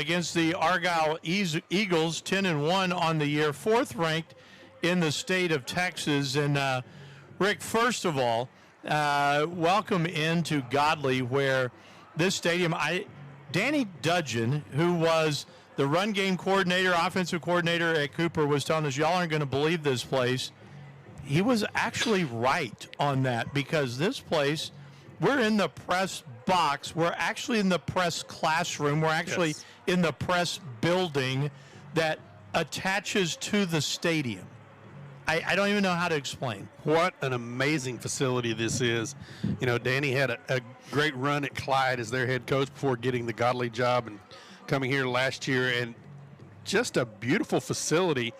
against the Argyle Eagles, 10-1 on the year, 4th ranked in the state of Texas. And Rick, first of all, welcome into Godley, where this stadium, Danny Dudgeon, who was the run game coordinator, offensive coordinator at Cooper, was telling us, y'all aren't going to believe this place. He was actually right on that, because this place, we're in the press box. We're actually in the press classroom. We're actually in the press building that attaches to the stadium. I don't even know how to explain. What an amazing facility this is. You know, Danny had a great run at Clyde as their head coach before getting the Godley job and coming here last year, and just a beautiful facility.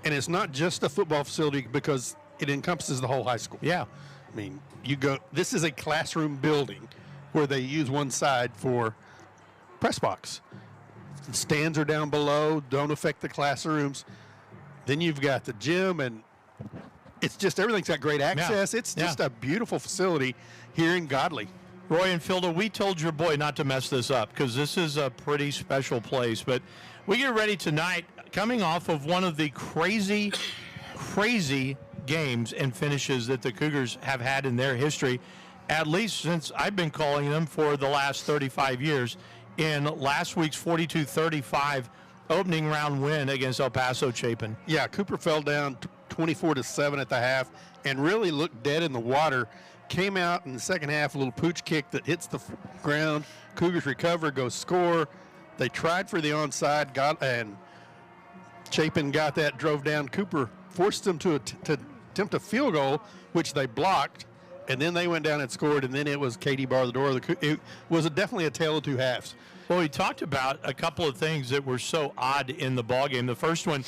And it's not just a football facility because it encompasses the whole high school. Yeah. I mean, this is a classroom building where they use one side for press box. The stands are down below, don't affect the classrooms. Then you've got the gym, and it's just, everything's got great access. It's just a beautiful facility here in Godley. Roy and Filda, we told your boy not to mess this up, because this is a pretty special place. But we get ready tonight, coming off of one of the crazy games and finishes that the Cougars have had in their history, at least since I've been calling them for the last 35 years, in last week's 42-35 opening round win against El Paso Chapin. Yeah, Cooper fell down 24-7 at the half and really looked dead in the water. Came out in the second half, a little pooch kick that hits the ground. Cougars recover, go score. They tried for the onside, and Chapin got that, drove down. Cooper forced them to attempt a field goal, which they blocked, and then they went down and scored, and then it was Katie bar the door. It was definitely a tale of two halves. Well, we talked about a couple of things that were so odd in the ballgame. The first one,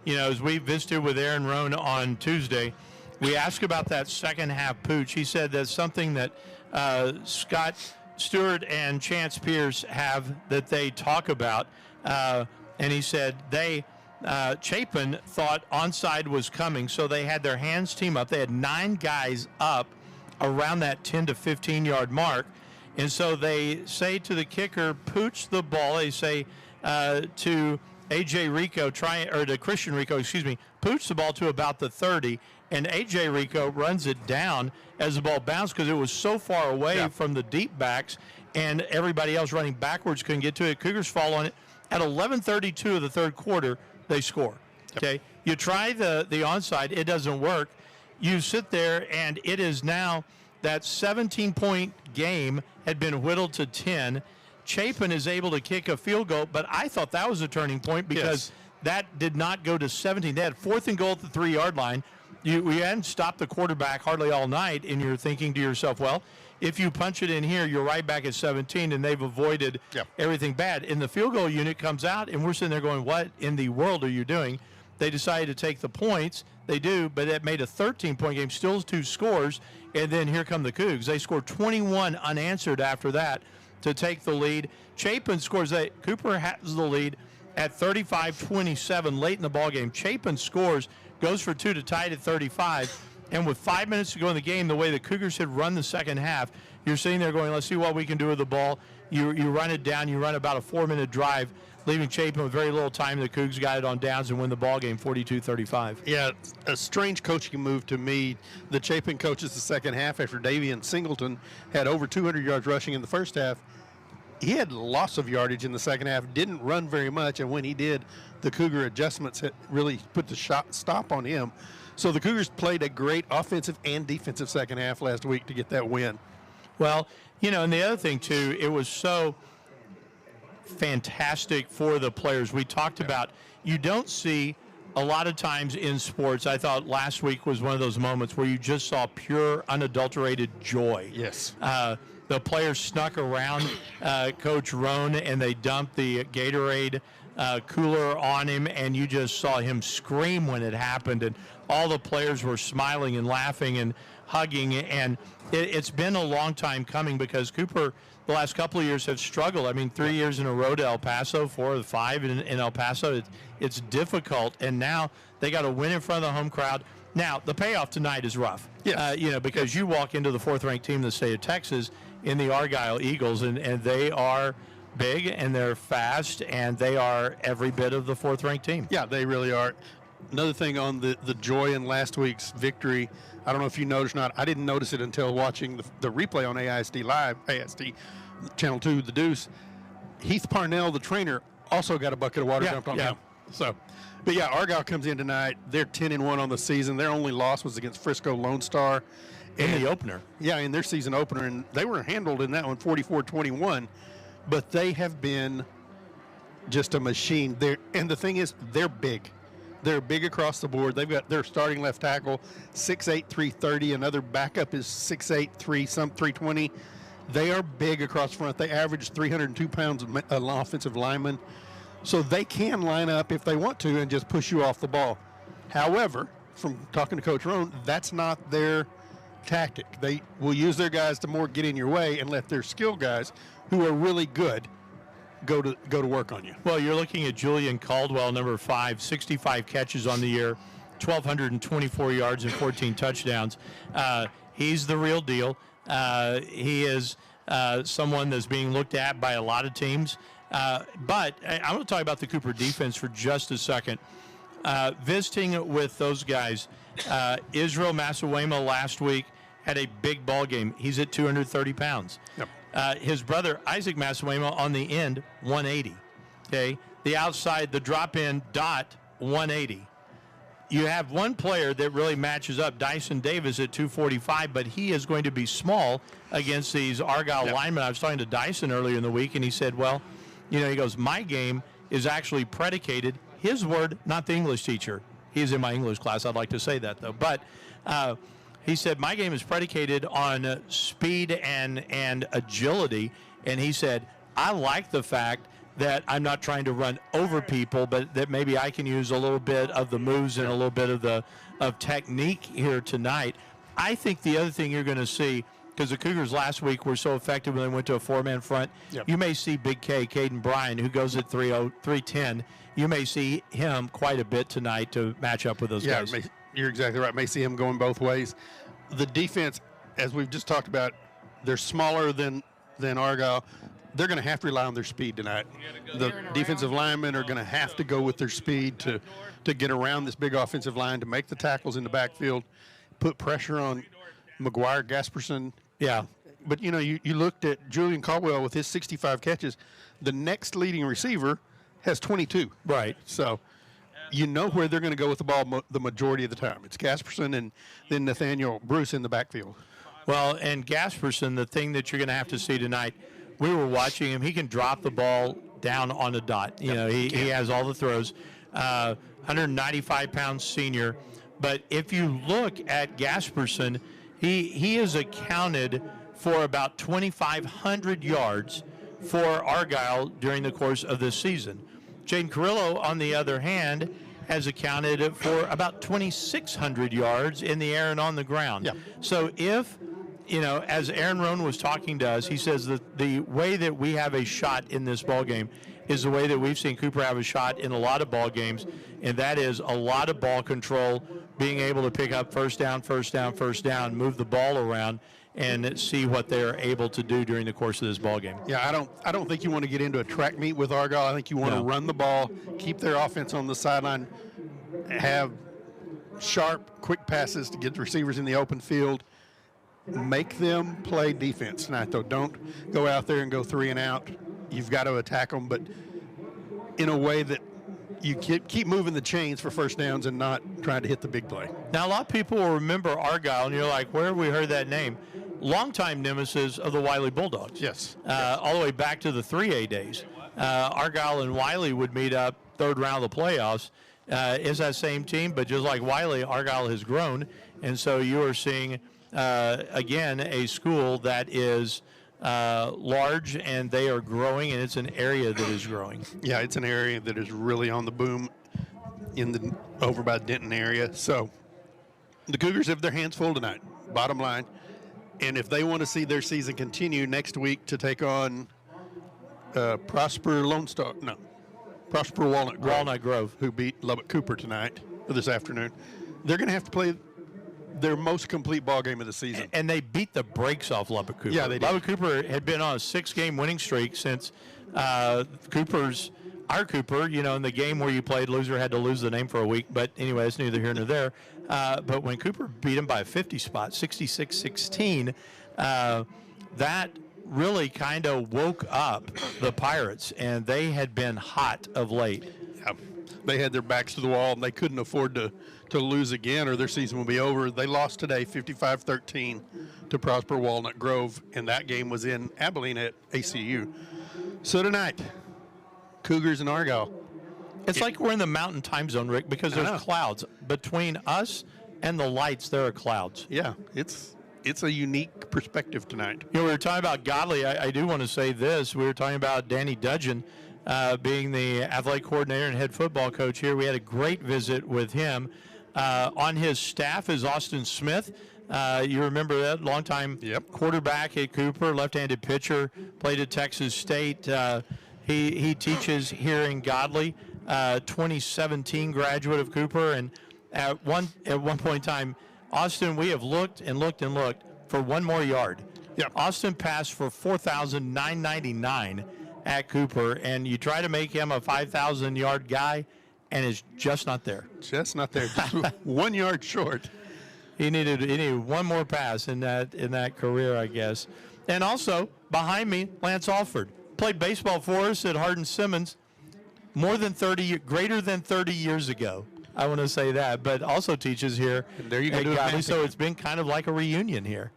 you know, as we visited with Aaron Rohn on Tuesday, we asked about that second half pooch. He said that's something that Scott Stewart and Chance Pierce have that they talk about. And he said Chapin thought onside was coming, so they had their hands team up. They had 9 guys up around that 10 to 15 yard mark. And so they say to the kicker, pooch the ball. They say to A.J. Rico, to Christian Rico, pooch the ball to about the 30. And A.J. Rico runs it down as the ball bounced because it was so far away from the deep backs, and everybody else running backwards couldn't get to it. Cougars fall on it. At 11:32 of the third quarter, they score. Okay, you try the onside, it doesn't work. You sit there, and it is now that 17-point game had been whittled to 10. Chapin is able to kick a field goal, but I thought that was a turning point because that did not go to 17. They had 4th and goal at the 3-yard line. We hadn't stopped the quarterback hardly all night, and you're thinking to yourself, well, if you punch it in here, you're right back at 17, and they've avoided everything bad. And the field goal unit comes out, and we're sitting there going, what in the world are you doing? They decided to take the points. They do, but it made a 13-point game, still 2 scores, and then here come the Cougs. They scored 21 unanswered after that to take the lead. Chapin scores. Cooper has the lead at 35-27 late in the ballgame. Chapin scores, goes for 2 to tie it at 35, and with 5 minutes to go in the game, the way the Cougars had run the second half, you're sitting there going, let's see what we can do with the ball. You run it down. You run about a 4-minute drive, leaving Chapin with very little time. The Cougs got it on downs and win the ball game 42-35. Yeah, a strange coaching move to me. The Chapin coaches the second half after Davian Singleton had over 200 yards rushing in the first half. He had loss of yardage in the second half, didn't run very much, and when he did, the Cougar adjustments had really put the stop on him. So the Cougars played a great offensive and defensive second half last week to get that win. Well, you know, and the other thing, too, it was so fantastic for the players. We talked about, you don't see a lot of times in sports. I thought last week was one of those moments where you just saw pure, unadulterated joy. Yes. The players snuck around Coach Rohn, and they dumped the Gatorade cooler on him, and you just saw him scream when it happened, and all the players were smiling and laughing and hugging, and it's been a long time coming because Cooper, the last couple of years, have struggled. I mean, 3 years in a row to El Paso, 4 of the 5 in El Paso. It's difficult, and now they got to win in front of the home crowd. Now, the payoff tonight is rough, because you walk into the 4th-ranked team in the state of Texas in the Argyle Eagles, and they are big, and they're fast, and they are every bit of the 4th-ranked team. Yeah, they really are. Another thing on the joy in last week's victory, I don't know if you noticed or not. I didn't notice it until watching the replay on AISD Live, ASD Channel 2, The Deuce. Heath Parnell, the trainer, also got a bucket of water dumped on him. So, but yeah, Argyle comes in tonight. They're 10-1 on the season. Their only loss was against Frisco Lone Star. In the opener. Yeah, in their season opener. And they were handled in that one 44-21. But they have been just a machine. And the thing is, they're big. They're big across the board. They've got their starting left tackle, 6'8", 330. Another backup is 6'8", 320. They are big across front. They average 302 pounds of an offensive lineman. So they can line up if they want to and just push you off the ball. However, from talking to Coach Roan, that's not their tactic. They will use their guys to more get in your way and let their skill guys, who are really good, go to work on you. Well, you're looking at Julian Caldwell, number 5, 65 catches on the year, 1,224 yards and 14 touchdowns. He's the real deal. He is someone that's being looked at by a lot of teams. But I want to talk about the Cooper defense for just a second. Visiting with those guys, Israel Masawema last week had a big ball game. He's at 230 pounds. Yep. His brother, Isaac Masawema, on the end, 180. Okay? The outside, the drop-in dot, 180. You have one player that really matches up, Dyson Davis at 245, but he is going to be small against these Argyle linemen. I was talking to Dyson earlier in the week, and he said, well, you know, he goes, my game is actually predicated, his word, not the English teacher. He's in my English class. I'd like to say that, though. But he said, my game is predicated on speed and agility. And he said, I like the fact that I'm not trying to run over people, but that maybe I can use a little bit of the moves and a little bit of technique here tonight. I think the other thing you're going to see, because the Cougars last week were so effective when they went to a four-man front, you may see Big K, Caden Bryan, who goes at 310. You may see him quite a bit tonight to match up with those guys. You're exactly right. May see him going both ways. The defense, as we've just talked about, they're smaller than Argyle. They're going to have to rely on their speed tonight. The defensive linemen are going to have to go with their speed to get around this big offensive line, to make the tackles in the backfield, put pressure on McGuire, Gasperson. Yeah. But, you know, you looked at Julian Caldwell with his 65 catches. The next leading receiver has 22. Right. So you know where they're going to go with the ball the majority of the time. It's Gasperson and then Nathaniel Bruce in the backfield. Well, and Gasperson, the thing that you're going to have to see tonight, we were watching him. He can drop the ball down on a dot. You know, he has all the throws. 195-pound senior. But if you look at Gasperson, he is accounted for about 2,500 yards for Argyle during the course of this season. Jaden Carrillo, on the other hand, has accounted for about 2,600 yards in the air and on the ground. Yeah. So if, you know, as Aaron Rohn was talking to us, he says that the way that we have a shot in this ball game is the way that we've seen Cooper have a shot in a lot of ball games, and that is a lot of ball control, being able to pick up first down, move the ball around, and see what they're able to do during the course of this ball game. Yeah, I don't think you want to get into a track meet with Argyle. I think you want to run the ball, keep their offense on the sideline, have sharp, quick passes to get the receivers in the open field. Make them play defense tonight, though. Don't go out there and go 3 and out. You've got to attack them, but in a way that you keep moving the chains for first downs and not trying to hit the big play. Now, a lot of people will remember Argyle, and you're like, where have we heard that name? Longtime nemesis of the Wiley Bulldogs. Yes. All the way back to the 3A days. Argyle and Wiley would meet up third round of the playoffs. It's that same team, but just like Wiley, Argyle has grown. And so you are seeing, again, a school that is large, and they are growing, and it's an area that is growing. Yeah, it's an area that is really on the boom over by Denton area. So the Cougars have their hands full tonight, bottom line. And if they want to see their season continue next week to take on Prosper Walnut Grove, who beat Lubbock Cooper tonight, or this afternoon, they're going to have to play their most complete ball game of the season. And they beat the brakes off Lubbock Cooper. Yeah, they did. Lubbock Cooper had been on a 6-game winning streak since Cooper's our Cooper, in the game where you played, loser had to lose the name for a week. But anyway, it's neither here nor there. But when Cooper beat him by a 50 spot, 66-16, that really kind of woke up the Pirates, and they had been hot of late. Yeah. They had their backs to the wall, and they couldn't afford to lose again or their season will be over. They lost today 55-13 to Prosper Walnut Grove, and that game was in Abilene at ACU. So tonight, Cougars and Argyle. It's like we're in the mountain time zone, Rick, because there's clouds. Between us and the lights, there are clouds. Yeah, it's a unique perspective tonight. We were talking about Godley. I do want to say this. We were talking about Danny Dudgeon being the athletic coordinator and head football coach here. We had a great visit with him. On his staff is Austin Smith. You remember that longtime quarterback at Cooper, left-handed pitcher, played at Texas State. He teaches here in Godley. 2017 graduate of Cooper, and at one point in time, Austin, we have looked and looked and looked for one more yard. Yep. Austin passed for 4,999 at Cooper, and you try to make him a 5,000-yard guy, and it's just not there. Just not there. Just 1 yard short. He needed one more pass in that career, I guess. And also behind me, Lance Alford played baseball for us at Hardin-Simmons greater than 30 years ago. I want to say that, but also teaches here. And there you go. So it's been kind of like a reunion here.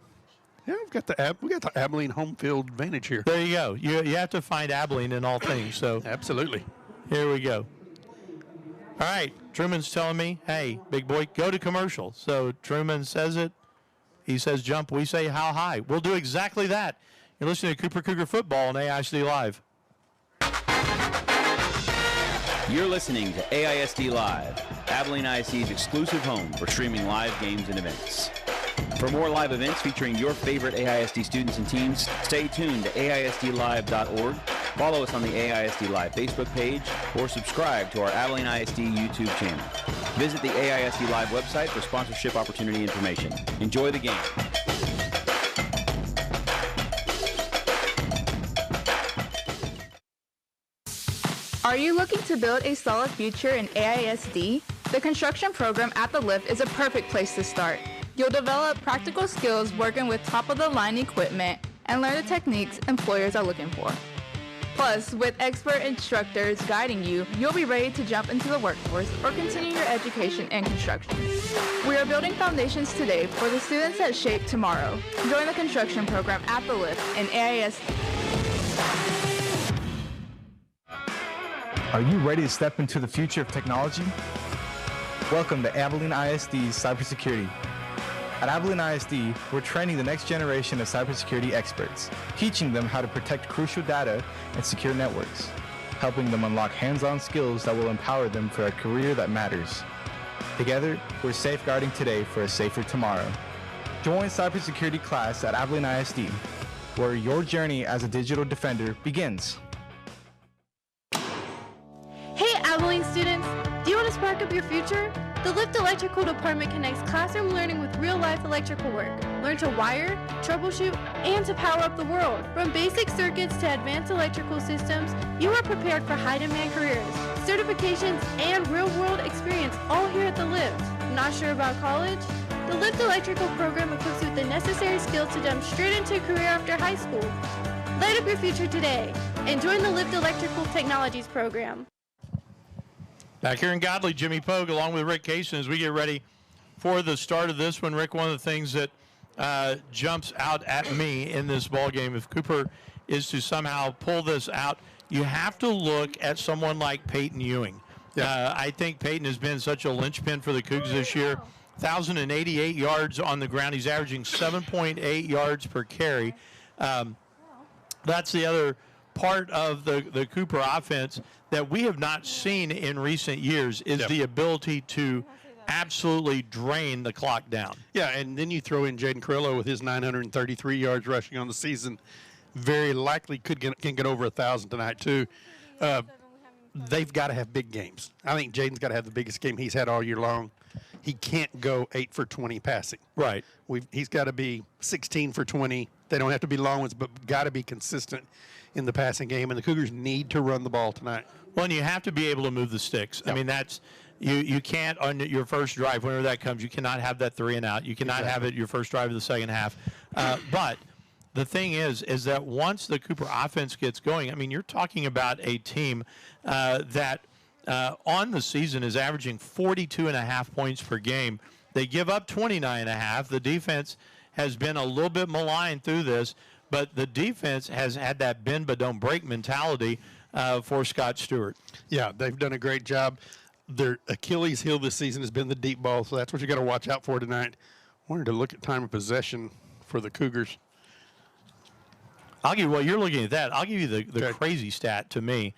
Yeah, we got the Abilene home field advantage here. There you go. You have to find Abilene in all things. So absolutely. Here we go. All right, Truman's telling me, hey, big boy, go to commercial. So Truman says it. He says jump. We say how high. We'll do exactly that. You're listening to Cooper Cougar Football on AISD Live. You're listening to AISD Live, Abilene ISD's exclusive home for streaming live games and events. For more live events featuring your favorite AISD students and teams, stay tuned to AISDlive.org, follow us on the AISD Live Facebook page, or subscribe to our Abilene ISD YouTube channel. Visit the AISD Live website for sponsorship opportunity information. Enjoy the game. Are you looking to build a solid future in AISD? The construction program at the Lift is a perfect place to start. You'll develop practical skills working with top-of-the-line equipment and learn the techniques employers are looking for. Plus, with expert instructors guiding you, you'll be ready to jump into the workforce or continue your education in construction. We are building foundations today for the students that shape tomorrow. Join the construction program at the Lift in AISD. Are you ready to step into the future of technology? Welcome to Abilene ISD's Cybersecurity. At Abilene ISD, we're training the next generation of cybersecurity experts, teaching them how to protect crucial data and secure networks, helping them unlock hands-on skills that will empower them for a career that matters. Together, we're safeguarding today for a safer tomorrow. Join cybersecurity class at Abilene ISD, where your journey as a digital defender begins. Hey Abilene students, do you want to spark up your future? The Lift Electrical Department connects classroom learning with real-life electrical work. Learn to wire, troubleshoot, and to power up the world. From basic circuits to advanced electrical systems, you are prepared for high-demand careers, certifications, and real-world experience all here at the Lift. Not sure about college? The Lift Electrical program equips you with the necessary skills to jump straight into a career after high school. Light up your future today and join the Lift Electrical Technologies program. Back here in Godley, Jimmy Pogue along with Rick Kaysen as we get ready for the start of this one. Rick, one of the things that jumps out at me in this ball game, if Cooper is to somehow pull this out, you have to look at someone like Peyton Ewing. Yeah. I think Peyton has been such a linchpin for the Cougs this year. 1,088 yards on the ground. He's averaging 7.8 yards per carry. That's the other part of the Cooper offense that we have not seen in recent years is the ability to absolutely drain the clock down. Yeah, and then you throw in Jaden Carrillo with his 933 yards rushing on the season. Very likely can get over 1,000 tonight too. They've got to have big games. I think Jaden's got to have the biggest game he's had all year long. He can't go 8 for 20 passing. Right. He's got to be 16 for 20. They don't have to be long ones, but got to be consistent in the passing game, and the Cougars need to run the ball tonight. Well, and you have to be able to move the sticks. I mean, that's you can't on your first drive, whenever that comes, you cannot have that 3 and out. You cannot have it your first drive of the second half. But the thing is that once the Cooper offense gets going, I mean, you're talking about a team that on the season is averaging 42.5 points per game. They give up 29.5. The defense has been a little bit maligned through this, but the defense has had that bend but don't break mentality for Scott Stewart. Yeah, they've done a great job. Their Achilles heel this season has been the deep ball, so that's what you got to watch out for tonight. Wanted to look at time of possession for the Cougars. I'll give you, while you're looking at that, I'll give you the crazy stat to me.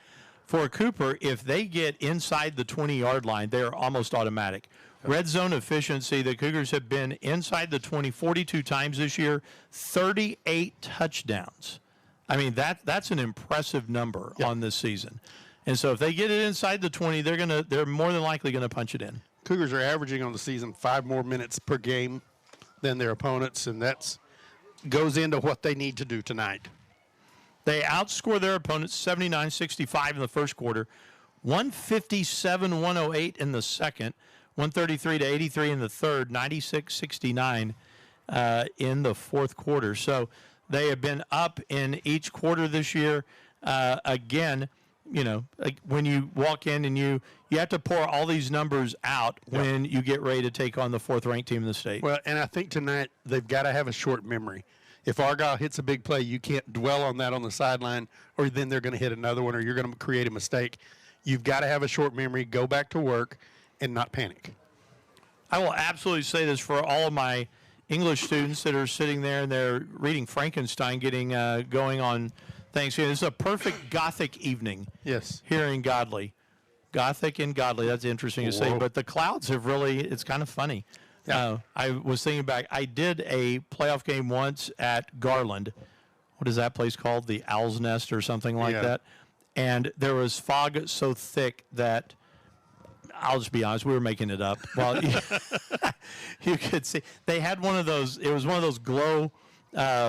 For Cooper, if they get inside the 20-yard line, they're almost automatic. Red zone efficiency, the Cougars have been inside the 20 42 times this year, 38 touchdowns. I mean, that's an impressive number on this season. And so if they get it inside the 20, they're more than likely going to punch it in. Cougars are averaging on the season 5 more minutes per game than their opponents, and that goes into what they need to do tonight. They outscore their opponents 79-65 in the first quarter, 157-108 in the second, 133-83 in the third, 96-69 in the fourth quarter. So they have been up in each quarter this year. Again, you know, like when you walk in and you have to pour all these numbers out when you get ready to take on the fourth-ranked team in the state. Well, and I think tonight they've got to have a short memory. If Argyle hits a big play, you can't dwell on that on the sideline, or then they're going to hit another one, or you're going to create a mistake. You've got to have a short memory, go back to work, and not panic. I will absolutely say this for all of my English students that are sitting there and they're reading Frankenstein getting going on Thanksgiving. This is a perfect Gothic evening here in Godley. Gothic and Godley, that's interesting to say, but the clouds have really, it's kind of funny. Yeah. I was thinking back, I did a playoff game once at Garland. What is that place called? The Owl's Nest or something like that. And there was fog so thick that, I'll just be honest, we were making it up. Well, you could see, they had one of those, it was one of those glow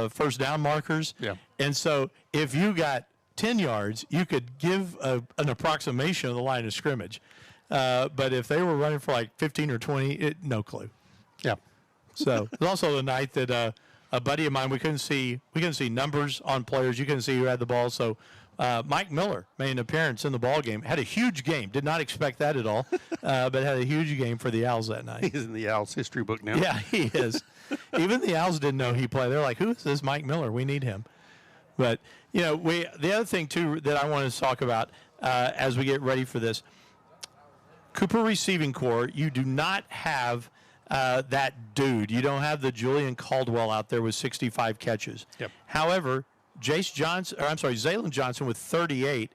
first down markers. Yeah. And so if you got 10 yards, you could give an approximation of the line of scrimmage. But if they were running for like 15 or 20, no clue. Yeah. So it was also the night that a buddy of mine, we couldn't see numbers on players. You couldn't see who had the ball. So Mike Miller made an appearance in the ball game. Had a huge game. Did not expect that at all, but had a huge game for the Owls that night. He's in the Owls history book now. Yeah, he is. Even the Owls didn't know he played. They're like, who is this Mike Miller? We need him. But, you know, the other thing, too, that I want to talk about as we get ready for this, Cooper receiving corps, you do not have that dude. You don't have the Julian Caldwell out there with 65 catches. Yep. However, Zaylen Johnson with 38,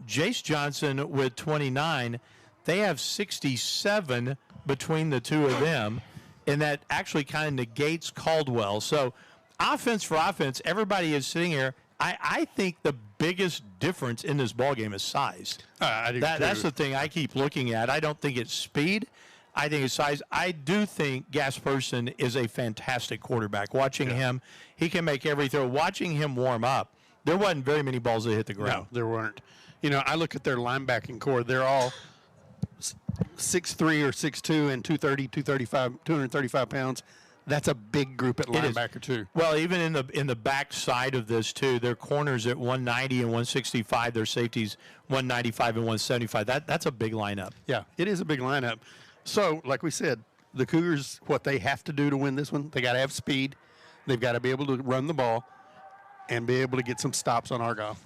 Jace Johnson with 29. They have 67 between the two of them, and that actually kind of negates Caldwell. So offense for offense, everybody is sitting here. I think the biggest difference in this ballgame is size. I do too. That's the thing I keep looking at. I don't think it's speed. I think it's size. I do think Gasperson is a fantastic quarterback. Watching him, he can make every throw. Watching him warm up, there wasn't very many balls that hit the ground. No, there weren't. You know, I look at their linebacking core. They're all 6'3" or 6'2" and 235 pounds. That's a big group at linebacker too. Well, even in the back side of this too, their corners at 190 and 165, their safeties 195 and 175. That's a big lineup. Yeah, it is a big lineup. So, like we said, the Cougars, what they have to do to win this one, they got to have speed. They've got to be able to run the ball and be able to get some stops on Argyle.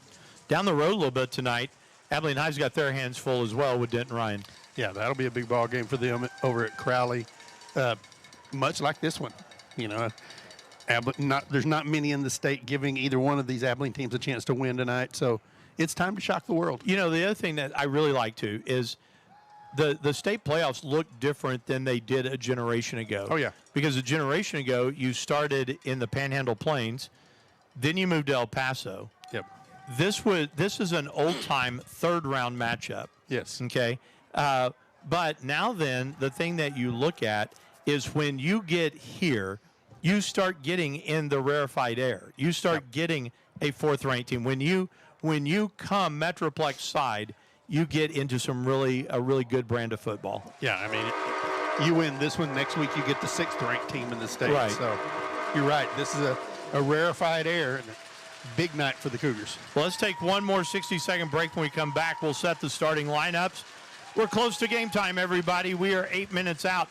Down the road a little bit tonight, Abilene High's got their hands full as well with Denton Ryan. Yeah, that'll be a big ball game for them over at Crowley. Much like this one, you know, there's not many in the state giving either one of these Abilene teams a chance to win tonight. So it's time to shock the world. You know, the other thing that I really like too is the state playoffs look different than they did a generation ago. Oh yeah, because a generation ago you started in the Panhandle Plains, then you moved to El Paso. Yep. This is an old time third round matchup. Yes. Okay. But now then, the thing that you look at is when you get here, you start getting in the rarefied air. You start getting a fourth-ranked team. When you come Metroplex side, you get into a really good brand of football. Yeah, I mean, you win this one, next week you get the 6th ranked team in the state. Right. So you're right. This is a rarefied air and a big night for the Cougars. Well, let's take one more 60-second break. When we come back, we'll set the starting lineups. We're close to game time, everybody. We are 8 minutes out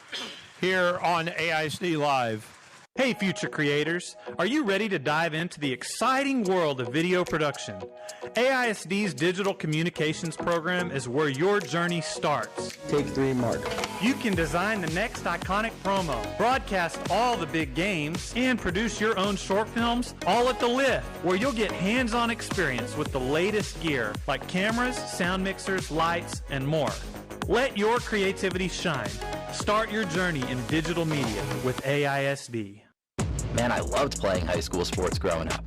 here on AISD Live. Hey, future creators, are you ready to dive into the exciting world of video production? AISD's Digital Communications program is where your journey starts. Take 3, Mark. You can design the next iconic promo, broadcast all the big games, and produce your own short films, all at the Lift, where you'll get hands-on experience with the latest gear, like cameras, sound mixers, lights, and more. Let your creativity shine. Start your journey in digital media with AISD. Man, I loved playing high school sports growing up.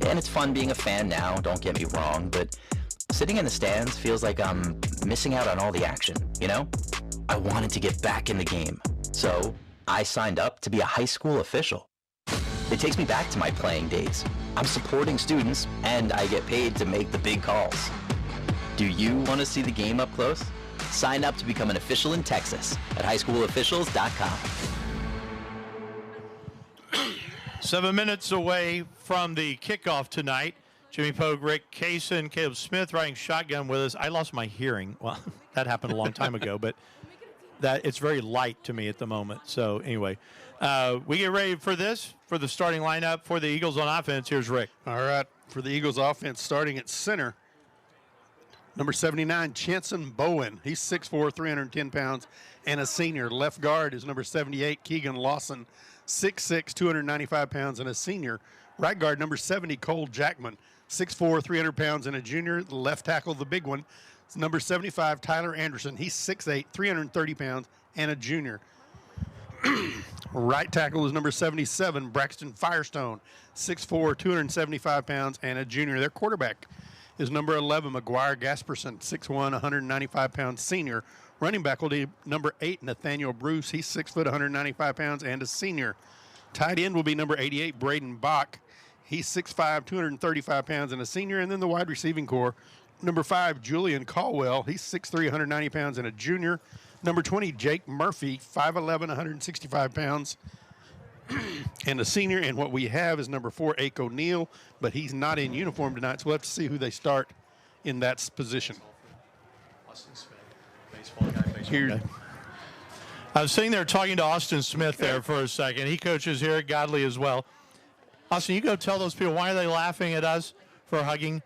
And it's fun being a fan now, don't get me wrong, but sitting in the stands feels like I'm missing out on all the action, you know? I wanted to get back in the game, so I signed up to be a high school official. It takes me back to my playing days. I'm supporting students, and I get paid to make the big calls. Do you want to see the game up close? Sign up to become an official in Texas at highschoolofficials.com. 7 minutes away from the kickoff tonight. Jimmy Pogue, Rick Kaysen, Caleb Smith riding shotgun with us. I lost my hearing. Well, that happened a long time ago, but that it's very light to me at the moment. So anyway, we get ready for this, for the starting lineup for the Eagles on offense. Here's Rick. All right, for the Eagles offense, starting at center, number 79, Chanson Bowen. He's 6'4", 310 pounds, and a senior. Left guard is number 78, Keegan Lawson, 6'6", 295 pounds, and a senior. Right guard, number 70, Cole Jackman, 6'4", 300 pounds, and a junior. The left tackle, the big one, is number 75, Tyler Anderson. He's 6'8", 330 pounds, and a junior. Right tackle is number 77, Braxton Firestone, 6'4", 275 pounds, and a junior. Their quarterback is number 11, McGuire Gasperson, 6'1", 195 pounds, senior. Running back will be number 8, Nathaniel Bruce. He's 6 foot, 195 pounds, and a senior. Tight end will be number 88, Braden Bach. He's 6'5", 235 pounds, and a senior. And then the wide receiving core, number 5, Julian Caldwell. He's 6'3", 190 pounds, and a junior. Number 20, Jake Murphy, 5'11", 165 pounds, and a senior. And what we have is number 4, Ake O'Neill, but he's not in uniform tonight, so we'll have to see who they start in that position. Here. I was sitting there talking to Austin Smith there for a second. He coaches here at Godley as well. Austin, you go tell those people, why are they laughing at us for hugging?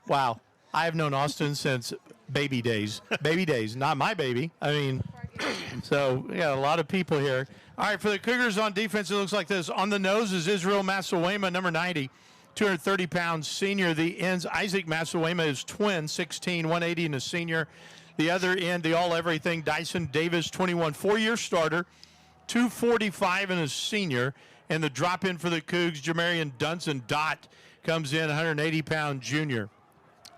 Wow. I've known Austin since baby days. Baby days, not my baby. I mean, so we got a lot of people here. All right, for the Cougars on defense, it looks like this. On the nose is Israel Masawema, number 90, 230 pounds, senior. The ends, Isaac Masawema is twin, 16, 180, and a senior. The other end, the all-everything, Dyson Davis, 21, 4-year starter, 245 and a senior. And the drop-in for the Cougs, Jamarian Dunson Dot comes in, 180-pound junior.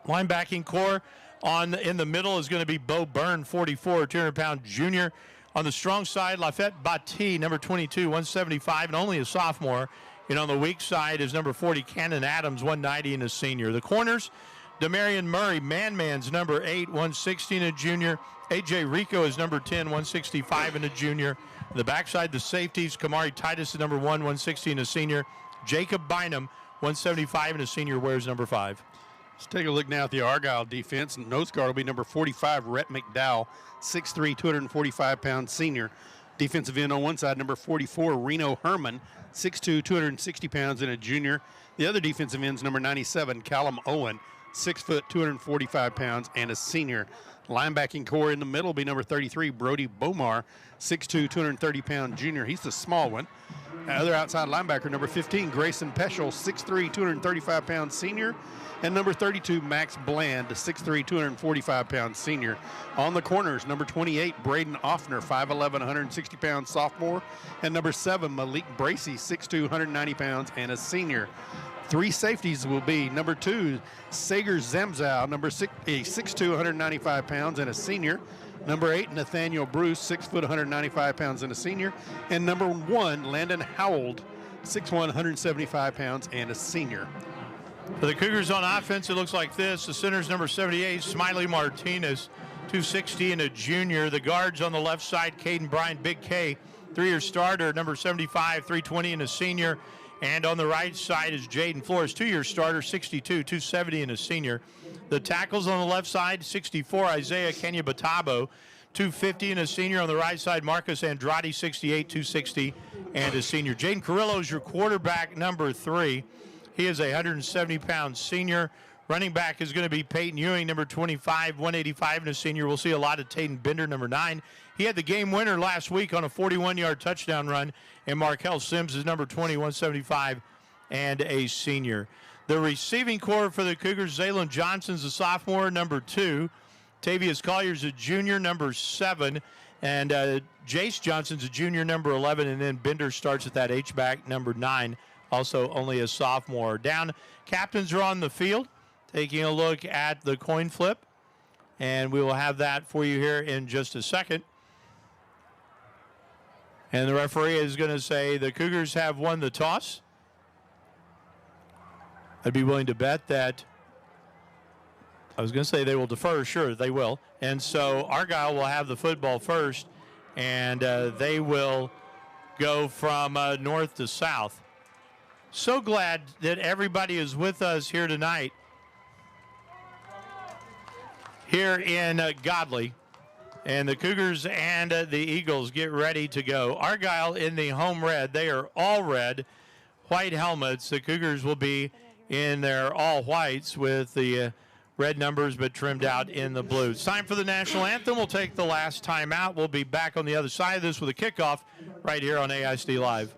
Linebacking core in the middle is going to be Bo Byrne, 44, 200-pound junior. On the strong side, Lafette Bati, number 22, 175, and only a sophomore. And on the weak side is number 40, Cannon Adams, 190, and a senior. The corners, Demarion Murray, Man-Man's number 8, 160 and a junior. A.J. Rico is number 10, 165 and a junior. The backside, the safeties, Kamari Titus is number 1, 160 and a senior. Jacob Bynum, 175 and a senior, wears number 5. Let's take a look now at the Argyle defense. Nose guard will be number 45, Rhett McDowell, 6'3", 245-pound senior. Defensive end on one side, number 44, Reno Herman, 6'2", 260 pounds, and a junior. The other defensive end's number 97, Callum Owen, 6 foot, 245 pounds, and a senior. Linebacking core in the middle will be number 33, Brody Bomar, 6'2", 230-pound junior. He's the small one. Other outside linebacker, number 15, Grayson Peschel, 6'3", 235-pound senior. And number 32, Max Bland, 6'3", 245-pound senior. On the corners, number 28, Braden Offner, 5'11", 160-pound sophomore. And number 7, Malik Bracey, 6'2", 190 pounds, and a senior. 3 safeties will be number 2, Sager Zamzow, number 6'2", 195 pounds, and a senior. Number 8, Nathaniel Bruce, 6 foot, 195 pounds, and a senior. And number 1, Landon Howell, 6'1", 175 pounds, and a senior. For the Cougars on offense, it looks like this. The center's number 78, Smiley Martinez, 260 and a junior. The guards on the left side, Caden Bryant, Big K, 3-year starter, number 75, 320 and a senior. And on the right side is Jaden Flores, 2-year starter, 62, 270 and a senior. The tackles on the left side, 64, Isaiah Kenya Batabo, 250 and a senior. On the right side, Marcus Andrade, 68, 260 and a senior. Jaden Carrillo is your quarterback, number 3. He is a 170-pound senior. Running back is going to be Peyton Ewing, number 25, 185 and a senior. We'll see a lot of Taden Bender, number 9. He had the game winner last week on a 41-yard touchdown run. And Markel Sims is number 20, 175 and a senior. The receiving corps for the Cougars, Zaylon Johnson's a sophomore, number 2. Tavius Collier's a junior, number 7. And Jace Johnson's a junior, number 11. And then Bender starts at that H-back, number 9. Also only a sophomore. Down, captains are on the field, taking a look at the coin flip. And we will have that for you here in just a second. And the referee is going to say the Cougars have won the toss. I'd be willing to bet that, I was going to say they will defer. Sure, they will. And so Argyle will have the football first, and they will go from north to south. So glad that everybody is with us here tonight, here in Godley. And the Cougars and the Eagles get ready to go. Argyle in the home red. They are all red, white helmets. The Cougars will be in their all whites with the red numbers but trimmed out in the blue. It's time for the national anthem. We'll take the last time out. We'll be back on the other side of this with a kickoff right here on AISD Live.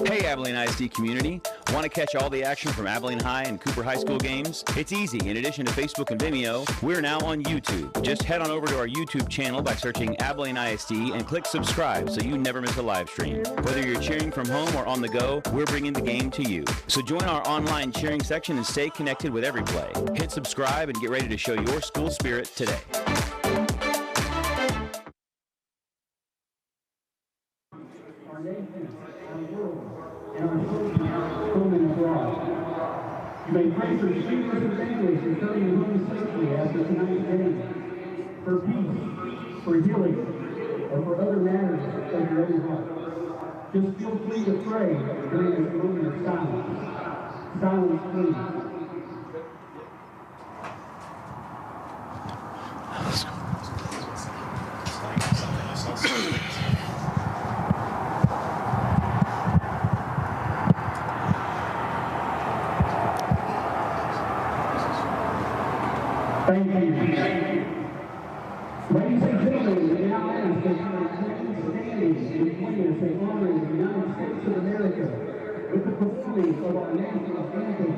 Hey Abilene ISD community, want to catch all the action from Abilene High and Cooper High School games? It's easy. In addition to Facebook and Vimeo, we're now on YouTube. Just head on over to our YouTube channel by searching Abilene ISD and click subscribe so you never miss a live stream. Whether you're cheering from home or on the go, we're bringing the game to you. So join our online cheering section and stay connected with every play. Hit subscribe and get ready to show your school spirit today. And our children home and abroad. You may pray for streamers and families returning home safely after tonight's game, for peace, for healing, or for other matters of your own heart. Just feel free to pray during this moment of silence. Silence, please. Thank you. Ladies and gentlemen, we now ask that you remain standing in place in honor of the United States of America with the performing of our national anthem.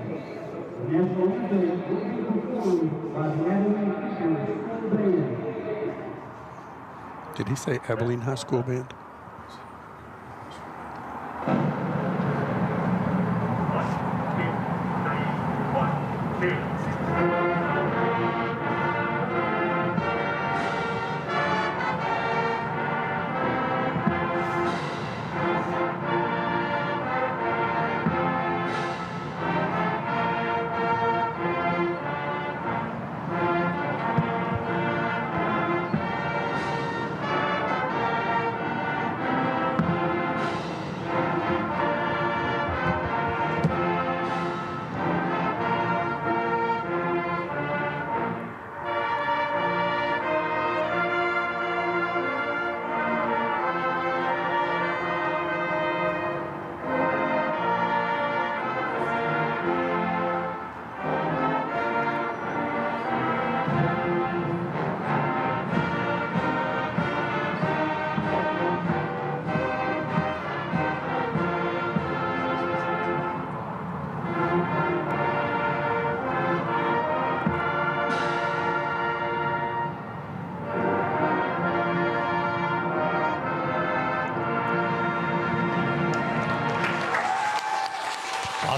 The national anthem will be performed by the Abilene High School Band. Did he say Abilene High School Band? One, two, three, 1, 2.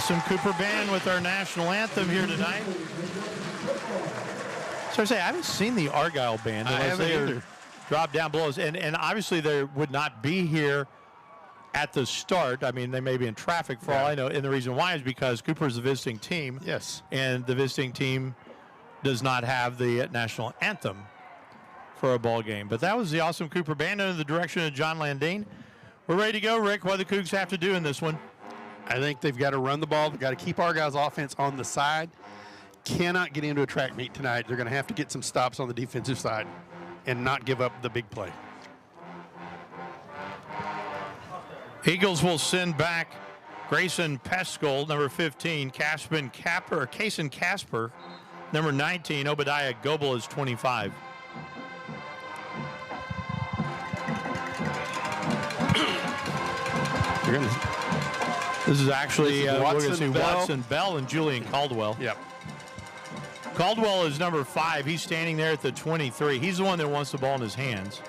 Awesome Cooper Band with our national anthem here tonight. So I say I haven't seen the Argyle Band unless they are dropped down below us. And obviously they would not be here at the start. I mean, they may be in traffic for all I know, and the reason why is because Cooper is a visiting team. Yes. And the visiting team does not have the national anthem for a ball game. But that was the awesome Cooper band under the direction of John Landine. We're ready to go, Rick. What do the Cougs have to do in this one? I think they've got to run the ball. They've got to keep Argyle's offense on the side. Cannot get into a track meet tonight. They're going to have to get some stops on the defensive side and not give up the big play. Eagles will send back Grayson Peskel, number 15, Kaysen Casper, number 19, Obadiah Goebel is 25. This is actually we're going to see Watson Bell and Julian Caldwell. Yep. Caldwell is number 5. He's standing there at the 23. He's the one that wants the ball in his hands.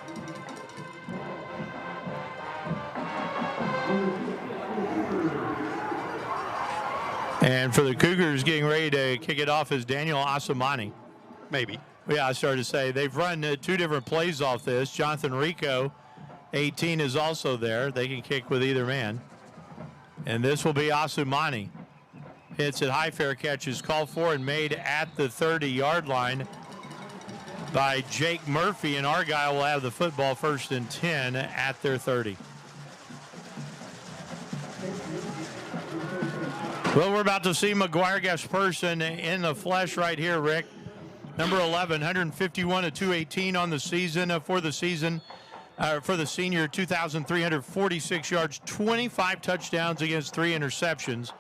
And for the Cougars, getting ready to kick it off is Daniel Asamani. Maybe. Yeah, I started to say they've run 2 different plays off this. Jonathan Rico, 18, is also there. They can kick with either man. And this will be Asumani. Hits it high, fair catch is called for and made at the 30-yard line by Jake Murphy, and Argyle will have the football 1st and 10 at their 30. Well, we're about to see McGuire Gasperson in the flesh right here, Rick. Number 11, 151 to 218 on the season for the senior, 2,346 yards, 25 touchdowns against 3 interceptions.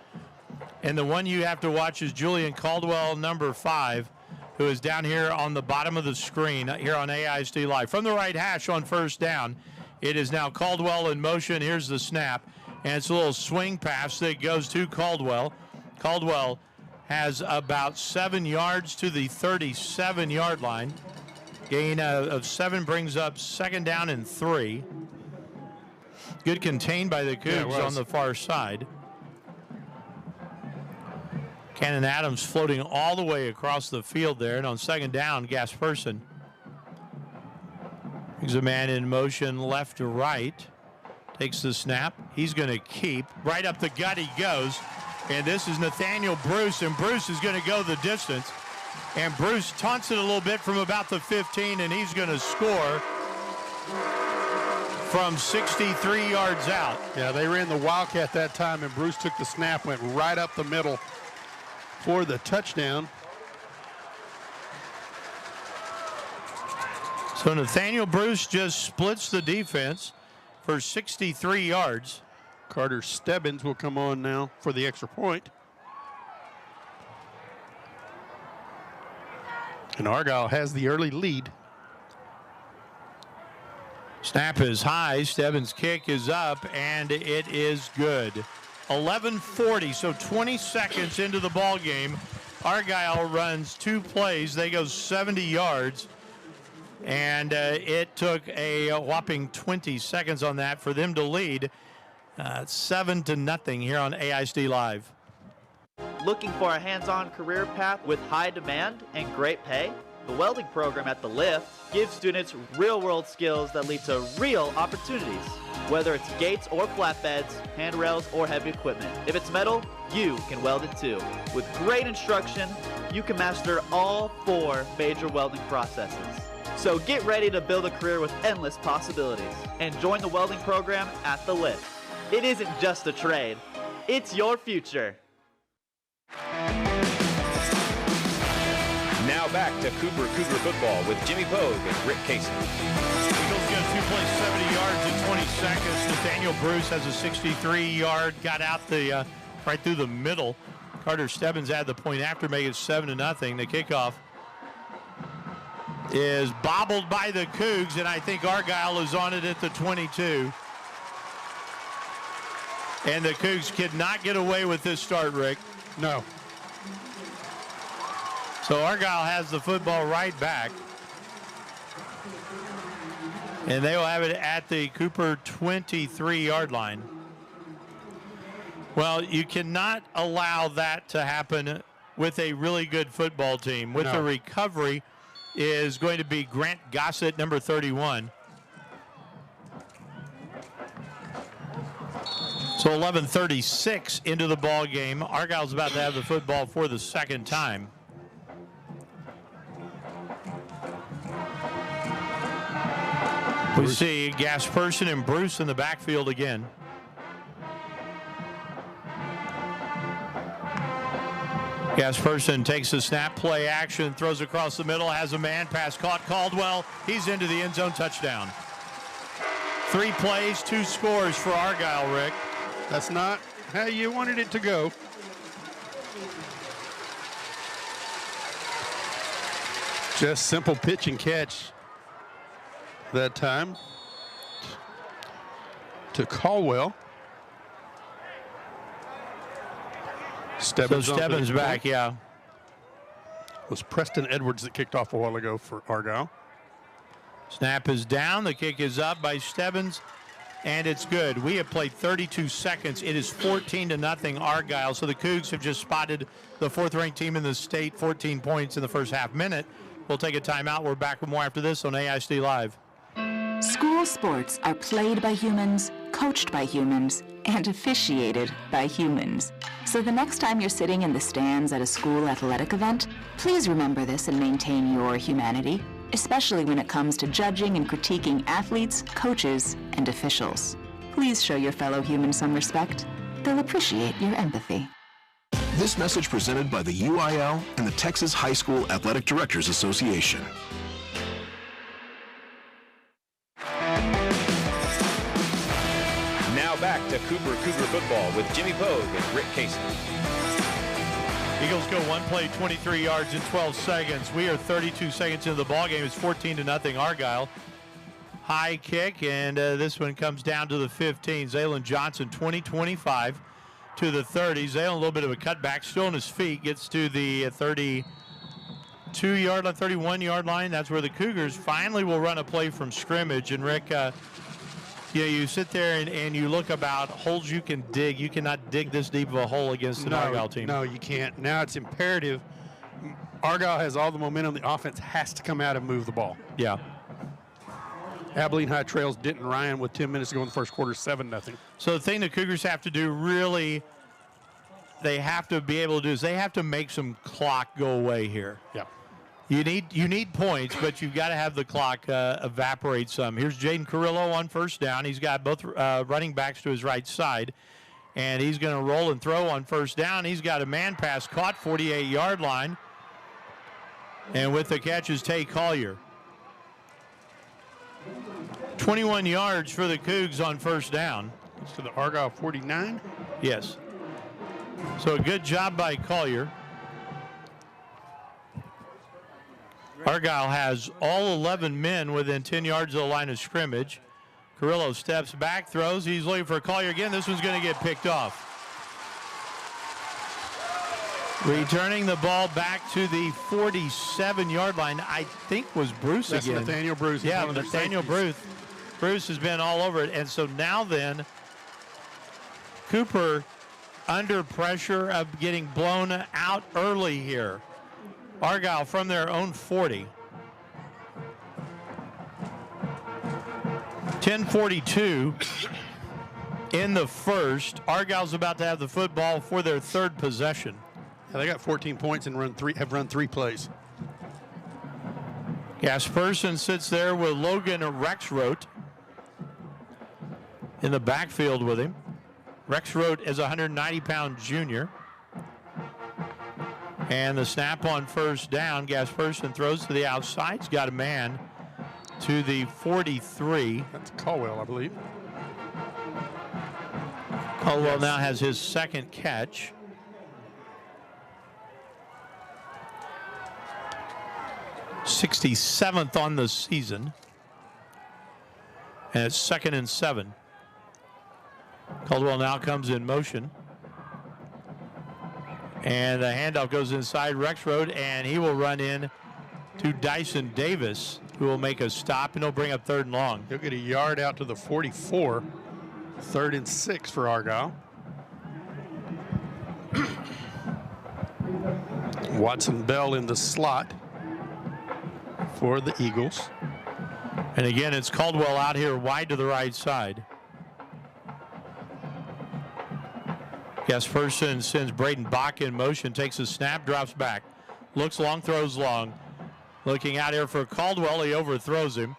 And the one you have to watch is Julian Caldwell, number 5, who is down here on the bottom of the screen here on AISD Live. From the right hash on 1st down, it is now Caldwell in motion. Here's the snap. And it's a little swing pass that goes to Caldwell. Caldwell has about 7 yards to the 37-yard line. Gain of 7 brings up 2nd down and 3. Good contained by the Cougs on the far side. Cannon Adams floating all the way across the field there. And on 2nd down, Gasperson brings a man in motion left to right. Takes the snap. He's going to keep. Right up the gut he goes. And this is Nathaniel Bruce. And Bruce is going to go the distance. And Bruce taunts it a little bit from about the 15. And he's going to score from 63 yards out. Yeah, they ran the Wildcat that time. And Bruce took the snap, went right up the middle for the touchdown. So Nathaniel Bruce just splits the defense for 63 yards. Carter Stebbins will come on now for the extra point. And Argyle has the early lead. Snap is high. Stebbins' kick is up, and it is good. 11:40, so 20 seconds into the ball game. Argyle runs 2 plays. They go 70 yards. And it took a whopping 20 seconds on that for them to lead 7-0 here on AISD Live. Looking for a hands-on career path with high demand and great pay? The welding program at The Lift gives students real-world skills that lead to real opportunities. Whether it's gates or flatbeds, handrails or heavy equipment. If it's metal, you can weld it too. With great instruction, you can master all 4 major welding processes. So get ready to build a career with endless possibilities and join the welding program at The Lift. It isn't just a trade, it's your future. Now back to Cougar football with Jimmy Pogue and Rick Casey. Eagles get 2 plays, 70 yards in 20 seconds. Nathaniel Bruce has a 63-yard, got out the right through the middle. Carter Stebbins had the point after, making it 7-0. The kickoff is bobbled by the Cougs, and I think Argyle is on it at the 22. And the Cougs could not get away with this start, Rick. No. So Argyle has the football right back. And they will have it at the Cooper 23-yard line. Well, you cannot allow that to happen with a really good football team. With the recovery is going to be Grant Gossett, number 31. So 11:36 into the ball game. Argyle's about to have the football for the second time. We see Gasperson and Bruce in the backfield again. Gasperson takes the snap, play action, throws across the middle, has a man, pass caught, Caldwell. He's into the end zone, touchdown. 3 plays, 2 scores for Argyle, Rick. That's not how you wanted it to go. Just simple pitch and catch that time to Caldwell. Stebbins back, yeah. It was Preston Edwards that kicked off a while ago for Argyle. Snap is down. The kick is up by Stebbins, and it's good. We have played 32 seconds. It is 14-0 Argyle. So the Cougs have just spotted the 4th-ranked team in the state, 14 points in the first half minute. We'll take a timeout. We're back with more after this on AISD Live. School sports are played by humans, coached by humans, and officiated by humans. So the next time you're sitting in the stands at a school athletic event, please remember this and maintain your humanity, especially when it comes to judging and critiquing athletes, coaches, and officials. Please show your fellow humans some respect. They'll appreciate your empathy. This message presented by the UIL and the Texas High School Athletic Directors Association. Now back to Cougar football with Jimmy Pogue and Rick Casey. Eagles go 1 play, 23 yards in 12 seconds. We are 32 seconds into the ballgame. It's 14-0 Argyle. High kick, and this one comes down to the 15. Zaylen Johnson, 20-25 to the 30. Zaylen, a little bit of a cutback, still on his feet, gets to the 32-yard line, 31-yard line. That's where the Cougars finally will run a play from scrimmage. And Rick, you sit there and you look about holes you can dig. You cannot dig this deep of a hole against an Argyle team. No, you can't. Now it's imperative. Argyle has all the momentum. The offense has to come out and move the ball. Yeah. Abilene High trails Denton Ryan with 10 minutes to go in the first quarter, 7-0. So the thing the Cougars have to do really, they have to be able to do is they have to make some clock go away here. Yeah. You need points, but you've got to have the clock evaporate some. Here's Jaden Carrillo on first down. He's got both running backs to his right side, and he's going to roll and throw on first down. He's got a man pass caught, 48-yard line, and with the catch is Tay Collier. 21 yards for the Cougs on first down. It's to the Argyle 49? Yes. So a good job by Collier. Argyle has all 11 men within 10 yards of the line of scrimmage. Carrillo steps back, throws. He's looking for Collier again. This one's going to get picked off. Returning the ball back to the 47-yard line, I think was Bruce That's again. Nathaniel Bruce. Yeah, Nathaniel Bruce. Bruce has been all over it. And so now then, Cooper under pressure of getting blown out early here. Argyle from their own 40. 10:42 in the first. Argyle's about to have the football for their 3rd possession. Yeah, they got 14 points and have run 3 plays. Gasperson sits there with Logan Rexroth in the backfield with him. Rexroth is a 190-pound junior. And the snap on first down, Gasperson throws to the outside. He's got a man to the 43. That's Caldwell, I believe. Caldwell now has his 2nd catch. '67th on the season. And it's 2nd and 7. Caldwell now comes in motion. And the handoff goes inside Rexroth, and he will run in to Dyson Davis, who will make a stop, and he'll bring up 3rd and long. He'll get a yard out to the 44. 3rd and 6 for Argyle. Watson Bell in the slot for the Eagles. And again, it's Caldwell out here wide to the right side. Gasperson sends Braden Bach in motion, takes a snap, drops back. Looks long, throws long. Looking out here for Caldwell. He overthrows him.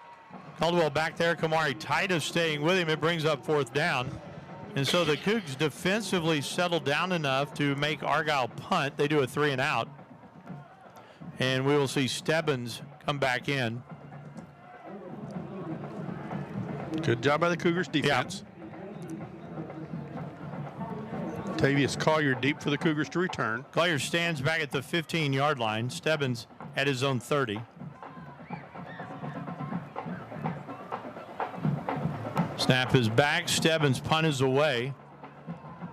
Caldwell back there. Kamari Titus staying with him. It brings up 4th down. And so the Cougs defensively settle down enough to make Argyle punt. They do a 3 and out. And we will see Stebbins come back in. Good job by the Cougars defense. Tavius Collier deep for the Cougars to return. Collier stands back at the 15-yard line. Stebbins at his own 30. Snap is back. Stebbins' punt is away.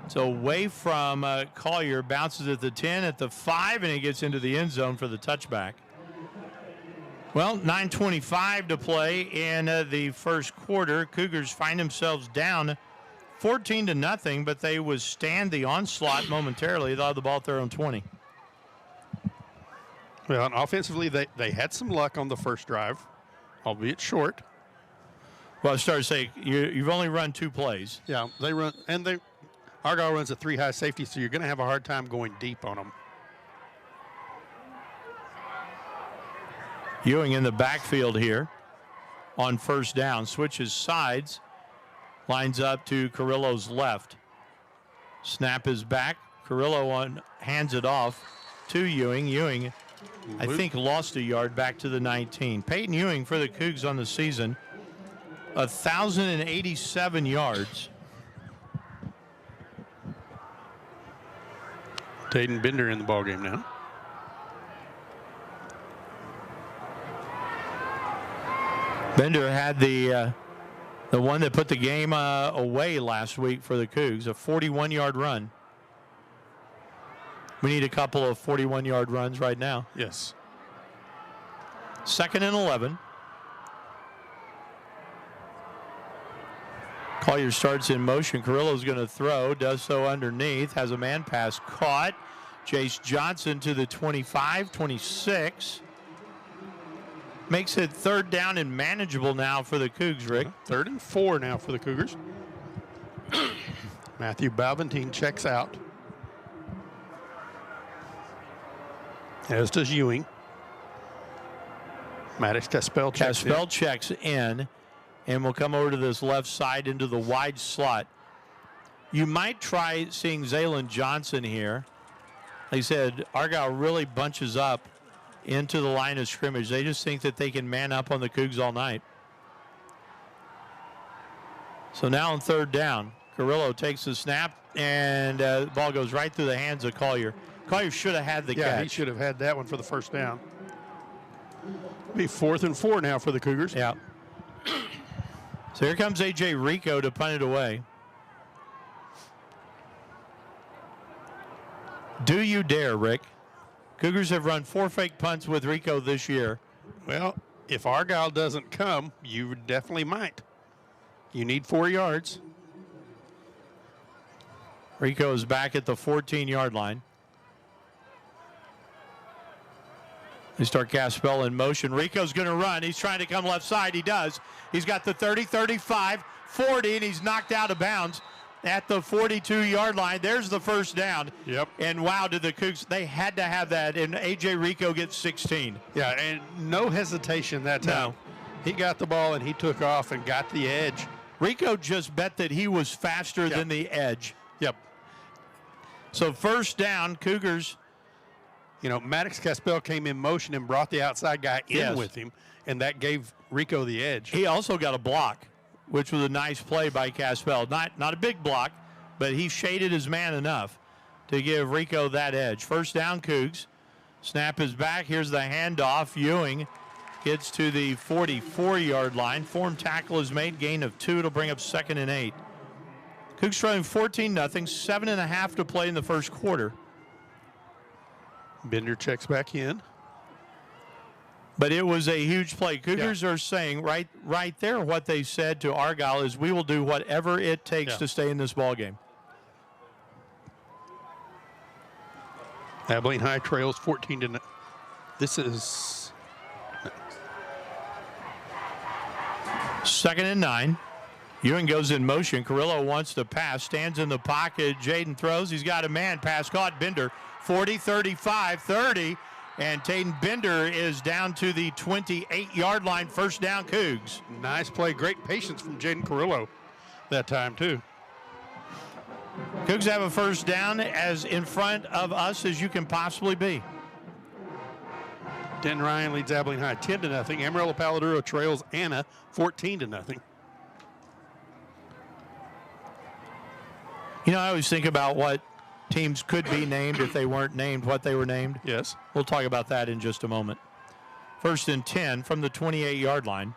So away from Collier, bounces at the 10, at the 5, and he gets into the end zone for the touchback. Well, 9:25 to play in the first quarter. Cougars find themselves down 14-0, but they withstand the onslaught momentarily. They'll have the ball at their own 20. Well, and offensively, they had some luck on the first drive, albeit short. Well, I started to say, you've only run 2 plays. Yeah, they run, and Argyle runs a 3 high safety, so you're going to have a hard time going deep on them. Ewing in the backfield here on first down. Switches sides. Lines up to Carrillo's left. Snap is back. Carrillo hands it off to Ewing. Ewing, I think, lost a yard back to the 19. Peyton Ewing for the Cougs on the season, 1,087 yards. Taden Bender in the ballgame now. Bender had the one that put the game away last week for the Cougs, a 41-yard run. We need a couple of 41-yard runs right now. Yes. 2nd and 11. Collier starts in motion. Carrillo's going to throw, does so underneath, has a man pass caught. Jace Johnson to the 25, 26. Makes it 3rd down and manageable now for the Cougs, Rick. 3rd and 4 now for the Cougars. Matthew Balventine checks out. As does Ewing. Maddox Caspell checks in. And we'll come over to this left side into the wide slot. You might try seeing Zaylen Johnson here. Like I said, Argyle really bunches up into the line of scrimmage. They just think that they can man up on the Cougs all night. So now on 3rd down, Carrillo takes the snap, and the ball goes right through the hands of Collier. Collier should have had the catch. Yeah, he should have had that one for the first down. Be 4th and 4 now for the Cougars. Yeah. So here comes A.J. Rico to punt it away. Do you dare, Rick? Cougars have run 4 fake punts with Rico this year. Well, if Argyle doesn't come, you definitely might. You need 4 yards. Rico is back at the 14-yard line. They start Caspell in motion. Rico's going to run. He's trying to come left side. He does. He's got the 30, 35, 40, and he's knocked out of bounds at the 42-yard line. There's the first down. Yep. And wow, did the Cougs, they had to have that, and A.J. Rico gets 16. Yeah, and no hesitation that time. No. He got the ball, and he took off and got the edge. Rico just bet that he was faster than the edge. Yep. So first down, Cougars. You know, Maddox Caspell came in motion and brought the outside guy in with him, and that gave Rico the edge. He also got a block, which was a nice play by Caspell. Not a big block, but he shaded his man enough to give Rico that edge. First down, Cougs. Snap is back. Here's the handoff. Ewing gets to the 44-yard line. Form tackle is made. Gain of 2. It'll bring up 2nd and 8. Cougs trailing 14-0. 7.5 to play in the first quarter. Bender checks back in. But it was a huge play. Cougars are saying right there what they said to Argyle is we will do whatever it takes to stay in this ball game. Abilene High trails 14-0. This is 2nd and 9. Ewing goes in motion. Carrillo wants to pass, stands in the pocket. Jaden throws. He's got a man. Pass caught. Bender, 40, 35, 30. And Taden Bender is down to the 28-yard line. First down, Cougs. Nice play. Great patience from Jaden Carrillo that time, too. Cougs have a first down as in front of us as you can possibly be. Denton Ryan leads Abilene High 10-0. Amarillo Paladuro trails Anna 14-0. You know, I always think about what teams could be named if they weren't named what they were named. Yes. We'll talk about that in just a moment. First and 10 from the 28-yard line.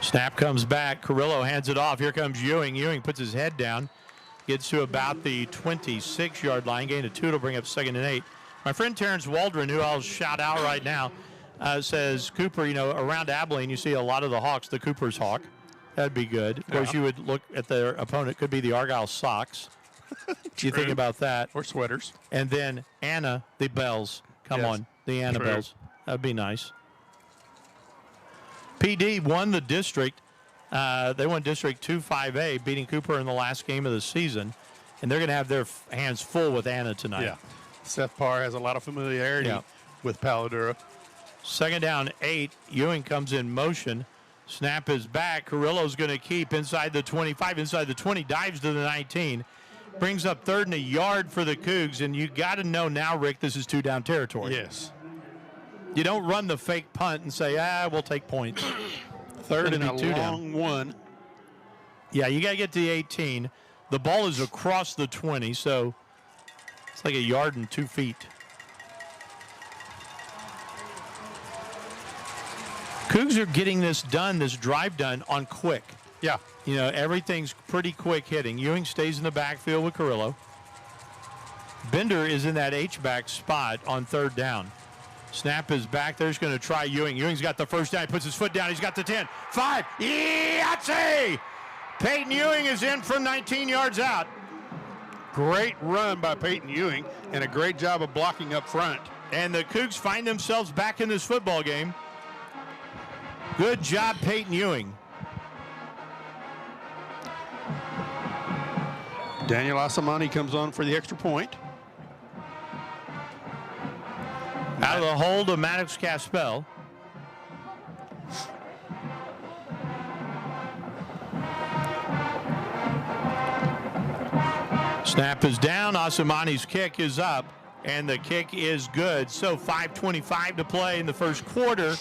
Snap comes back. Carrillo hands it off. Here comes Ewing. Ewing puts his head down. Gets to about the 26-yard line. Gain of 2. It'll bring up 2nd and 8. My friend Terrence Waldron, who I'll shout out right now, says, Cooper, you know, around Abilene, you see a lot of the Hawks, the Cooper's Hawk. That'd be good. Of course, you would look at their opponent. Could be the Argyle Sox. You think about that. Or sweaters. And then Anna, the Bells. Come on, the Anna Bells. That'd be nice. PD won the district. They won District 2-5A, beating Cooper in the last game of the season. And they're going to have their hands full with Anna tonight. Yeah. Seth Parr has a lot of familiarity with Paladuro. 2nd down, 8. Ewing comes in motion. Snap is back. Carrillo's going to keep inside the 25, inside the 20, dives to the 19. Brings up 3rd and a yard for the Cougs. And you got to know now, Rick, this is 2-down territory. Yes. You don't run the fake punt and say, we'll take points. 3rd and a long one. Yeah, you got to get to the 18. The ball is across the 20, so it's like a yard and 2 feet. Cougs are getting this done, this drive done, on quick. Yeah. You know, everything's pretty quick hitting. Ewing stays in the backfield with Carrillo. Bender is in that H-back spot on 3rd down. Snap is back. There's going to try Ewing. Ewing's got the first down. He puts his foot down. He's got the 10. 5. Yahtzee! Peyton Ewing is in from 19 yards out. Great run by Peyton Ewing and a great job of blocking up front. And the Cougs find themselves back in this football game. Good job, Peyton Ewing. Daniel Asamani comes on for the extra point. Out of the hold of Maddox Caspel. Snap is down. Asamani's kick is up, and the kick is good. So 5:25 to play in the first quarter.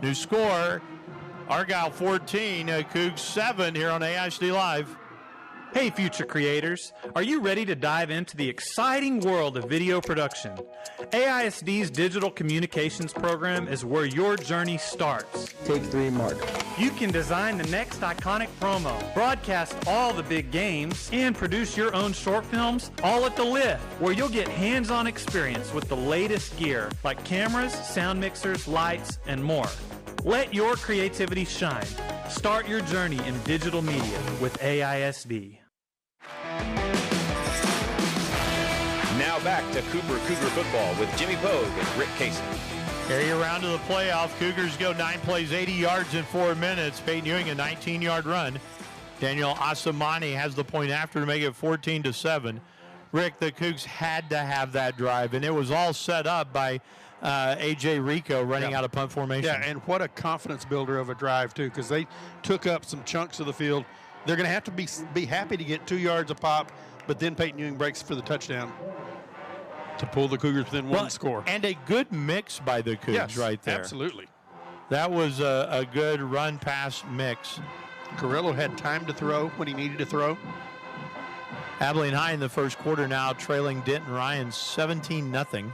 New score, Argyle 14, Cougs 7 here on AISD Live. Hey, future creators, are you ready to dive into the exciting world of video production? AISD's digital communications program is where your journey starts. Take 3, Mark. You can design the next iconic promo, broadcast all the big games, and produce your own short films, all at the Lift, where you'll get hands-on experience with the latest gear, like cameras, sound mixers, lights, and more. Let your creativity shine. Start your journey in digital media with AISD. Now back to Cougar football with Jimmy Pogue and Rick Casey. Carry around to the playoff. Cougars go 9 plays, 80 yards in 4 minutes. Peyton Ewing a 19-yard run. Daniel Asamani has the point after to make it 14-7. Rick, the Cougs had to have that drive, and it was all set up by A.J. Rico running out of punt formation. Yeah, and what a confidence builder of a drive, too, because they took up some chunks of the field. They're going to have to be happy to get 2 yards a pop, but then Peyton Ewing breaks for the touchdown to pull the Cougars within one score. And a good mix by the Cougs right there. Absolutely. That was a good run-pass mix. Carrillo had time to throw when he needed to throw. Abilene High in the first quarter now trailing Denton Ryan 17-0.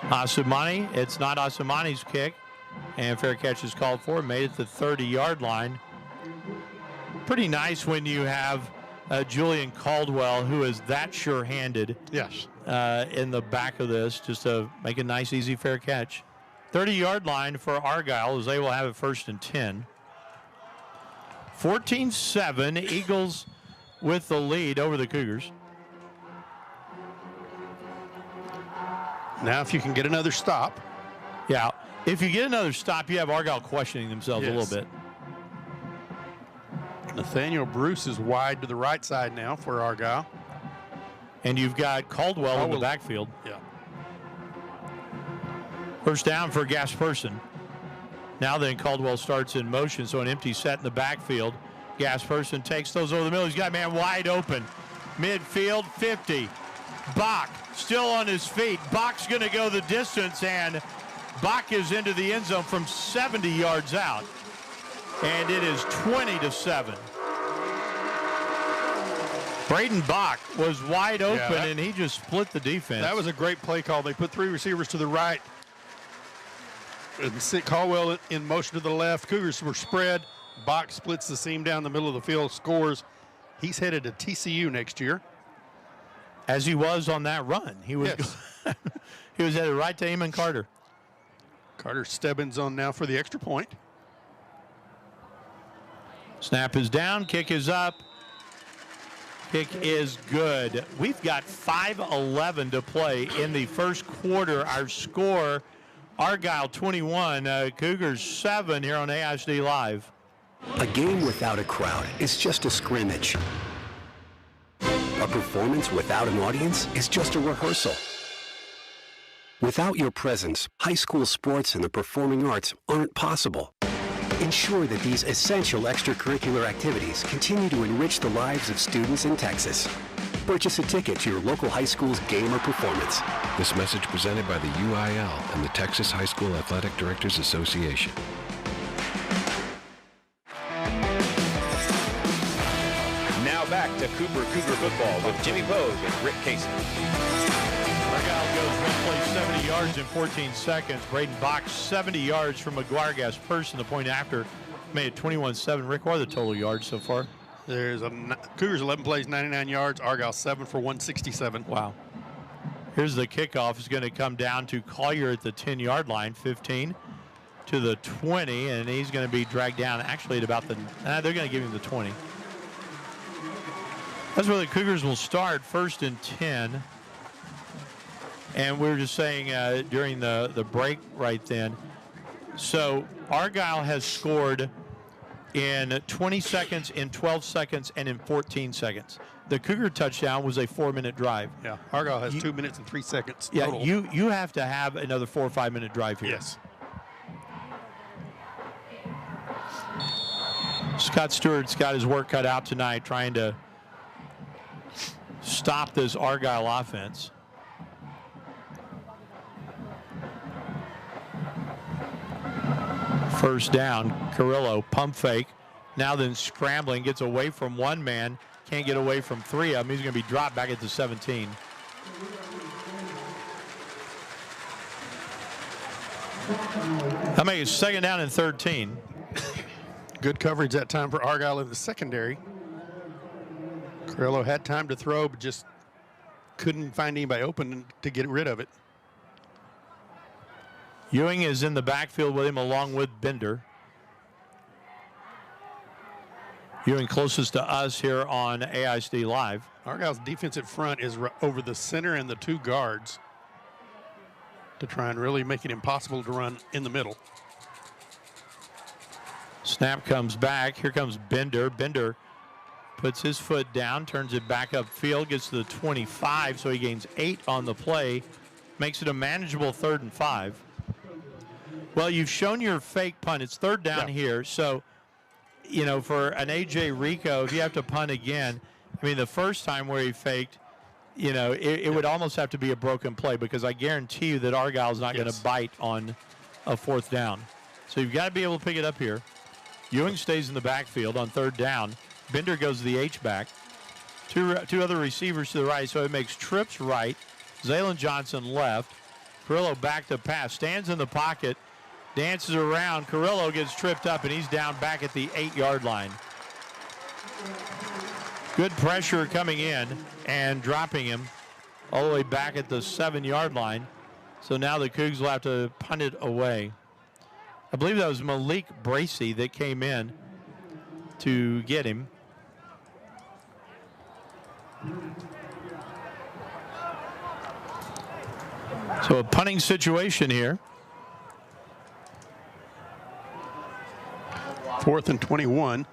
Asamani, it's not Asamani's kick. And fair catch is called for. Made it to the 30-yard line. Pretty nice when you have Julian Caldwell, who is that sure-handed. Yes. In the back of this, just to make a nice, easy, fair catch. 30-yard line for Argyle as they will have it 1st and 10. 14-7, Eagles with the lead over the Cougars. Now if you can get another stop. Yeah. If you get another stop, you have Argyle questioning themselves a little bit. Nathaniel Bruce is wide to the right side now for Argyle. And you've got Caldwell in the backfield. Yeah. First down for Gasperson. Now then, Caldwell starts in motion, so an empty set in the backfield. Gasperson takes those over the middle. He's got a man wide open. Midfield, 50. Bach still on his feet. Bach's going to go the distance, and Bach is into the end zone from 70 yards out. And it is 20-7. Braden Bach was wide open, and he just split the defense. That was a great play call. They put 3 receivers to the right. And Caldwell in motion to the left. Cougars were spread. Bach splits the seam down the middle of the field, scores. He's headed to TCU next year. As he was on that run. He was he was headed right to Eamon Carter. Carter Stebbins on now for the extra point. Snap is down, kick is up. Kick is good. We've got 5:11 to play in the first quarter. Our score, Argyle 21, Cougars 7 here on AISD Live. A game without a crowd is just a scrimmage. A performance without an audience is just a rehearsal. Without your presence, high school sports and the performing arts aren't possible. Ensure that these essential extracurricular activities continue to enrich the lives of students in Texas. Purchase a ticket to your local high school's game or performance. This message presented by the UIL and the Texas High School Athletic Directors Association. Now back to Cougar football with Jimmy Pogue and Rick Casey. Argyle goes one play 70 yards in 14 seconds. Braden Bach 70 yards from McGuire Gasperson. The point after made it 21-7. Rick, what are the total yards so far? There's Cougars 11 plays, 99 yards. Argyle 7 for 167. Wow. Here's the kickoff. It's going to come down to Collier at the 10-yard line, 15 to the 20, and he's going to be dragged down actually at about the, they're going to give him the 20. That's where the Cougars will start, 1st and 10. And we were just saying during the break right then, so Argyle has scored in 20 seconds, in 12 seconds, and in 14 seconds. The Cougar touchdown was a 4-minute drive. Yeah, Argyle has 2 minutes and 3 seconds total. Yeah, you have to have another 4 or 5 minute drive here. Yes. Scott Stewart's got his work cut out tonight trying to stop this Argyle offense. First down, Carrillo, pump fake. Now then scrambling, gets away from one man, can't get away from 3 of them. He's going to be dropped back at the 17. That makes it 2nd down and 13. Good coverage that time for Argyle in the secondary. Carrillo had time to throw, but just couldn't find anybody open to get rid of it. Ewing is in the backfield with him along with Bender. Ewing closest to us here on AISD Live. Argyle's defensive front is over the center and the 2 guards to try and really make it impossible to run in the middle. Snap comes back. Here comes Bender. Bender puts his foot down, turns it back upfield, gets to the 25, so he gains 8 on the play, makes it a manageable 3rd and 5. Well, you've shown your fake punt. It's 3rd down here. So, you know, for an A.J. Rico, if you have to punt again, I mean, the first time where he faked, you know, it would almost have to be a broken play because I guarantee you that Argyle's not going to bite on a 4th down. So you've got to be able to pick it up here. Ewing stays in the backfield on 3rd down. Bender goes to the H-back. Two other receivers to the right, so it makes trips right. Zaylen Johnson left. Carrillo back to pass. Stands in the pocket. Dances around. Carrillo gets tripped up, and he's down back at the 8-yard line. Good pressure coming in and dropping him all the way back at the 7-yard line. So now the Cougs will have to punt it away. I believe that was Malik Bracey that came in to get him. So a punting situation here. 4th and 21.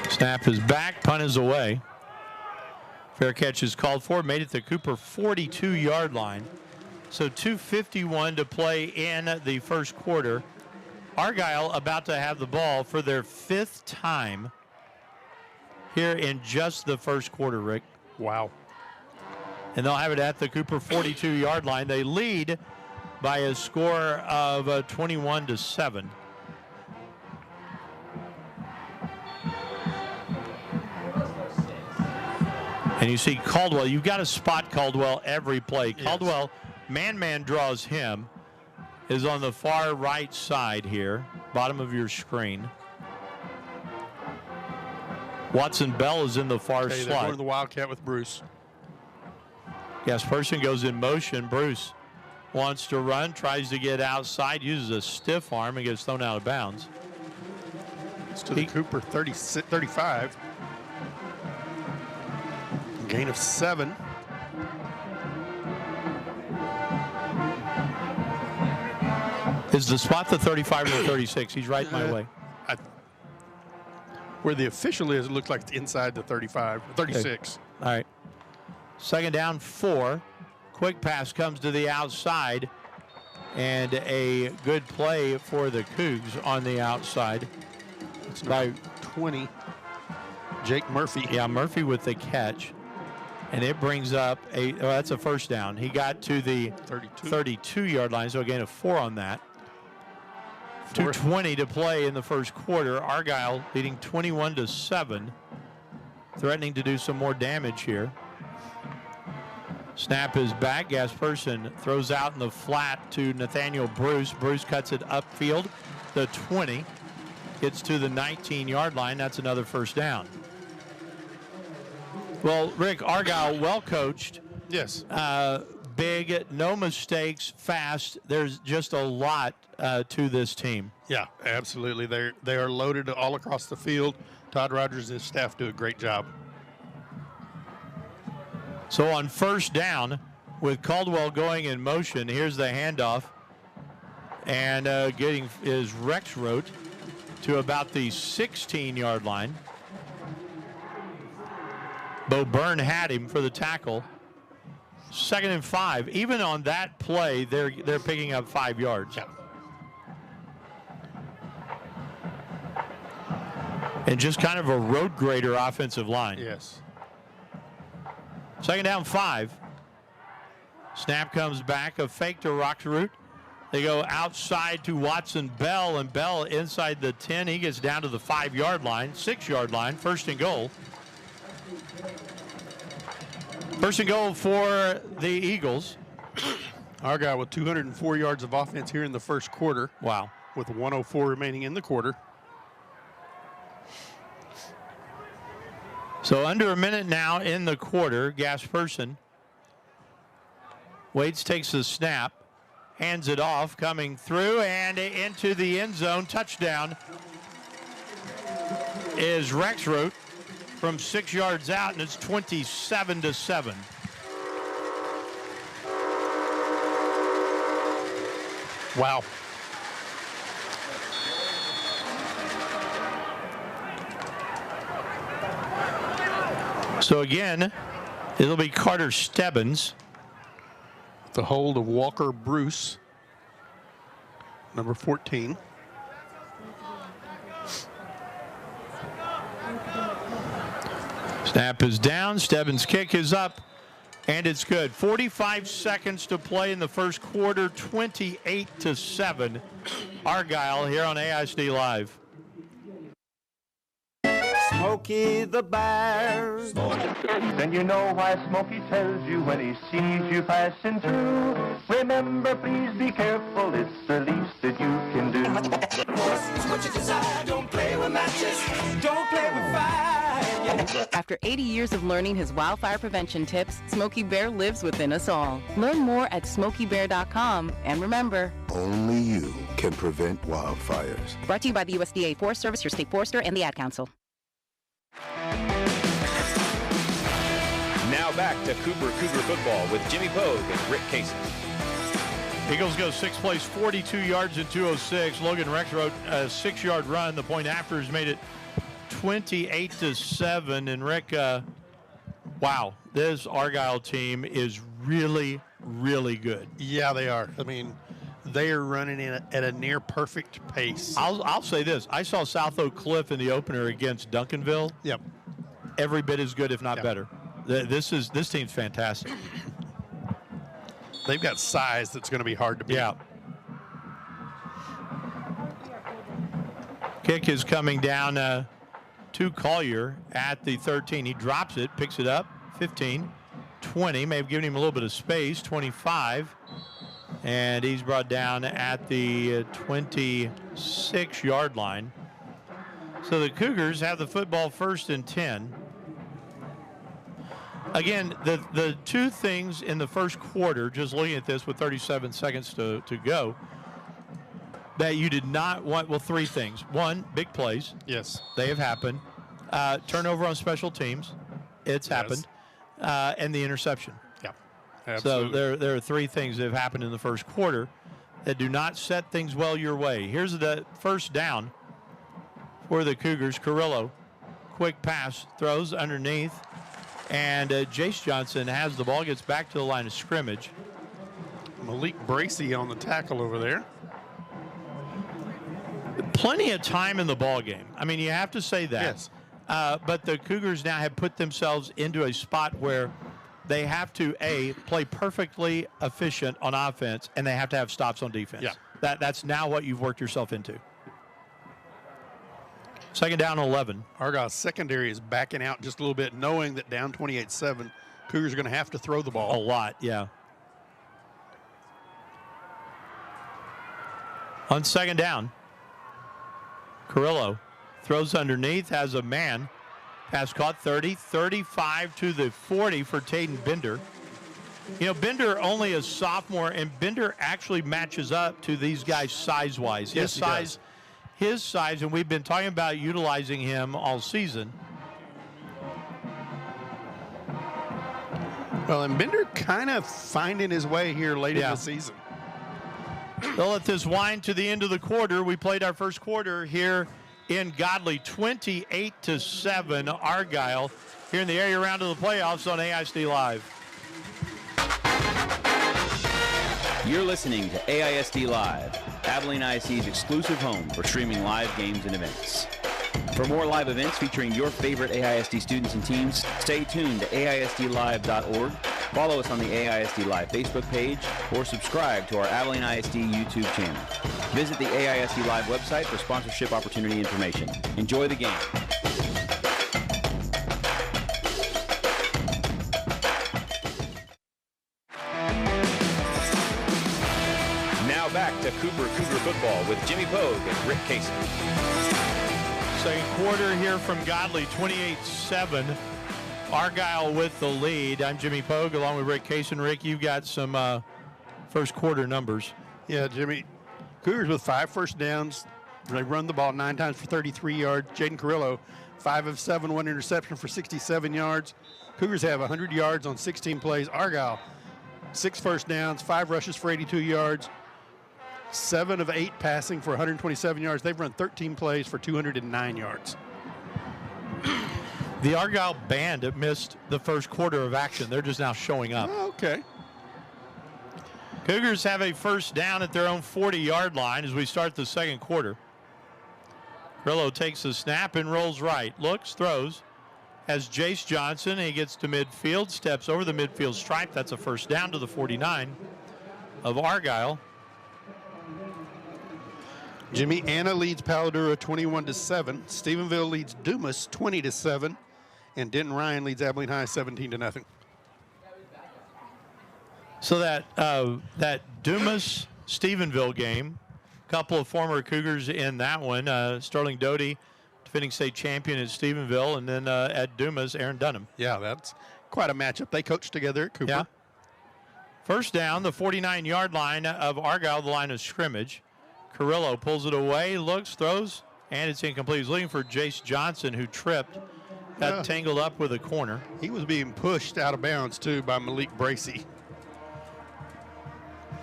Snap is back, punt is away. Fair catch is called for, made it the Cooper 42-yard line. So 2:51 to play in the first quarter. Argyle about to have the ball for their 5th time here in just the first quarter, Rick. Wow. And they'll have it at the Cooper 42-yard line. They lead by a score of 21-7. And you see Caldwell, you've got to spot Caldwell every play. Yes. Caldwell, man draws him, is on the far right side here, bottom of your screen. Watson Bell is in the far They're slot. going to the Wildcat with Bruce. Yes, person goes in motion. Bruce wants to run, tries to get outside, uses a stiff arm and gets thrown out of bounds. It's to the Cooper 35. Gain of 7. Is the spot the 35 or the 36? He's right my way. Where the official is, it looks like it's inside the 35, 36. Okay. All right. Second down, 4. Quick pass comes to the outside. And a good play for the Cougs on the outside. It's by 20. Jake Murphy. Yeah, Murphy with the catch. And it brings up that's a first down. He got to the 32-yard line, so a gain of 4 on that. 2:20 to play in the first quarter. Argyle leading 21-7, threatening to do some more damage here. Snap is back. Gasperson throws out in the flat to Nathaniel Bruce. Bruce cuts it upfield. The 20 gets to the 19-yard line. That's another first down. Well, Rick, Argyle well coached. Yes. Big, no mistakes, fast. There's just a lot to this team. Yeah, absolutely. They are loaded all across the field. Todd Rogers and his staff do a great job. So on first down, with Caldwell going in motion, here's the handoff. And getting is Rexroth to about the 16-yard line. Bo Byrne had him for the tackle. 2nd and 5. Even on that play, they're picking up 5 yards. Yeah. And just kind of a road grader offensive line. Yes. 2nd down, 5. Snap comes back, a fake to Rexroth. They go outside to Watson Bell, and Bell inside the 10. He gets down to the 5-yard line, 6-yard line, 1st and goal. 1st and goal for the Eagles. Argyle with 204 yards of offense here in the first quarter. Wow. With 1:04 remaining in the quarter. So under a minute now in the quarter. Gasperson waits, takes the snap, hands it off, coming through and into the end zone. Touchdown is Rexroth from 6 yards out, and it's 27-7. Wow. So again, it'll be Carter Stebbins. The hold of Walker Bruce, number 14. Snap is down. Stebbins' kick is up, and it's good. 45 seconds to play in the first quarter. 28-7. Argyle here on AISD Live. Smokey the Bear. Then you know why Smokey tells you when he sees you passing through. Remember, please be careful, it's the least that you can do. What you desire, don't play with matches, don't play with fire. After 80 years of learning his wildfire prevention tips, Smokey Bear lives within us all. Learn more at SmokeyBear.com, and remember, only you can prevent wildfires. Brought to you by the USDA Forest Service, your state forester, and the Ad Council. Now back to Cougar football with Jimmy Pogue and Rick Casey. Eagles go 6 plays, 42 yards and 206. Logan Rex wrote a 6-yard run. The point after has made it 28-7. And Rick, wow, this Argyle team is really, really good. Yeah, they are. I mean, they are running at a near perfect pace. I'll say this. I saw South Oak Cliff in the opener against Duncanville. Yep. Every bit as good, if not better. This team's fantastic. They've got size that's going to be hard to beat. Yeah. Kick is coming down to Collier at the 13. He drops it, picks it up, 15, 20. May have given him a little bit of space, 25. And he's brought down at the 26-yard line. So the Cougars have the football 1st and 10. Again, the two things in the first quarter, just looking at this with 37 seconds to go, that you did not want, well, three things. One, big plays. Yes. They have happened. Turnover on special teams. It's happened. And the interception. Yeah. Absolutely. So there are three things that have happened in the first quarter that do not set things well your way. Here's the first down for the Cougars. Carrillo, quick pass, throws underneath. And Jace Johnson has the ball, gets back to the line of scrimmage. Malik Bracey on the tackle over there. Plenty of time in the ball game. I mean, you have to say that. Yes. But the Cougars now have put themselves into a spot where they have to, A, play perfectly efficient on offense, and they have to have stops on defense. Yeah. That's now what you've worked yourself into. Second down, 11. Argyle's secondary is backing out just a little bit, knowing that down 28-7, Cougars are going to have to throw the ball. A lot, yeah. On second down, Carrillo throws underneath, has a man. Pass caught, 30, 35 to the 40 for Taden Bender. You know, Bender only a sophomore, and Bender actually matches up to these guys size-wise. Yes, His size, and we've been talking about utilizing him all season. Well, and Bender kind of finding his way here late in the season. They'll let this wind to the end of the quarter. We played our first quarter here in Godley, 28-7, Argyle, here in the area round of the playoffs on AISD Live. You're listening to AISD Live, Abilene ISD's exclusive home for streaming live games and events. For more live events featuring your favorite AISD students and teams, stay tuned to AISDlive.org, follow us on the AISD Live Facebook page, or subscribe to our Abilene ISD YouTube channel. Visit the AISD Live website for sponsorship opportunity information. Enjoy the game. Now back to Cougar football with Jimmy Pogue and Rick Casey. Second quarter here from Godley, 28-7. Argyle with the lead. I'm Jimmy Pogue along with Rick Casey. Rick, you've got some first quarter numbers. Yeah, Jimmy. Cougars with 5 first downs. They run the ball 9 times for 33 yards. Jaden Carrillo, 5 of 7, 1 interception for 67 yards. Cougars have 100 yards on 16 plays. Argyle, 6 first downs, 5 rushes for 82 yards. 7 of 8 passing for 127 yards. They've run 13 plays for 209 yards. The Argyle band missed the first quarter of action. They're just now showing up. Oh, okay. Cougars have a first down at their own 40-yard line as we start the second quarter. Carrillo takes the snap and rolls right. Looks, throws. Has Jace Johnson. He gets to midfield, steps over the midfield stripe. That's a first down to the 49 of Argyle. Jimmy, Anna leads Paladura 21-7. Stephenville leads Dumas 20-7. And Denton Ryan leads Abilene High 17-0. So that Dumas Stephenville game, a couple of former Cougars in that one. Sterling Doty, defending state champion at Stephenville, and then at Dumas, Aaron Dunham. Yeah, that's quite a matchup. They coached together at Cooper. Yeah. First down, the 49-yard line of Argyle, the line of scrimmage. Carrillo pulls it away, looks, throws, and it's incomplete. He's looking for Jace Johnson, who tripped, got tangled up with a corner. He was being pushed out of bounds, too, by Malik Bracey.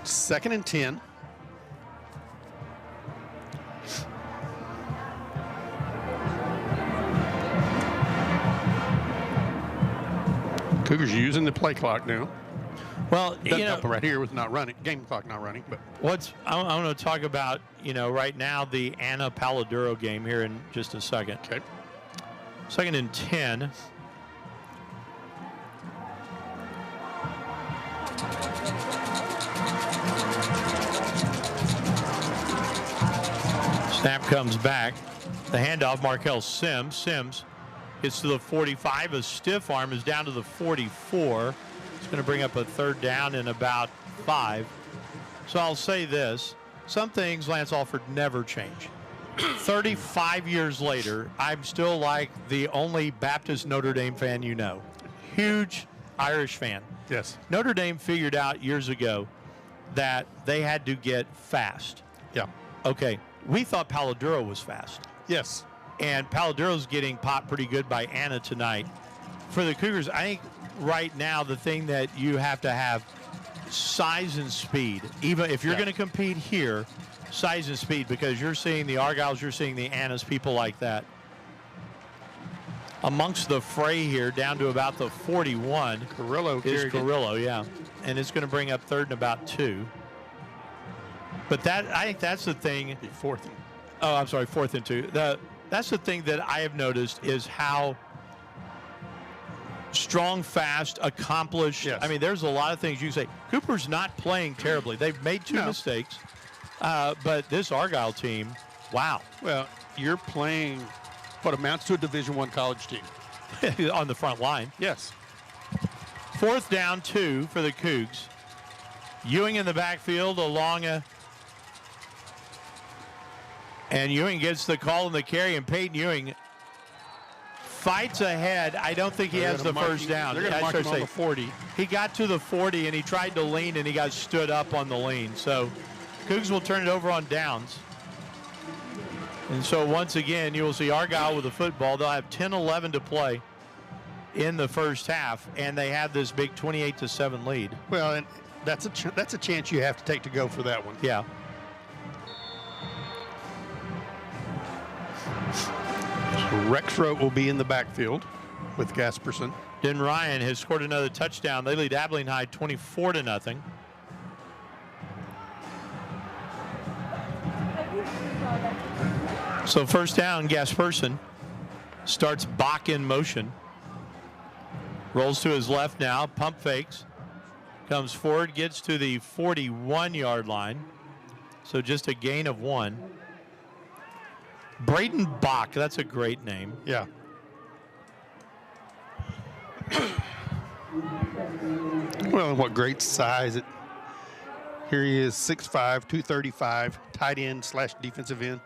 2nd and 10. Cougars using the play clock now. Well, right here was not running. Game clock not running. But I want to talk about, right now the Anna Paladuro game here in just a second. Okay. 2nd and 10. Snap comes back. The handoff, Markel Sims. Sims gets to the 45. A stiff arm is down to the 44. It's going to bring up a 3rd down in about 5. So I'll say this. Some things Lance Alford never change. 35 years later, I'm still like the only Baptist Notre Dame fan you know. Huge Irish fan. Yes. Notre Dame figured out years ago that they had to get fast. Yeah. Okay. We thought Paladuro was fast. Yes. And Paladuro's getting popped pretty good by Anna tonight. For the Cougars, I think right now the thing that you have to have size and speed. Even if you're going to compete here, size and speed, because you're seeing the Argyles, you're seeing the Annas, people like that. Amongst the fray here, down to about the 41. Carrillo is Carrillo, yeah. And it's going to bring up 3rd and about 2. But I think that's the thing. 4th. Oh, I'm sorry, 4th and 2. That's the thing that I have noticed is how strong, fast, accomplished. Yes. I mean, there's a lot of things you say. Cooper's not playing terribly. They've made 2 mistakes. But this Argyle team, wow. Well, you're playing what amounts to a Division I college team. On the front line. Yes. 4th down 2 for the Cougs. Ewing in the backfield along and Ewing gets the call in the carry, and Peyton Ewing fights ahead. I don't think he has the first down. They're going to mark him on the 40. He got to the 40, and he tried to lean, and he got stood up on the lean. So Cougs will turn it over on downs. And so once again, you will see Argyle with the football. They'll have 10-11 to play in the first half, and they have this big 28-7 lead. Well, and that's a chance you have to take to go for that one. Yeah. So Rexroth will be in the backfield with Gasperson. Den Ryan has scored another touchdown. They lead Abilene High 24-0. So first down, Gasperson starts Bach in motion. Rolls to his left now, pump fakes. Comes forward, gets to the 41-yard line. So just a gain of 1. Braden Bach, that's a great name. Yeah. Well, and what great size. Here he is, 6'5", 235, tight end / defensive end.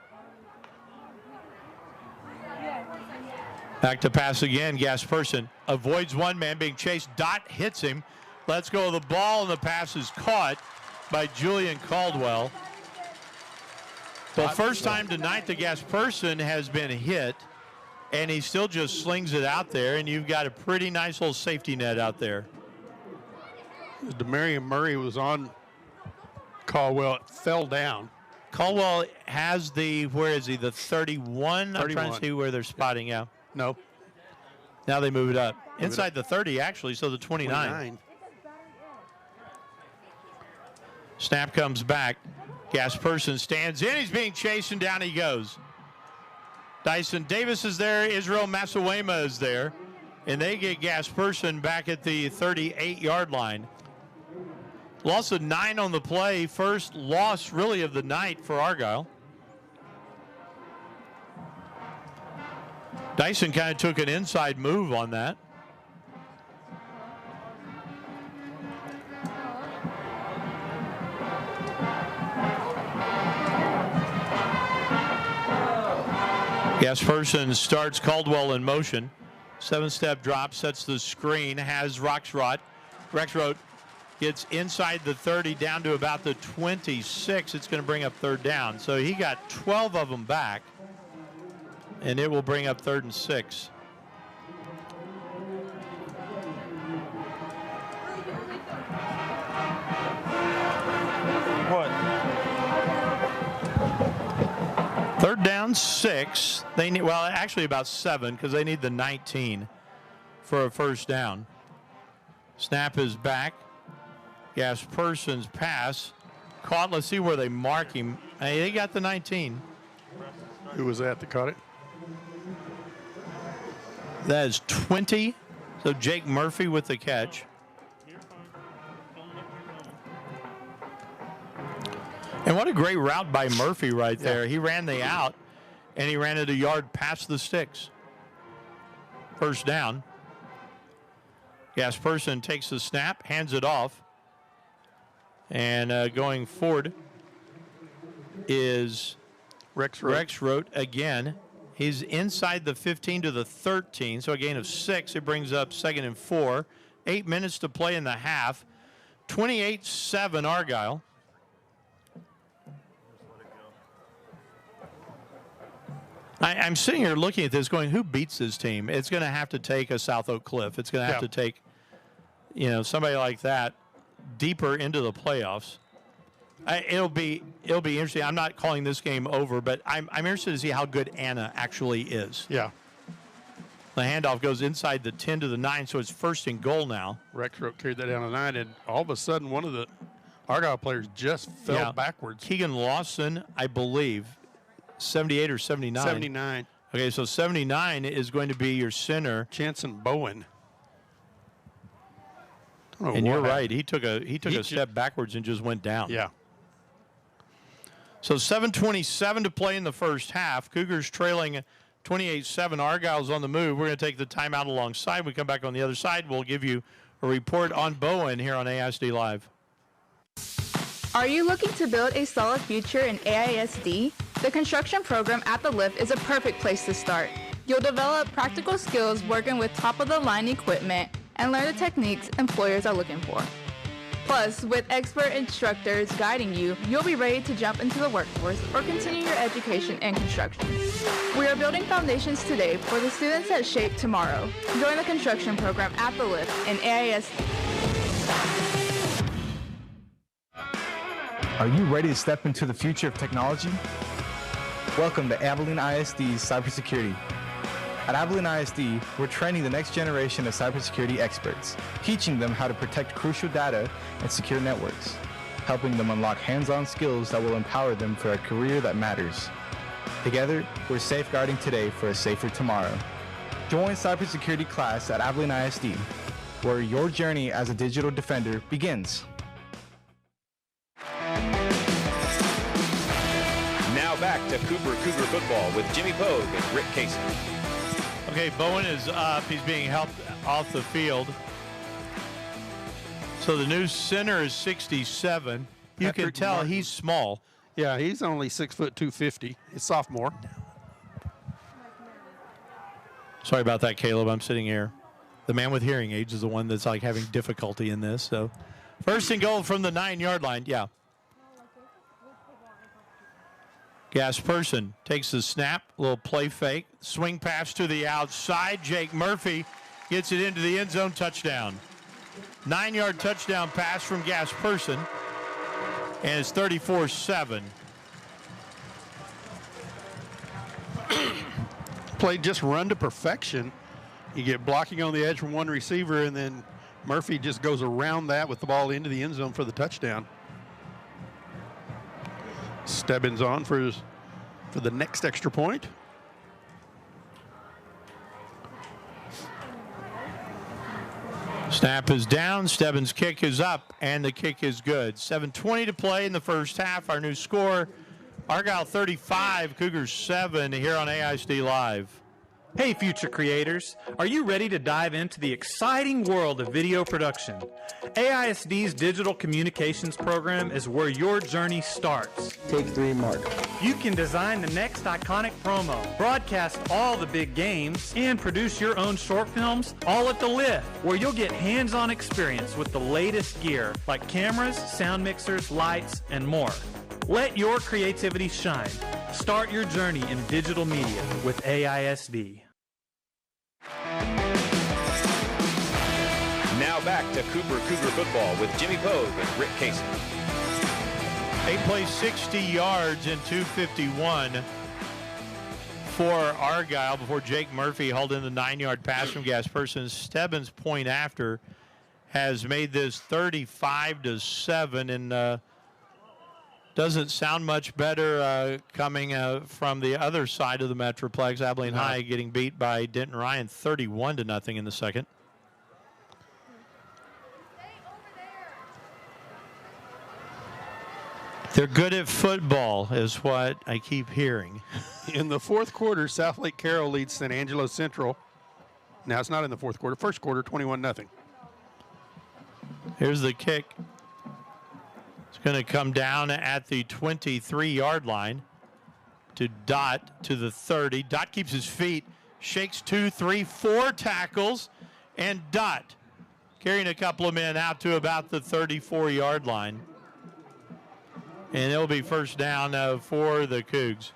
Back to pass again. Gasperson avoids one man being chased. Dot hits him. Let's go of the ball, and the pass is caught by Julian Caldwell. Well, first time tonight the Gasperson has been hit, and he still just slings it out there, and you've got a pretty nice little safety net out there. Demarion Murray was on Caldwell. It fell down. Caldwell has where is he, the 31? 31. I'm trying to see where they're spotting out. No. Now they move it up. Inside the 30, actually, so the 29. Snap comes back. Gasperson stands in. He's being chased, and down he goes. Dyson Davis is there. Israel Masawema is there. And they get Gasperson back at the 38-yard line. Loss of 9 on the play. First loss, really, of the night for Argyle. Dyson kind of took an inside move on that. Gasperson starts Caldwell in motion. 7-step drop, sets the screen, has Rexroth. Rexroth gets inside the 30 down to about the 26. It's going to bring up 3rd down. So he got 12 of them back, and it will bring up 3rd and 6. Third down, 6. They need, well, actually about 7 because they need the 19 for a first down. Snap is back. Gasperson's pass caught. Let's see where they mark him. Hey, they got the 19. Who was that caught it? That is 20. So Jake Murphy with the catch. And what a great route by Murphy right there. Yeah. He ran the out, and he ran it a yard past the sticks. First down. Gasperson takes the snap, hands it off. And going forward is Rex Rote again. He's inside the 15 to the 13, so a gain of 6. It brings up 2nd and 4. 8 minutes to play in the half. 28-7 Argyle. I'm sitting here looking at this going, who beats this team? It's going to have to take a South Oak Cliff. It's going to have to take, somebody like that deeper into the playoffs. It'll be interesting. I'm not calling this game over, but I'm interested to see how good Anna actually is. Yeah. The handoff goes inside the 10 to the 9, so it's 1st and goal now. Rex carried that down to 9, and all of a sudden one of the Argyle players just fell backwards. Keegan Lawson, I believe, 78 or 79? 79. Okay, so 79 is going to be your center. Chanson Bowen. And you're right. He took a step backwards and just went down. Yeah. So 7:27 to play in the first half. Cougars trailing 28-7. Argyle's on the move. We're going to take the timeout alongside. We come back on the other side. We'll give you a report on Bowen here on AISD Live. Are you looking to build a solid future in AISD? The construction program at the Lift is a perfect place to start. You'll develop practical skills working with top-of-the-line equipment and learn the techniques employers are looking for. Plus, with expert instructors guiding you, you'll be ready to jump into the workforce or continue your education in construction. We are building foundations today for the students that shape tomorrow. Join the construction program at the Lift in AISD. Are you ready to step into the future of technology? Welcome to Abilene ISD's Cybersecurity. At Abilene ISD, we're training the next generation of cybersecurity experts, teaching them how to protect crucial data and secure networks, helping them unlock hands-on skills that will empower them for a career that matters. Together, we're safeguarding today for a safer tomorrow. Join cybersecurity class at Abilene ISD, where your journey as a digital defender begins. Now back to Cougar football with Jimmy Pogue and Rick Casey. Okay, Bowen is up. He's being helped off the field. So the new center is 67. You can tell he's small. Yeah, he's only 6 foot 250. He's sophomore. Sorry about that, Caleb. I'm sitting here. The man with hearing aids is the one that's like having difficulty in this. So 1st and goal from the 9-yard line. Yeah. Gasperson takes the snap, little play fake, swing pass to the outside. Jake Murphy gets it into the end zone, touchdown. 9-yard touchdown pass from Gasperson, and it's 34-7. Play just run to perfection. You get blocking on the edge from one receiver, and then Murphy just goes around that with the ball into the end zone for the touchdown. Stebbins on for the next extra point. Snap is down. Stebbins' kick is up, and the kick is good. 7:20 to play in the first half. Our new score, Argyle 35, Cougars 7 here on AISD Live. Hey, future creators, are you ready to dive into the exciting world of video production? AISD's digital communications program is where your journey starts. Take 3, Mark. You can design the next iconic promo, broadcast all the big games, and produce your own short films, all at the Lift, where you'll get hands-on experience with the latest gear, like cameras, sound mixers, lights, and more. Let your creativity shine. Start your journey in digital media with AISD. Now back to Cougar football with Jimmy Pogue and Rick Casey. They play 60 yards in 2:51. for Argyle before Jake Murphy hauled in the 9-yard pass from Gasperson. Stebbins' point after has made this 35-7, and doesn't sound much better coming from the other side of the Metroplex. Abilene High getting beat by Denton Ryan 31-0 in the second. They're good at football, is what I keep hearing. In the fourth quarter, South Lake Carroll leads San Angelo Central. Now it's not in the fourth quarter. First quarter, 21-0. Here's the kick. It's going to come down at the 23-yard line to Dot to the 30. Dot keeps his feet, shakes 2, 3, 4 tackles, and Dot carrying a couple of men out to about the 34-yard line. And it'll be first down for the Cougs.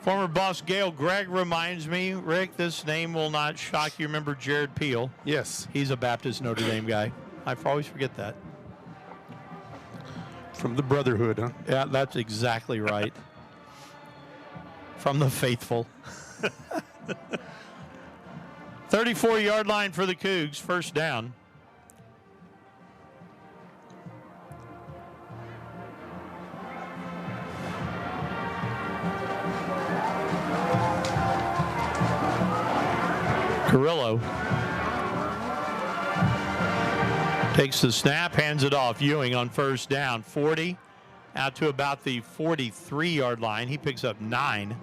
Former boss Gail Gregg reminds me, Rick, this name will not shock you. Remember Jared Peel? Yes. He's a Baptist Notre Dame guy. I always forget that. From the Brotherhood, huh? Yeah, that's exactly right. From the faithful. 34-yard line for the Cougs, first down. Carrillo takes the snap, hands it off. Ewing on first down, 40, out to about the 43-yard line. He picks up 9.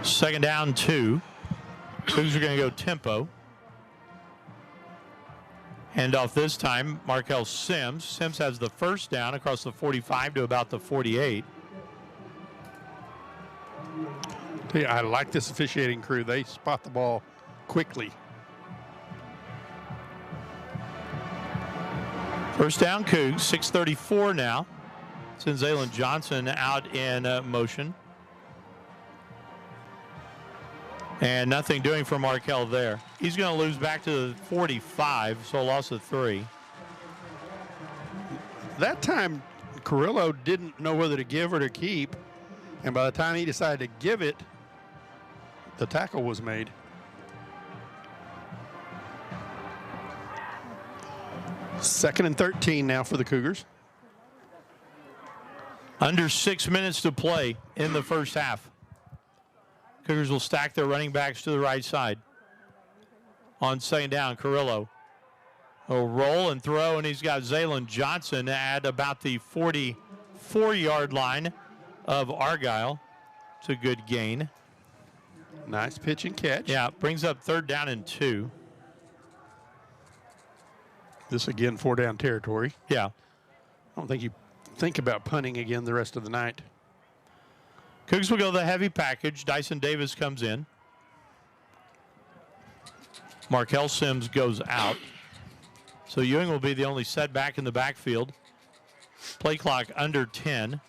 Second down, 2. Cougs are going to go tempo. Hand off this time, Markel Sims. Sims has the first down across the 45 to about the 48. Yeah, I like this officiating crew. They spot the ball quickly. First down, Cougs, 6:34 now. Sends Zaylen Johnson out in motion. And nothing doing for Markel there. He's going to lose back to the 45, so a loss of 3. That time, Carrillo didn't know whether to give or to keep. And by the time he decided to give it, the tackle was made. Second and 13 now for the Cougars. Under 6 minutes to play in the first half. Cougars will stack their running backs to the right side. On second down, Carrillo will roll and throw, and he's got Zaylen Johnson at about the 44-yard line of Argyle. It's a good gain. Nice pitch and catch. Yeah, brings up third down and 2. This again, 4-down territory. Yeah. I don't think you think about punting again the rest of the night. Cougs will go the heavy package. Dyson Davis comes in. Markel Sims goes out. So Ewing will be the only setback in the backfield. Play clock under 10.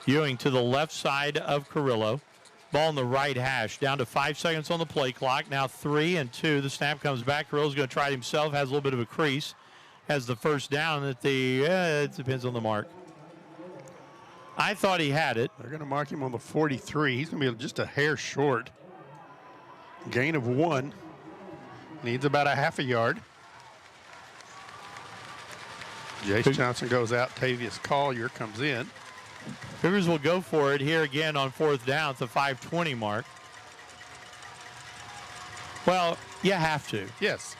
Ewing to the left side of Carrillo. Ball in the right hash. Down to 5 seconds on the play clock. Now 3 and 2. The snap comes back. Carrillo's going to try it himself. Has a little bit of a crease. Has the first down at the, it depends on the mark. I thought he had it. They're going to mark him on the 43. He's going to be just a hair short. Gain of 1. Needs about a half a yard. Jace Johnson goes out. Tavius Collier comes in. Cougars will go for it here again on fourth down at the 5:20 mark. Well, you have to. Yes.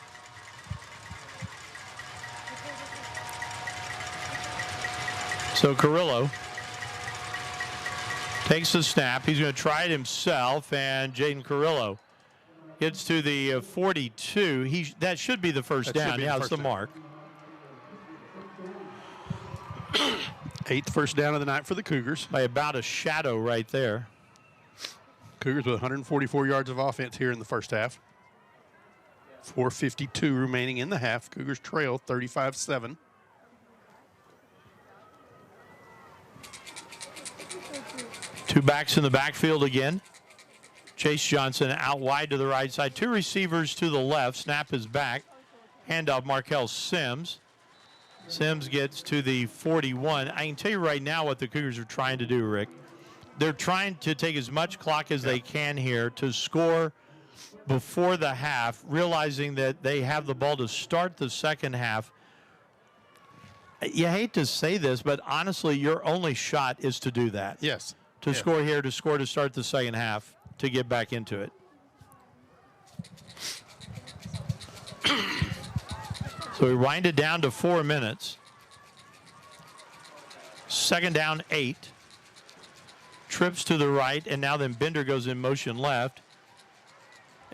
So Carrillo takes the snap. He's going to try it himself, and Jaden Carrillo gets to the 42. That should be the first down. Yeah, it's the mark. 8th first down of the night for the Cougars. By about a shadow right there. Cougars with 144 yards of offense here in the first half. 4:52 remaining in the half. Cougars trail 35-7. Two backs in the backfield again. Chase Johnson out wide to the right side. 2 receivers to the left. Snap is back. Handoff Markel Sims. Sims gets to the 41. I can tell you right now what the Cougars are trying to do, Rick. They're trying to take as much clock as they can here to score before the half, realizing that they have the ball to start the second half. You hate to say this, but honestly, your only shot is to do that. Yes. To score here, to start the second half, to get back into it. So we wind it down to 4 minutes. Second down, 8. Trips to the right, and now then Bender goes in motion left.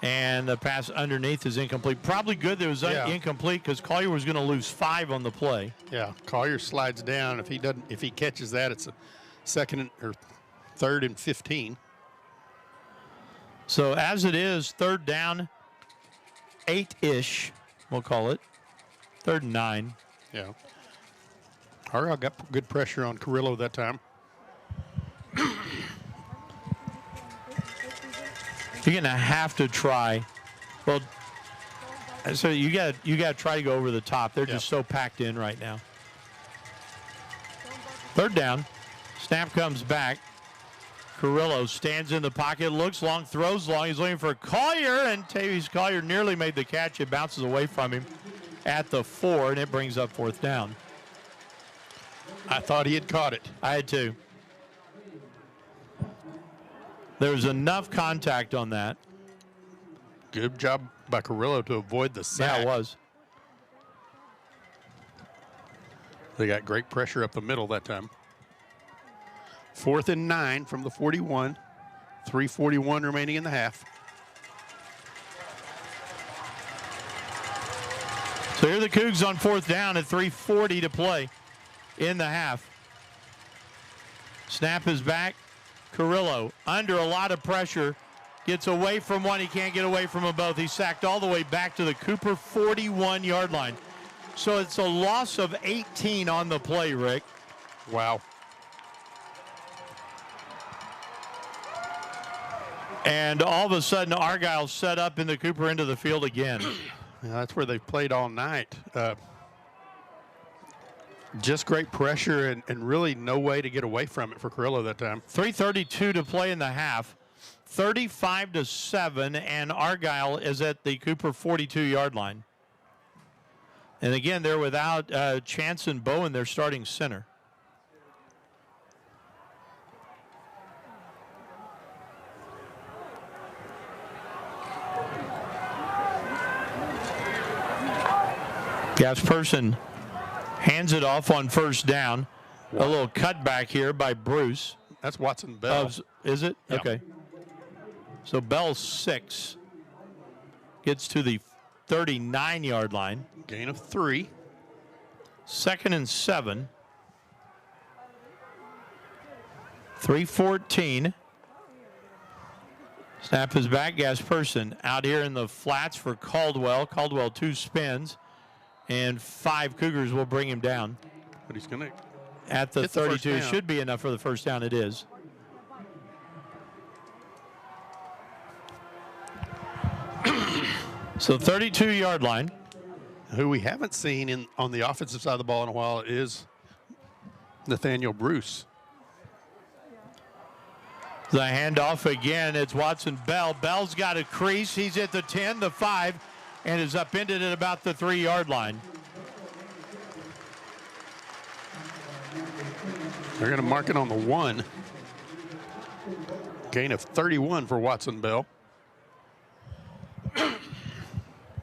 And the pass underneath is incomplete. Probably good that it was incomplete because Collier was going to lose 5 on the play. Yeah, Collier slides down. If he catches that, it's a third and 15. So as it is, third down, 8-ish, we'll call it. Third and 9. Yeah. Argyle got good pressure on Carrillo that time. You're going to have to try. Well, so you got to try to go over the top. They're just so packed in right now. Third down. Snap comes back. Carrillo stands in the pocket, looks long, throws long. He's looking for Collier, and Tavius Collier nearly made the catch. It bounces away from him at the 4, and it brings up fourth down. I thought he had caught it. I had too. There was enough contact on that. Good job by Carrillo to avoid the sack. Yeah, it was. They got great pressure up the middle that time. 4th and 9 from the 41. 3:41 remaining in the half. So here are the Cougs on fourth down at 3:40 to play in the half. Snap is back. Carrillo under a lot of pressure. Gets away from one. He can't get away from them both. He's sacked all the way back to the Cooper 41-yard line. So it's a loss of 18 on the play, Rick. Wow. And all of a sudden, Argyle set up in the Cooper end of the field again. Yeah, that's where they've played all night. Just great pressure and really no way to get away from it for Carrillo that time. 3:32 to play in the half. 35-7, and Argyle is at the Cooper 42-yard line. And again, they're without Chance and Bowen, their starting center. Gasperson hands it off on first down. A little cutback here by Bruce. That's Watson Bell. Is it? Yeah. Okay. So Bell 6 gets to the 39-yard line. Gain of 3. 2nd and 7. 3:14. Snap is back. Gasperson out here in the flats for Caldwell. Caldwell 2 spins. And 5 Cougars will bring him down. But he's going to at the 32. Should be enough for the first down. It is. So 32-yard line. Who we haven't seen on the offensive side of the ball in a while is Nathaniel Bruce. The handoff again. It's Watson Bell. Bell's got a crease. He's at the 10, the 5. And is upended at about the 3-yard line. They're going to mark it on the 1. Gain of 31 for Watson Bell.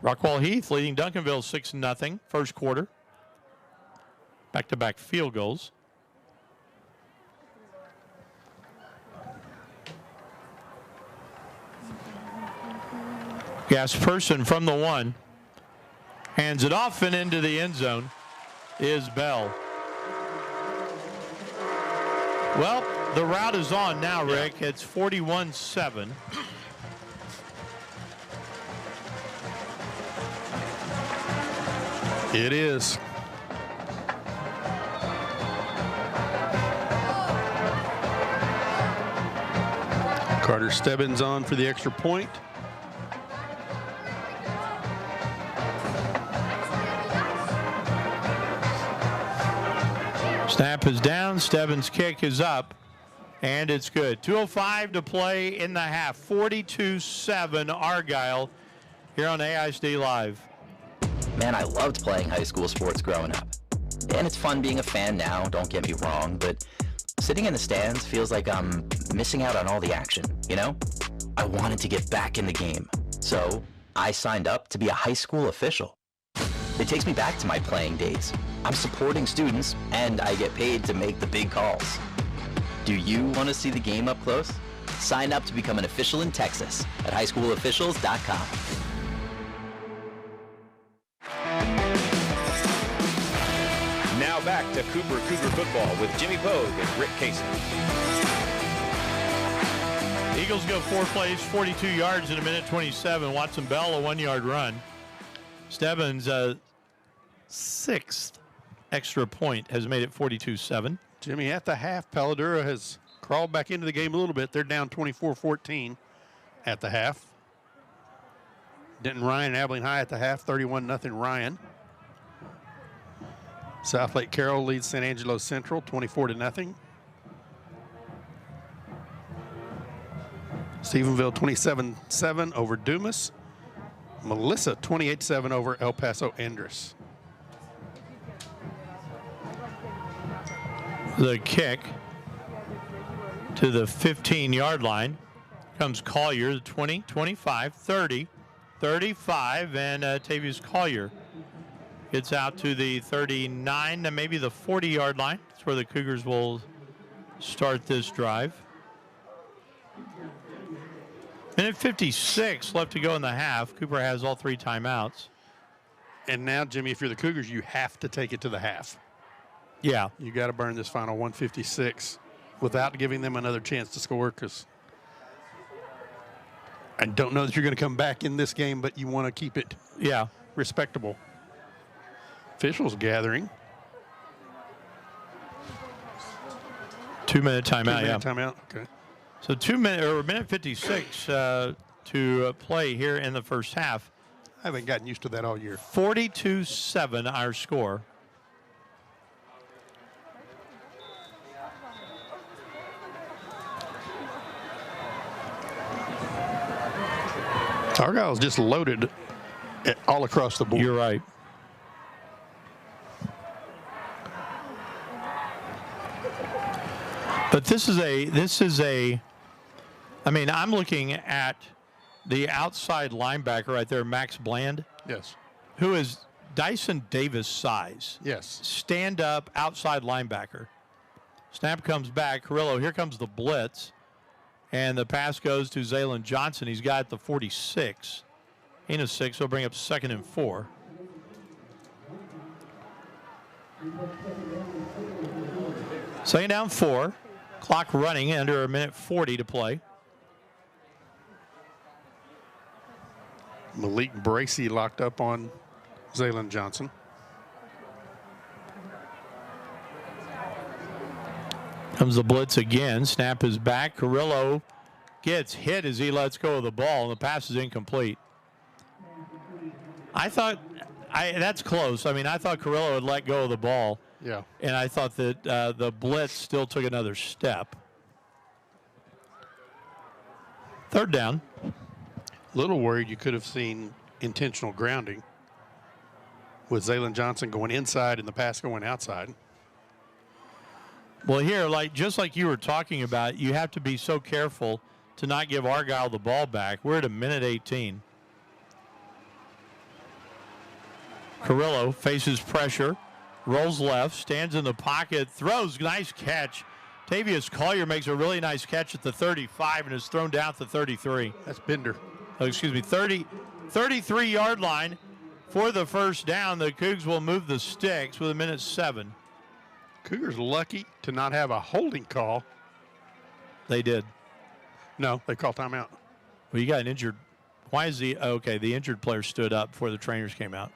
Rockwall Heath leading Duncanville 6-0 first quarter. Back-to-back field goals. Gasperson from the 1. Hands it off and into the end zone is Bell. Well, the route is on now, Rick. Yeah. It's 41-7. It is. Carter Stebbins on for the extra point. Snap is down. Stebbins' kick is up, and it's good. 2:05 to play in the half. 42-7 Argyle here on AISD Live. Man, I loved playing high school sports growing up. And it's fun being a fan now, don't get me wrong, but sitting in the stands feels like I'm missing out on all the action, you know? I wanted to get back in the game, so I signed up to be a high school official. It takes me back to my playing days. I'm supporting students, and I get paid to make the big calls. Do you want to see the game up close? Sign up to become an official in Texas at highschoolofficials.com. Now back to Cougar football with Jimmy Pogue and Rick Casey. Eagles go 4 plays, 42 yards in a minute 27. Watson Bell, a 1-yard run. Stebbins' 6th extra point has made it 42-7. Jimmy, at the half, Paladura has crawled back into the game a little bit. They're down 24-14 at the half. Denton Ryan and Abilene High at the half, 31-0 Ryan. South Lake Carroll leads San Angelo Central 24-0. Stephenville 27-7 over Dumas. Melissa 28-7 over El Paso Andress. The kick to the 15-yard line comes Collier, the 20, 25, 30, 35, and Tavius Collier gets out to the 39, maybe the 40-yard line. That's where the Cougars will start this drive. Minute 56 left to go in the half. Cooper has all 3 timeouts. And now, Jimmy, if you're the Cougars, you have to take it to the half. Yeah. You got to burn this final 156 without giving them another chance to score, because I don't know that you're going to come back in this game, but you want to keep it respectable. Officials gathering. 2-minute timeout, 2-minute timeout, okay. So minute 56 to play here in the first half. I haven't gotten used to that all year. 42-7 our score. Argyle's just loaded all across the board. You're right. But this is a I mean, I'm looking at the outside linebacker right there, Max Bland. Yes. Who is Dyson Davis size. Yes. Stand up outside linebacker. Snap comes back. Carrillo, here comes the blitz. And the pass goes to Zaylon Johnson. He's got the 46. Gain of 6. He'll bring up 2nd and 4. Second down 4. Clock running under a minute 40 to play. Malik Bracey locked up on Zaylon Johnson. Comes the blitz again. Snap is back. Carrillo gets hit as he lets go of the ball, and the pass is incomplete. I thought that's close. I mean, I thought Carrillo had let go of the ball. Yeah. And I thought that the blitz still took another step. Third down. A little worried you could have seen intentional grounding with Zaylon Johnson going inside and the pass going outside. Well, here, just like you were talking about, you have to be so careful to not give Argyle the ball back. We're at a minute 18. Carrillo faces pressure, rolls left, stands in the pocket, throws, nice catch. Tavius Collier makes a really nice catch at the 35 and is thrown down at the 33. That's Bender. Oh, excuse me, 33-yard line for the first down. The Cougs will move the sticks with a minute 7. Cougars lucky to not have a holding call. They did. No, they called timeout. Well, you got an injured. Why is the injured player stood up before the trainers came out.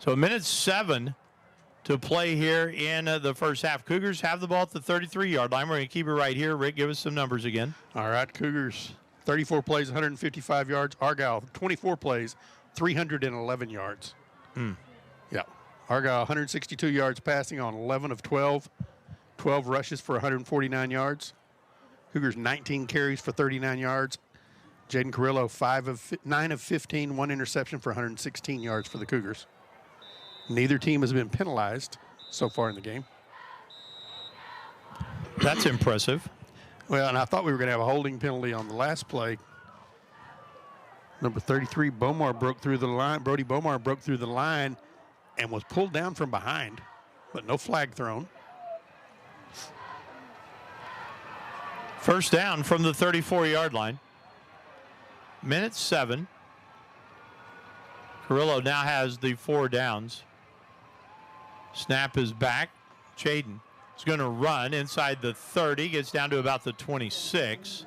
So a minute 7 to play here in the first half. Cougars have the ball at the 33-yard line. We're going to keep it right here. Rick, give us some numbers again. All right, Cougars, 34 plays, 155 yards. Argyle, 24 plays, 311 yards. Hmm. Yeah. Argyle 162 yards passing on 11 of 12. 12 rushes for 149 yards. Cougars 19 carries for 39 yards. Jaden Carrillo 9 of 15, 1 interception for 116 yards for the Cougars. Neither team has been penalized so far in the game. That's impressive. Well, and I thought we were going to have a holding penalty on the last play. Number 33, Bomar broke through the line. Brody Bomar broke through the line and was pulled down from behind, but no flag thrown. First down from the 34-yard line. Minute 7. Carrillo now has the 4 downs. Snap is back. Jaden is going to run inside the 30, gets down to about the 26.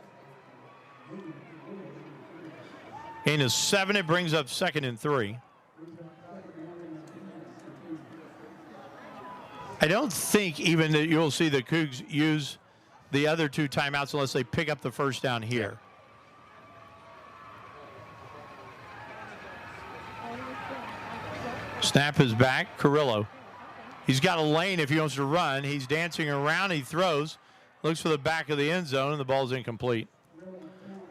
Gain is 7. It brings up 2nd and 3. I don't think even that you'll see the Cougs use the other 2 timeouts unless they pick up the first down here. Snap is back. Carrillo. He's got a lane if he wants to run. He's dancing around. He throws. Looks for the back of the end zone, and the ball's incomplete.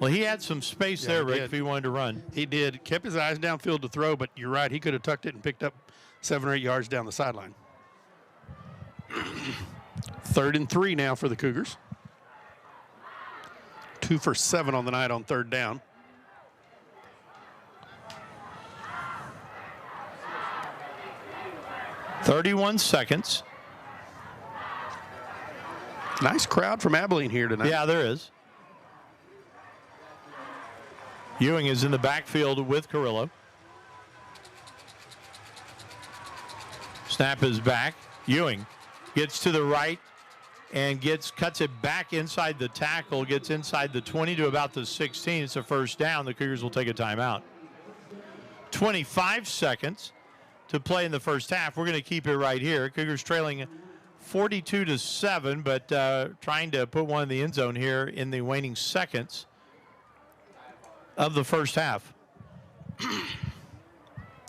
Well, he had some space there, Rick, if he wanted to run. He did. Kept his eyes downfield to throw, but you're right. He could have tucked it and picked up 7 or 8 yards down the sideline. 3rd and 3 now for the Cougars. 2 for 7 on the night on 3rd down. "31 seconds. Nice crowd from Abilene here tonight. Yeah, there is. Ewing is in the backfield with Carrillo. Snap is back. Ewing gets to the right and cuts it back inside the tackle, gets inside the 20 to about the 16. It's a first down. The Cougars will take a timeout. 25 seconds to play in the first half. We're going to keep it right here. Cougars trailing 42-7, but trying to put one in the end zone here in the waning seconds of the first half.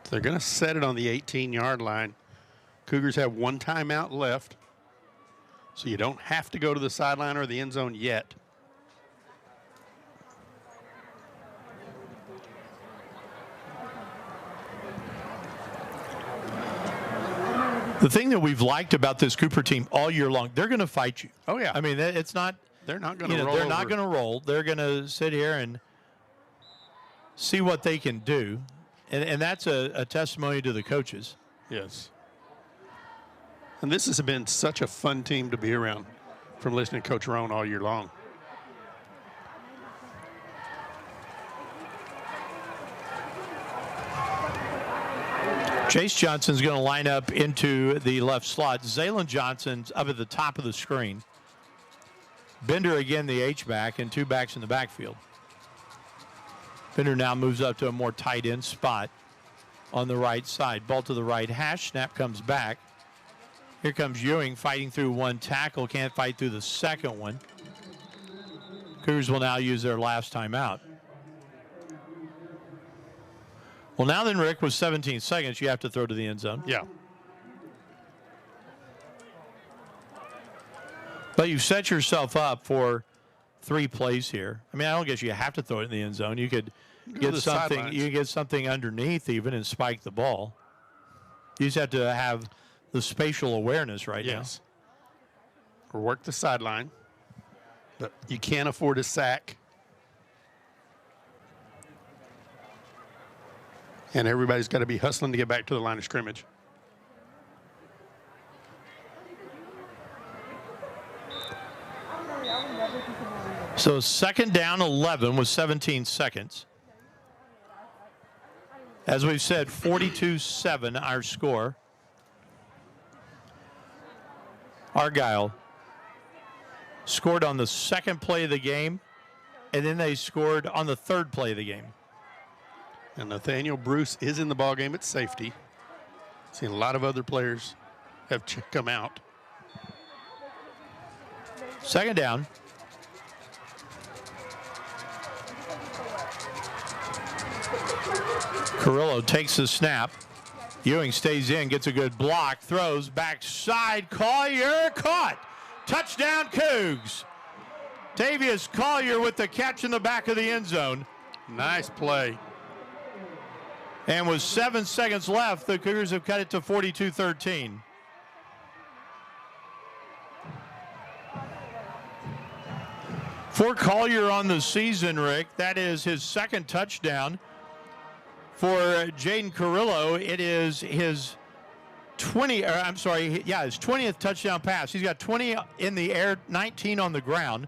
They're going to set it on the 18-yard line. Cougars have 1 timeout left, so you don't have to go to the sideline or the end zone yet. The thing that we've liked about this Cooper team all year long, they're going to fight you. Oh, yeah. I mean, it's not. They're not going to roll. They're not going to roll. They're going to sit here and see what they can do. And that's a testimony to the coaches. Yes. And this has been such a fun team to be around from listening to Coach Roan all year long. Chase Johnson's going to line up into the left slot. Zaylon Johnson's up at the top of the screen. Bender again the H-back and 2 backs in the backfield. Bender now moves up to a more tight end spot on the right side. Ball to the right hash. Snap comes back. Here comes Ewing fighting through 1 tackle. Can't fight through the second one. Cougars will now use their last timeout. Well, now then, Rick, with 17 seconds, you have to throw to the end zone. Yeah. But you've set yourself up for 3 plays here. I mean, I don't guess you have to throw it in the end zone. You could get something. You get something underneath even and spike the ball. You just have to have the spatial awareness right now. Or work the sideline. But you can't afford a sack. And everybody's got to be hustling to get back to the line of scrimmage. So 2nd down 11 with 17 seconds. As we've said, 42-7 our score. Argyle scored on the 2nd play of the game, and then they scored on the 3rd play of the game. And Nathaniel Bruce is in the ballgame at safety. Seen a lot of other players have come out. 2nd down. Carrillo takes the snap, Ewing stays in, gets a good block, throws backside. Collier caught. Touchdown Cougs. Tavius Collier with the catch in the back of the end zone. Nice play. And with 7 seconds left, the Cougars have cut it to 42-13. For Collier on the season, Rick, that is his second touchdown. For Jaden Carrillo, it is his 20th touchdown pass. He's got 20 in the air, 19 on the ground.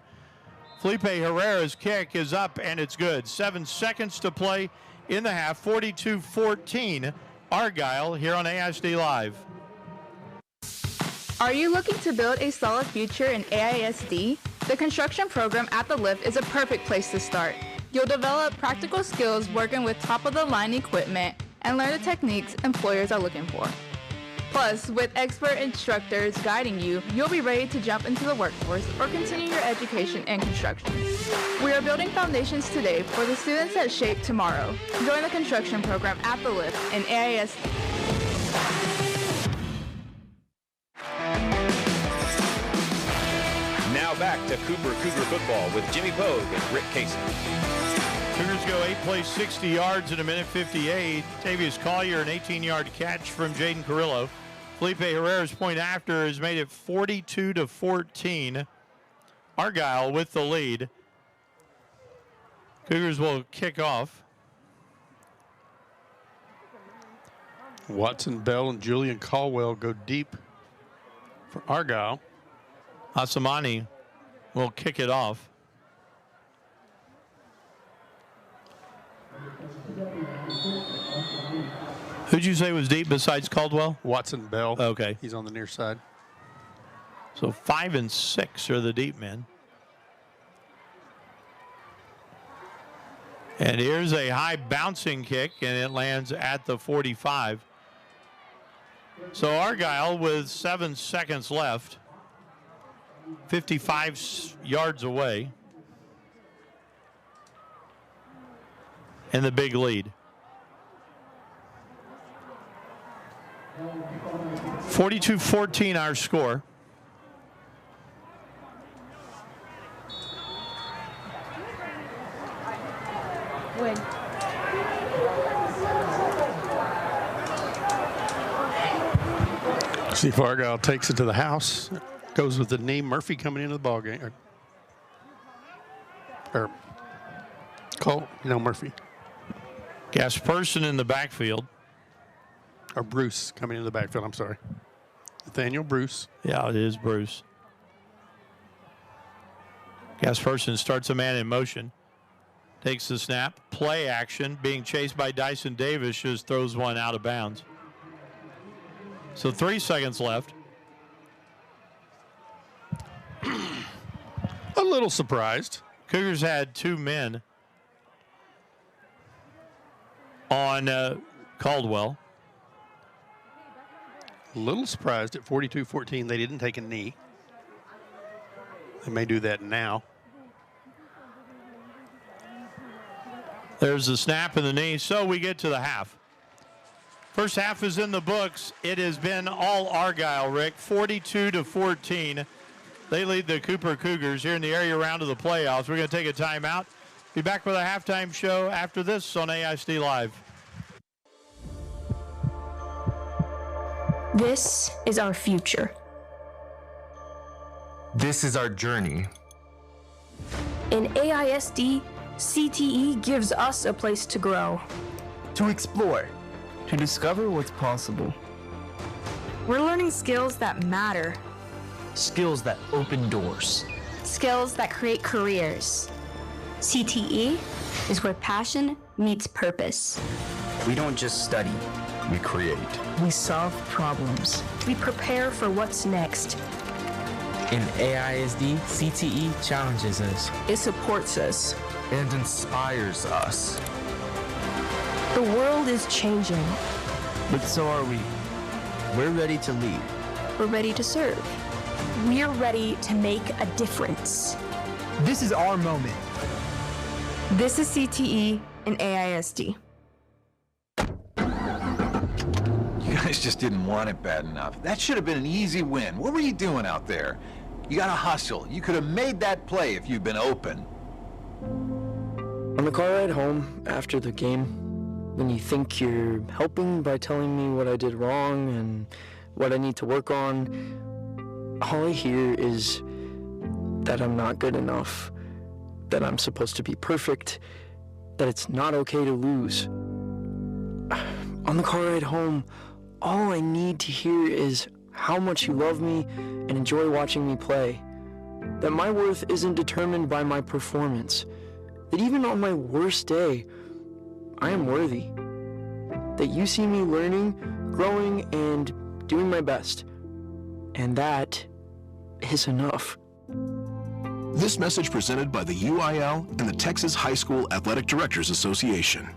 Felipe Herrera's kick is up, and it's good. 7 seconds to play in the half, 42-14. Argyle here on AISD Live. Are you looking to build a solid future in AISD? The construction program at the Lift is a perfect place to start. You'll develop practical skills working with top-of-the-line equipment and learn the techniques employers are looking for. Plus, with expert instructors guiding you, you'll be ready to jump into the workforce or continue your education in construction. We are building foundations today for the students that shape tomorrow. Join the construction program at the Lift in AISD. Now back to Cougar football with Jimmy Pogue and Rick Casey. Cougars go 8 plays, 60 yards in a minute 58. Tavius Collier, an 18-yard catch from Jaden Carrillo. Felipe Herrera's point after has made it 42-14. Argyle with the lead. Cougars will kick off. Watson Bell and Julian Caldwell go deep for Argyle. Asamani will kick it off. Who'd you say was deep besides Caldwell? Watson Bell. Okay. He's on the near side. So 5 and 6 are the deep men. And here's a high bouncing kick, and it lands at the 45. So Argyle with 7 seconds left, 55 yards away, and the big lead. 42-14 our score. Win. See if Argyle takes it to the house. Goes with the knee. Murphy coming into the ball game. Or Cole, Murphy. Gasperson in the backfield. Or Bruce coming into the backfield, I'm sorry. Nathaniel Bruce. Yeah, it is Bruce. Gasperson starts a man in motion. Takes the snap. Play action. Being chased by Dyson Davis. Just throws one out of bounds. So 3 seconds left. A little surprised. Cougars had 2 men on Caldwell. A little surprised at 42-14 they didn't take a knee. They may do that now. There's the snap and the knee. So we get to the half. First half is in the books. It has been all Argyle, Rick. 42-14. They lead the Cooper Cougars here in the area round of the playoffs. We're going to take a timeout. Be back with a halftime show after this on AISD Live. This is our future. This is our journey. In AISD, CTE gives us a place to grow. To explore. To discover what's possible. We're learning skills that matter. Skills that open doors. Skills that create careers. CTE is where passion meets purpose. We don't just study, we create. We solve problems. We prepare for what's next. In AISD, CTE challenges us. It supports us. And inspires us. The world is changing. But so are we. We're ready to lead. We're ready to serve. We're ready to make a difference. This is our moment. This is CTE in AISD. You guys just didn't want it bad enough. That should have been an easy win. What were you doing out there? You got to hustle. You could have made that play if you'd been open. On the car ride home after the game, when you think you're helping by telling me what I did wrong and what I need to work on, all I hear is that I'm not good enough, that I'm supposed to be perfect, that it's not okay to lose. On the car ride home, all I need to hear is how much you love me and enjoy watching me play, that my worth isn't determined by my performance, that even on my worst day, I am worthy, that you see me learning, growing, and doing my best, and that is enough. This message presented by the UIL and the Texas High School Athletic Directors Association.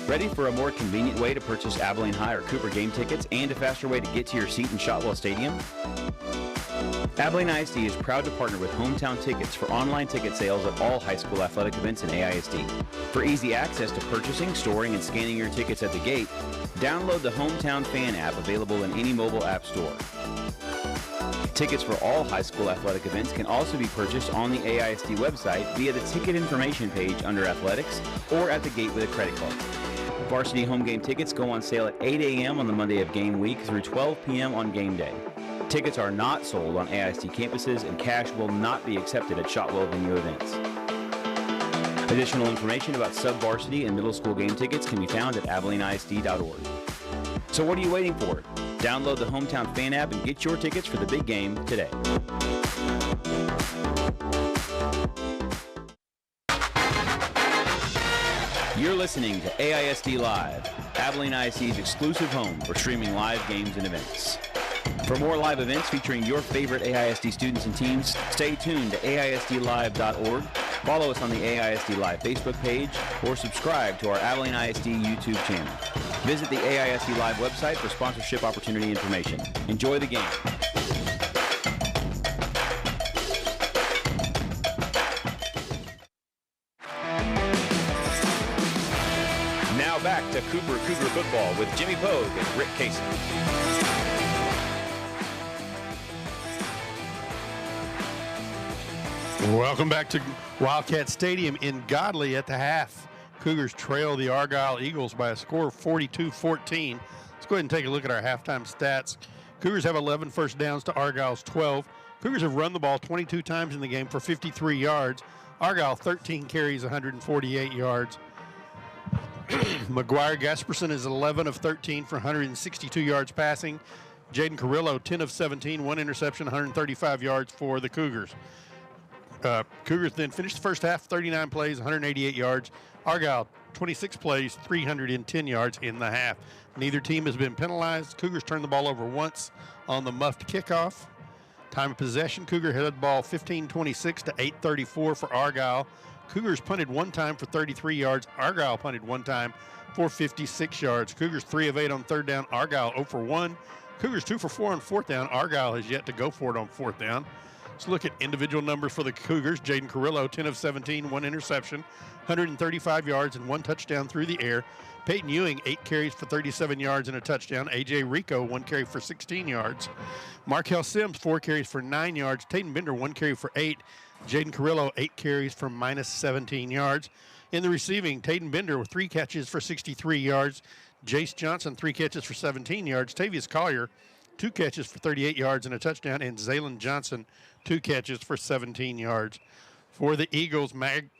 Ready for a more convenient way to purchase Abilene High or Cooper game tickets and a faster way to get to your seat in Shotwell Stadium? Abilene ISD is proud to partner with Hometown Tickets for online ticket sales at all high school athletic events in AISD. For easy access to purchasing, storing, and scanning your tickets at the gate, download the Hometown Fan app available in any mobile app store. Tickets for all high school athletic events can also be purchased on the AISD website via the ticket information page under Athletics or at the gate with a credit card. Varsity home game tickets go on sale at 8 a.m. on the Monday of game week through 12 p.m. on game day. Tickets are not sold on AISD campuses and cash will not be accepted at Shotwell venue events. Additional information about sub-varsity and middle school game tickets can be found at AbileneISD.org. So what are you waiting for? Download the Hometown Fan app and get your tickets for the big game today. You're listening to AISD Live, Abilene ISD's exclusive home for streaming live games and events. For more live events featuring your favorite AISD students and teams, stay tuned to AISDlive.org, follow us on the AISD Live Facebook page, or subscribe to our Abilene ISD YouTube channel. Visit the AISD Live website for sponsorship opportunity information. Enjoy the game. Now back to Cougar football with Jimmy Pogue and Rick Casey. Welcome back to Wildcat Stadium in Godley at the half. Cougars trail the Argyle Eagles by a score of 42-14. Let's go ahead and take a look at our halftime stats. Cougars have 11 first downs to Argyle's 12. Cougars have run the ball 22 times in the game for 53 yards. Argyle 13 carries, 148 yards. McGuire Gasperson is 11 of 13 for 162 yards passing. Jaden Carrillo 10 of 17, one interception, 135 yards for the Cougars. Cougars then finished the first half, 39 plays, 188 yards. Argyle, 26 plays, 310 yards in the half. Neither team has been penalized. Cougars turned the ball over once on the muffed kickoff. Time of possession, Cougar headed the ball 15-26 to 8:34 for Argyle. Cougars punted one time for 33 yards. Argyle punted one time for 56 yards. Cougars 3 of 8 on third down. Argyle 0 for 1. Cougars 2 for 4 on fourth down. Argyle has yet to go for it on fourth down. Let's look at individual numbers for the Cougars. Jaden Carrillo, 10 of 17, one interception, 135 yards and one touchdown through the air. Peyton Ewing, 8 carries for 37 yards and a touchdown. A.J. Rico, 1 carry for 16 yards. Markel Sims, 4 carries for 9 yards. Tatum Bender, 1 carry for 8. Jaden Carrillo, 8 carries for minus 17 yards. In the receiving, Tatum Bender with 3 catches for 63 yards. Jace Johnson, 3 catches for 17 yards. Tavius Collier, 2 catches for 38 yards and a touchdown. And Zaylen Johnson, 2 catches for 17 yards. For the Eagles, McGuire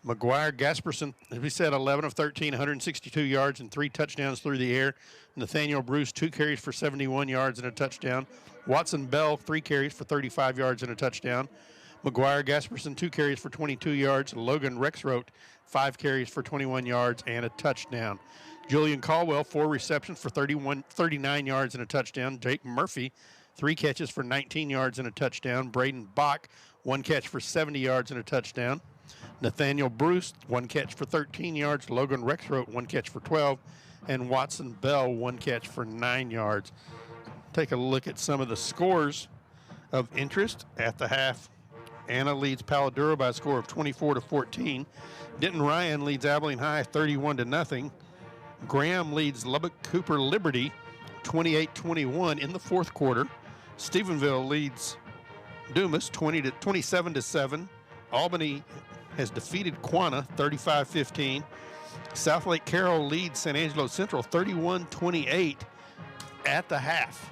Gasperson, as we said, 11 of 13, 162 yards and 3 touchdowns through the air. Nathaniel Bruce, 2 carries for 71 yards and a touchdown. Watson Bell, 3 carries for 35 yards and a touchdown. McGuire Gasperson, 2 carries for 22 yards. Logan Rexroth, 5 carries for 21 yards and a touchdown. Julian Caldwell, 4 receptions for 39 yards and a touchdown. Jake Murphy, 3 catches for 19 yards and a touchdown. Braden Bach, 1 catch for 70 yards and a touchdown. Nathaniel Bruce, 1 catch for 13 yards. Logan Rexroth, 1 catch for 12. And Watson Bell, 1 catch for 9 yards. Take a look at some of the scores of interest at the half. Anna leads Paladuro by a score of 24-14. Denton Ryan leads Abilene High 31-0. Graham leads Lubbock Cooper Liberty 28-21 in the fourth quarter. Stephenville leads Dumas 27-7. Albany has defeated Quanah 35-15. South Lake Carroll leads San Angelo Central 31-28 at the half.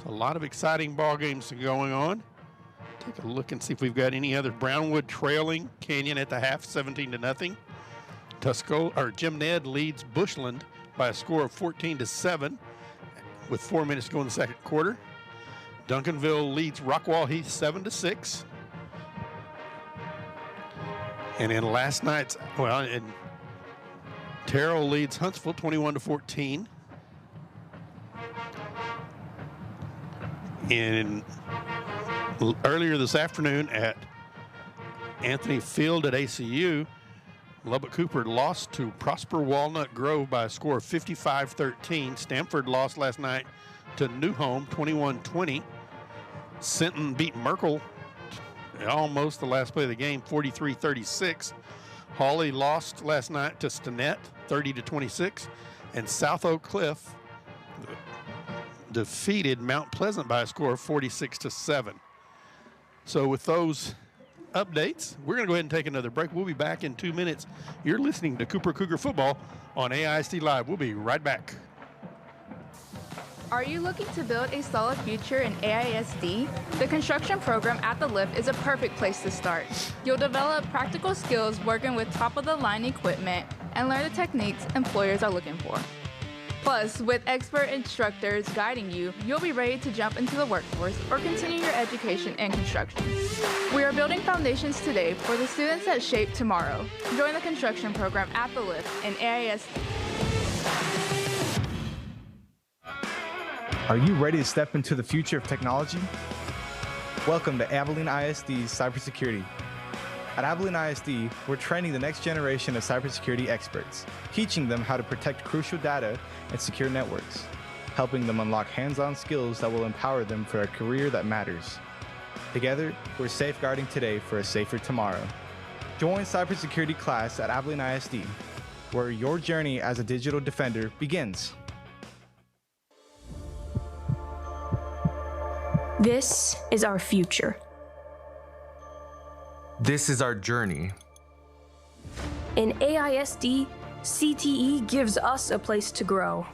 So a lot of exciting ball games going on. Take a look and see if we've got any other. Brownwood trailing Canyon at the half 17-0. Jim Ned leads Bushland by a score of 14-7 with 4 minutes to go in the second quarter. Duncanville leads Rockwall Heath 7-6. And in last night's, Terrell leads Huntsville 21-14. And earlier this afternoon at Anthony Field at ACU, Lubbock Cooper lost to Prosper Walnut Grove by a score of 55-13. Stamford lost last night to New Home 21-20. Sinton beat Merkel almost the last play of the game 43-36. Hawley lost last night to Stinnett 30-26. And South Oak Cliff defeated Mount Pleasant by a score of 46-7. So with those updates, we're going to go ahead and take another break. We'll be back in 2 minutes. You're listening to Cooper Cougar Football on AISD Live. We'll be right back. Are you looking to build a solid future in AISD? The construction program at the Lift is a perfect place to start. You'll develop practical skills working with top-of-the-line equipment and learn the techniques employers are looking for. Plus, with expert instructors guiding you, you'll be ready to jump into the workforce or continue your education in construction. We are building foundations today for the students that shape tomorrow. Join the construction program at the Lift in AISD. Are you ready to step into the future of technology? Welcome to Abilene ISD's Cybersecurity. At Abilene ISD, we're training the next generation of cybersecurity experts, teaching them how to protect crucial data and secure networks, helping them unlock hands-on skills that will empower them for a career that matters. Together, we're safeguarding today for a safer tomorrow. Join cybersecurity class at Abilene ISD, where your journey as a digital defender begins. This is our future. This is our journey. In AISD, CTE gives us a place to grow.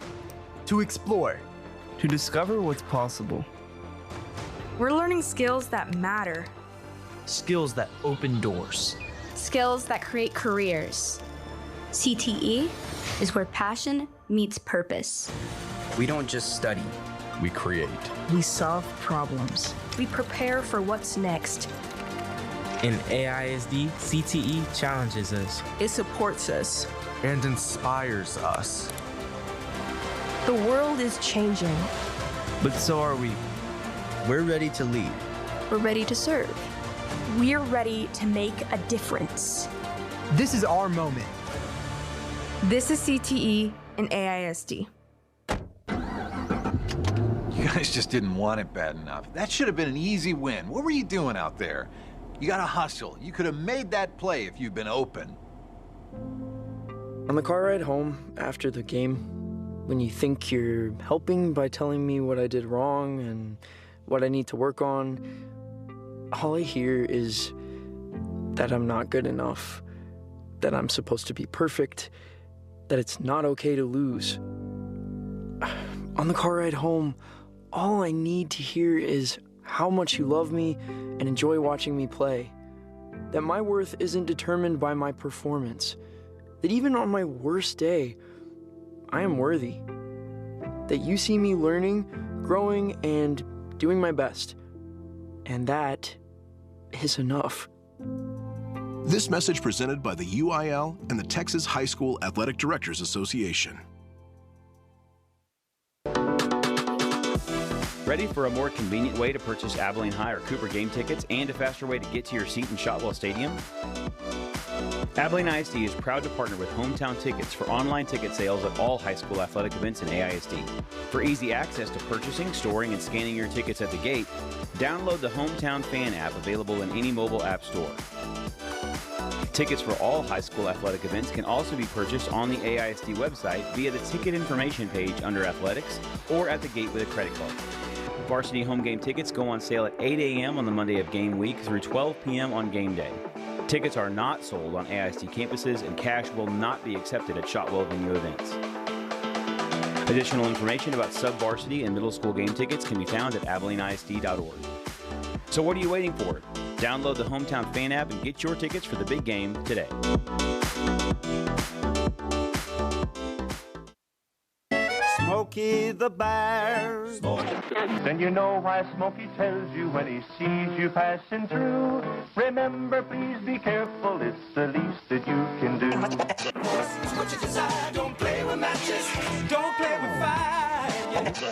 To explore. To discover what's possible. We're learning skills that matter. Skills that open doors. Skills that create careers. CTE is where passion meets purpose. We don't just study. We create. We solve problems. We prepare for what's next. In AISD, CTE challenges us. It supports us. And inspires us. The world is changing. But so are we. We're ready to lead. We're ready to serve. We're ready to make a difference. This is our moment. This is CTE in AISD. You guys just didn't want it bad enough. That should have been an easy win. What were you doing out there? You got to hustle. You could have made that play if you'd been open. On the car ride home after the game, when you think you're helping by telling me what I did wrong and what I need to work on, all I hear is that I'm not good enough, that I'm supposed to be perfect, that it's not okay to lose. On the car ride home, all I need to hear is how much you love me and enjoy watching me play. That my worth isn't determined by my performance. That even on my worst day, I am worthy. That you see me learning, growing, and doing my best. And that is enough. This message presented by the UIL and the Texas High School Athletic Directors Association. Ready for a more convenient way to purchase Abilene High or Cooper game tickets and a faster way to get to your seat in Shotwell Stadium? Abilene ISD is proud to partner with Hometown Tickets for online ticket sales at all high school athletic events in AISD. For easy access to purchasing, storing, and scanning your tickets at the gate, download the Hometown Fan app available in any mobile app store. Tickets for all high school athletic events can also be purchased on the AISD website via the ticket information page under athletics or at the gate with a credit card. Varsity home game tickets go on sale at 8 a.m. on the Monday of game week through 12 p.m. on game day. Tickets are not sold on AISD campuses, and cash will not be accepted at Shotwell venue events. Additional information about sub-varsity and middle school game tickets can be found at AbileneISD.org. So what are you waiting for? Download the Hometown Fan app and get your tickets for the big game today. Smokey the Bear. Then you know why Smokey tells you when he sees you passing through. Remember, please be careful, it's the least that you can do. What you desire, don't play with matches, don't play with fire.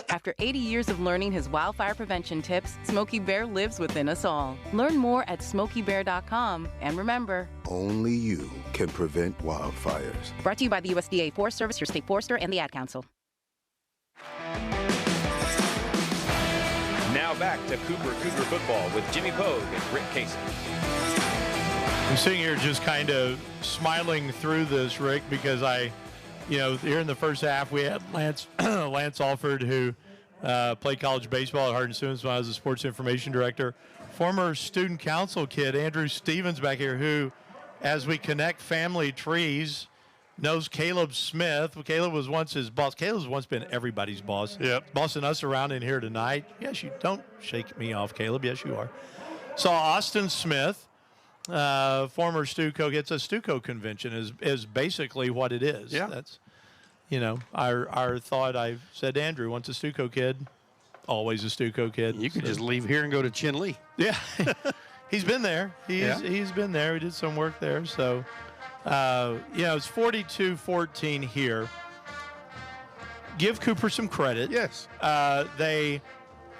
After 80 years of learning his wildfire prevention tips, Smokey Bear lives within us all. Learn more at SmokeyBear.com, and remember, only you can prevent wildfires. Brought to you by the USDA Forest Service, your state forester, and the Ad Council. Now back to Cougar football with Jimmy Pogue and Rick Casey. I'm sitting here just kind of smiling through this, Rick, because here in the first half we had Lance Alford, who played college baseball at Hardin Students when I was the sports information director. Former student council kid Andrew Stevens back here, who, as we connect family trees, knows Caleb Smith. Caleb was once his boss. Caleb's once been everybody's boss. Yep. Bossing us around in here tonight. Yes, you don't shake me off, Caleb. Yes, you are. Saw Austin Smith, former Stuco. It's a Stuco convention is basically what it is. Yeah. That's, our thought. I said to Andrew, once a Stuco kid, always a Stuco kid. You could just leave here and go to Chin Lee. Yeah. He's been there. He's been there. We did some work there. So, it's 42-14 here. Give Cooper some credit. Yes. They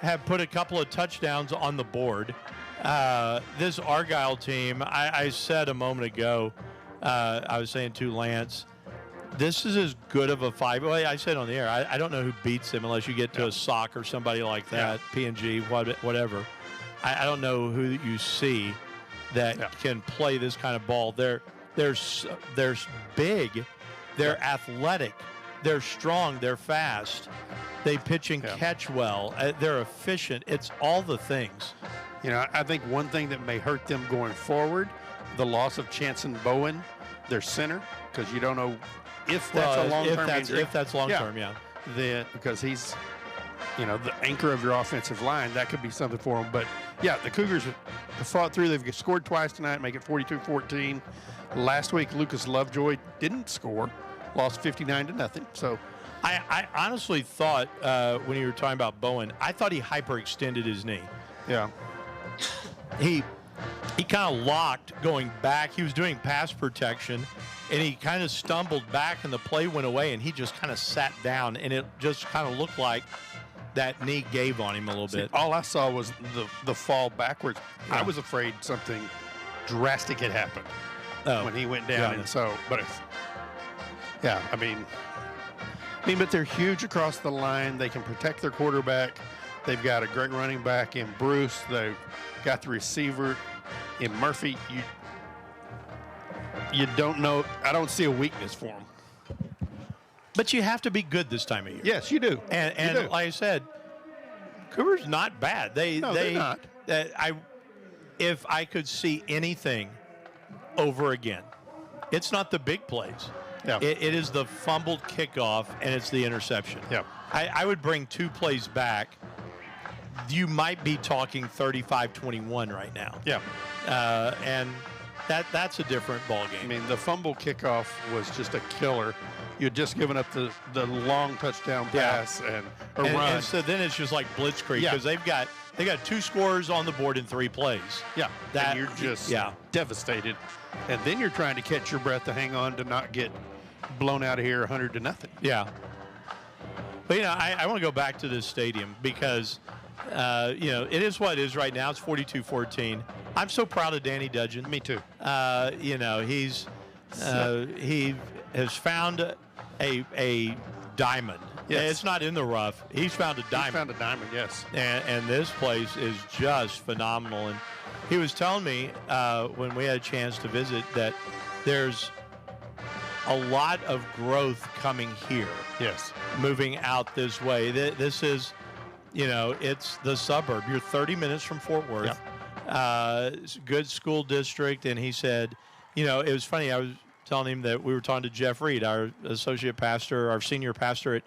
have put a couple of touchdowns on the board. This Argyle team, I said a moment ago, I was saying to Lance, this is as good of a five. Well, I said on the air, I don't know who beats them unless you get to a Sock or somebody like that, P&G, whatever. I don't know who you see that can play this kind of ball. They're big, they're athletic, they're strong, they're fast, they pitch and catch well, they're efficient. It's all the things. I think one thing that may hurt them going forward, the loss of Chanson Bowen, their center, because you don't know if that's a long-term injury. If that's long-term, Because he's, the anchor of your offensive line. That could be something for him. But, the Cougars have fought through. They've scored twice tonight, make it 42-14. Last week, Lucas Lovejoy didn't score, lost 59-0. So I honestly thought when you were talking about Bowen, I thought he hyperextended his knee. Yeah. He kind of locked going back. He was doing pass protection, and he kind of stumbled back, and the play went away, and he just kind of sat down, and it just kind of looked like that knee gave on him a little bit. All I saw was the fall backwards. I was afraid something drastic had happened when he went down, and so, but it's, but they're huge across the line. They can protect their quarterback. They've got a great running back in Bruce. They've got the receiver in Murphy. You don't know. I don't see a weakness for them. But you have to be good this time of year. Yes, you do. And like I said, Cougars not bad. They're not. If I could see anything over again, it's not the big plays. Yeah. It is the fumbled kickoff, and it's the interception. Yeah. I would bring two plays back. You might be talking 35-21 right now. Yeah. And that's a different ball game. The fumble kickoff was just a killer. You had just given up the long touchdown pass and run. And so then it's just like blitzkrieg because they got 2 scores on the board in 3 plays. Yeah. And you're just devastated. And then you're trying to catch your breath to hang on to not get blown out of here 100-0. Yeah. But, I want to go back to this stadium because, it is what it is right now. It's 42-14. I'm so proud of Danny Dudgeon. Me too. He has found a diamond. Yes. It's not in the rough. He's found a diamond. He's found a diamond, yes. And this place is just phenomenal. And, he was telling me when we had a chance to visit that there's a lot of growth coming here. Yes. Moving out this way. This is, it's the suburb. You're 30 minutes from Fort Worth. It's a good school district. And he said, it was funny. I was telling him that we were talking to Jeff Reed, our associate pastor, our senior pastor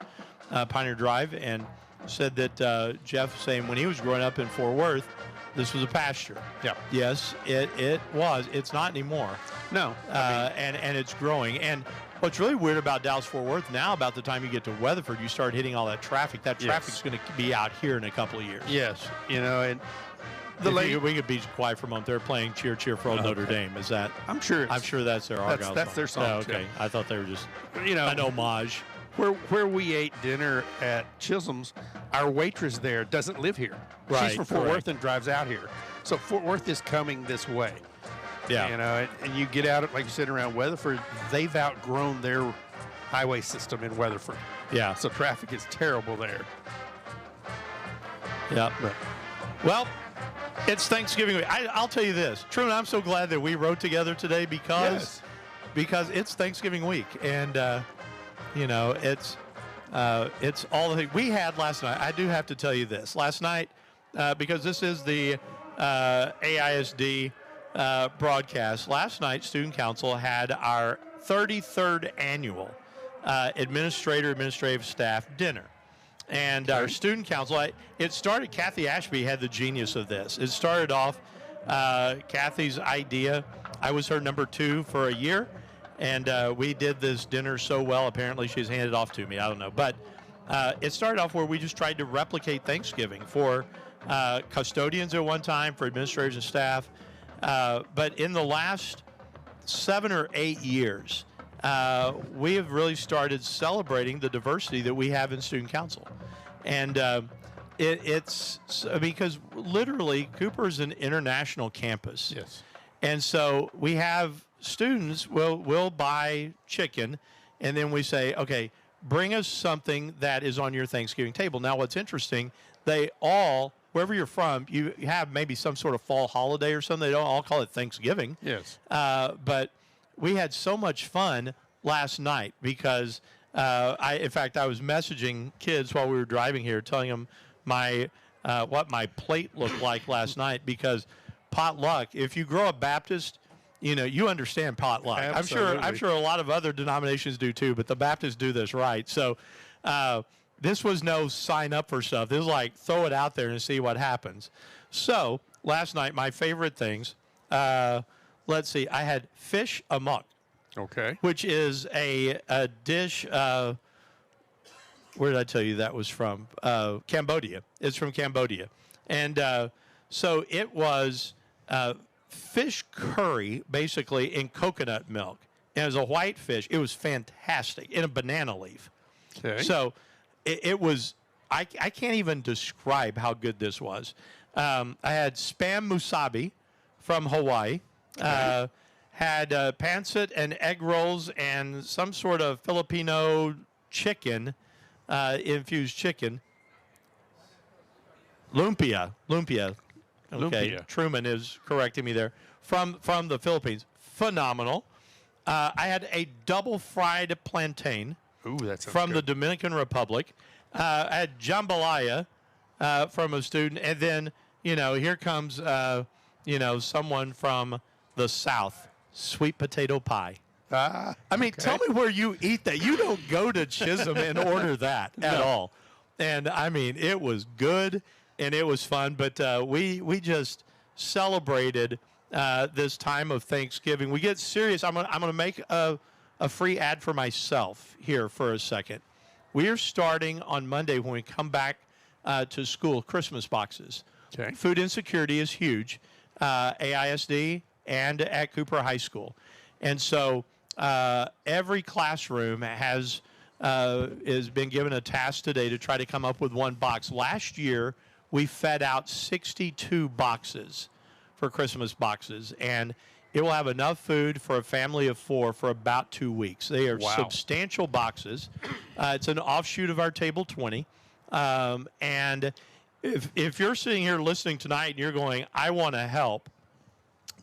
at Pioneer Drive, and said that Jeff saying when he was growing up in Fort Worth, this was a pasture. Yeah. Yes, it was. It's not anymore. No. And it's growing. And what's really weird about Dallas-Fort Worth now, about the time you get to Weatherford, you start hitting all that traffic. That traffic's going to be out here in a couple of years. Yes. And we could be quiet for a moment. They're playing "Cheer, Cheer for Old Notre Dame." Is that? I'm sure that's their Argyle that's song. their song. Oh, okay. I thought they were just an homage. Where we ate dinner at Chisholm's, our waitress there doesn't live here. Right, She's from Fort Worth and drives out here. So Fort Worth is coming this way. Yeah. And you get out, like you said, around Weatherford, they've outgrown their highway system in Weatherford. Yeah. So traffic is terrible there. Yeah. Well, it's Thanksgiving week. I'll tell you this, Truman, I'm so glad that we wrote together today because it's Thanksgiving week. And, it's all the things we had last night. I do have to tell you this. Last night, because this is the AISD broadcast, last night Student Council had our 33rd annual administrative staff dinner. And our Student Council, it started, Kathy Ashby had the genius of this. It started off Kathy's idea. I was her number 2 for a year. And we did this dinner so well, apparently she's handed it off to me. I don't know. But it started off where we just tried to replicate Thanksgiving for custodians at one time, for administrators and staff. But in the last 7 or 8 years, we have really started celebrating the diversity that we have in Student Council. And it's because literally Cooper is an international campus. Yes. And so we have students will buy chicken, and then we say, okay, bring us something that is on your Thanksgiving table. Now, what's interesting, they all, wherever you're from, you have maybe some sort of fall holiday or something. They don't all call it Thanksgiving. Yes. But we had so much fun last night because, in fact, I was messaging kids while we were driving here, telling them what my plate looked like last night, because potluck, if you grow up Baptist, you understand potluck. Absolutely. I'm sure a lot of other denominations do too, but the Baptists do this right. So this was no sign up for stuff. This was like throw it out there and see what happens. So last night, my favorite things, let's see, I had fish amok. Okay. Which is a dish, where did I tell you that was from? Cambodia. It's from Cambodia. And so it was fish curry, basically, in coconut milk. And it was a white fish. It was fantastic, in a banana leaf. Okay. So it was, I can't even describe how good this was. I had spam musabi from Hawaii. Okay. Had pancit and egg rolls and some sort of Filipino chicken, infused chicken. Lumpia. Okay, Lumpia. Truman is correcting me there. From the Philippines. Phenomenal. I had a double fried plantain. Ooh, that sounds from the good. Dominican Republic. I had jambalaya from a student. And then, here comes, someone from the South. Sweet potato pie. I mean, tell me where you eat that. You don't go to Chisholm and order that at all. And, I mean, it was good and it was fun. But we just celebrated this time of Thanksgiving. We get serious. I'm gonna make a free ad for myself here for a second. We are starting on Monday when we come back to school, Christmas boxes. Okay. Food insecurity is huge. AISD and at Cooper High School. And so every classroom has been given a task today to try to come up with one box. Last year, we fed out 62 boxes for Christmas boxes, and it will have enough food for a family of 4 for about 2 weeks. They are substantial boxes. It's an offshoot of our Table 20. And if you're sitting here listening tonight and you're going, I want to help,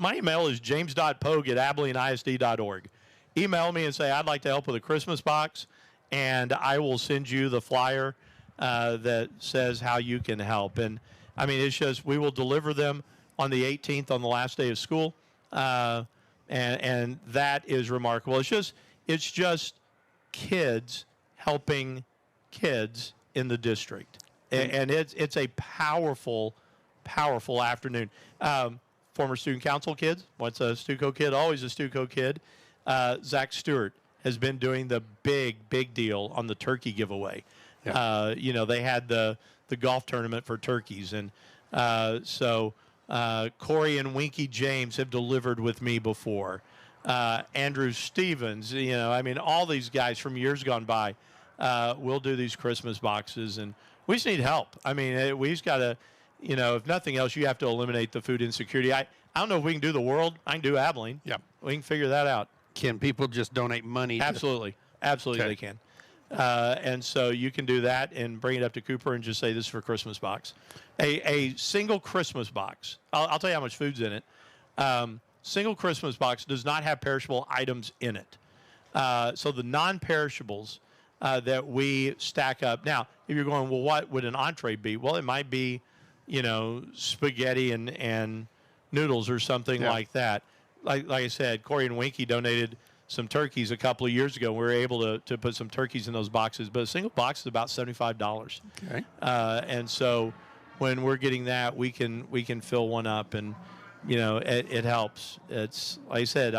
my email is james.pogue@abileneisd.org. Email me and say, I'd like to help with a Christmas box, and I will send you the flyer that says how you can help. And, I mean, it's just, we will deliver them on the 18th on the last day of school, and that is remarkable. It's just kids helping kids in the district. And it's a powerful afternoon. Former student council kids. Once a Stuco kid, always a Stuco kid. Zach Stewart has been doing the big deal on the turkey giveaway. Yeah. They had the golf tournament for turkeys. And so Corey and Winky James have delivered with me before. Andrew Stevens, all these guys from years gone by will do these Christmas boxes. And we just need help. I mean, we just got to, if nothing else, you have to eliminate the food insecurity. I don't know if we can do the world. I can do Abilene. Yeah. We can figure that out. Can people just donate money? Absolutely. Absolutely they can. And so you can do that and bring it up to Cooper and just say, this is for Christmas box. A single Christmas box, I'll tell you how much food's in it. Single Christmas box does not have perishable items in it. So the non-perishables that we stack up. Now, if you're going, well, what would an entree be? Well, it might be, spaghetti and noodles or something like that. Like I said, Corey and Winky donated some turkeys a couple of years ago. We were able to put some turkeys in those boxes. But a single box is about $75. Okay. And so when we're getting that, we can fill one up, and it helps. It's like I said,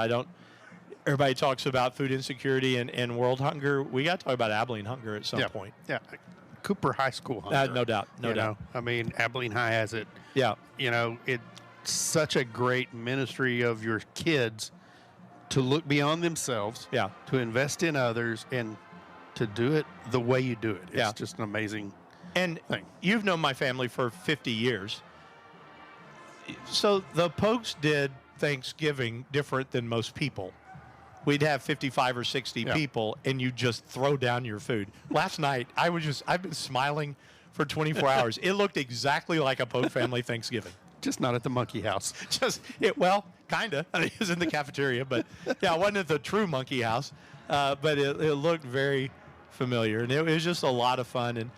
everybody talks about food insecurity and world hunger. We got to talk about Abilene hunger at some point. Yeah. Cooper High School hunger. No doubt. No doubt. I mean, Abilene High has it. Yeah. It's such a great ministry of your kids to look beyond themselves. Yeah. To invest in others and to do it the way you do it. It's just an amazing thing. You've known my family for 50 years. So the Pokes did Thanksgiving different than most people. We'd have 55 or 60 people, and you just throw down your food. Last night, I've been smiling for 24 hours. It looked exactly like a Poke family Thanksgiving. Just not at the Monkey House. Kind of. I mean, it was in the cafeteria, but it wasn't at the true Monkey House. But it looked very familiar, and it was just a lot of fun. And,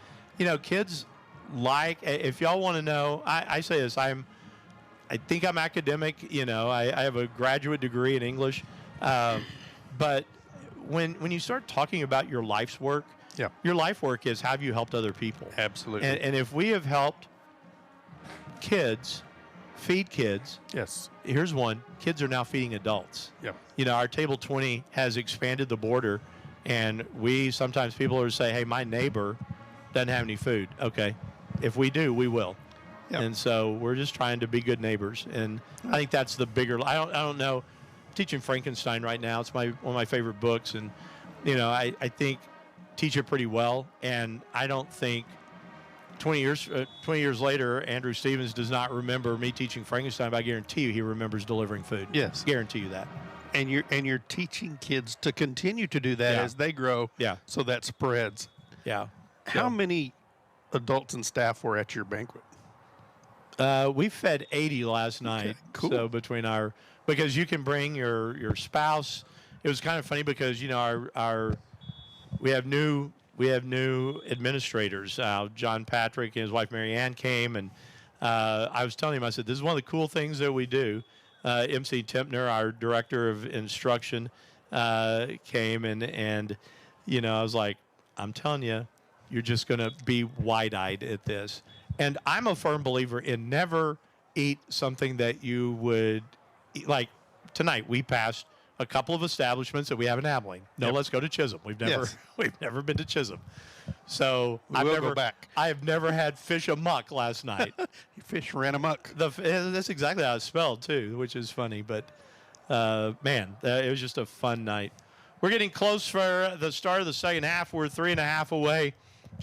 kids if y'all want to know, I say this, I think I'm academic. I have a graduate degree in English. But when you start talking about your life's work, your life work is have you helped other people? Absolutely. And if we have helped kids feed kids, here's one: kids are now feeding adults. Our Table 20 has expanded the border, and sometimes people are say, hey, my neighbor doesn't have any food. Okay, if we do, we will. And so we're just trying to be good neighbors, and I think that's the bigger. I don't know. Teaching Frankenstein right now. It's one of my favorite books, and I think teach it pretty well. And I don't think 20 years later, Andrew Stevens does not remember me teaching Frankenstein, but I guarantee you he remembers delivering food. Yes, guarantee you that. And you're teaching kids to continue to do that as they grow. Yeah. So that spreads. Yeah. How many adults and staff were at your banquet? We fed 80 last night. Okay, cool. So because you can bring your spouse. It was kind of funny because we have new administrators. John Patrick and his wife Mary Ann came, and I was telling him, I said, this is one of the cool things that we do. MC Tempner, our director of instruction, came and I was like, I'm telling you, you're just going to be wide-eyed at this. And I'm a firm believer in never eat something that you would eat. Like tonight, we passed a couple of establishments that we have in Abilene. Let's go to Chisholm. We've never been to Chisholm. So go back. I have never had fish amok last night. Fish ran amok. That's exactly how it's spelled too, which is funny. But it was just a fun night. We're getting close for the start of the second half. We're 3.5 away.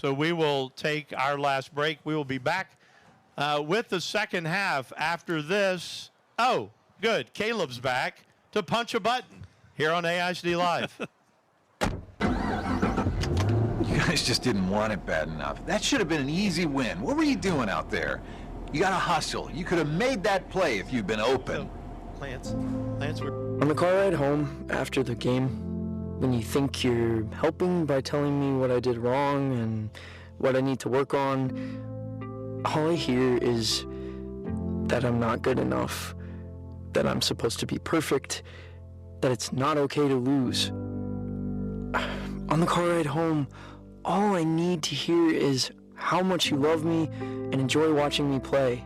So we will take our last break. We will be back with the second half after this. Oh, good. Caleb's back to punch a button here on AISD Live. You guys just didn't want it bad enough. That should have been an easy win. What were you doing out there? You got to hustle. You could have made that play if you'd been open. Lance, On the car ride home after the game, when you think you're helping by telling me what I did wrong and what I need to work on, all I hear is that I'm not good enough, that I'm supposed to be perfect, that it's not okay to lose. On the car ride home, all I need to hear is how much you love me and enjoy watching me play.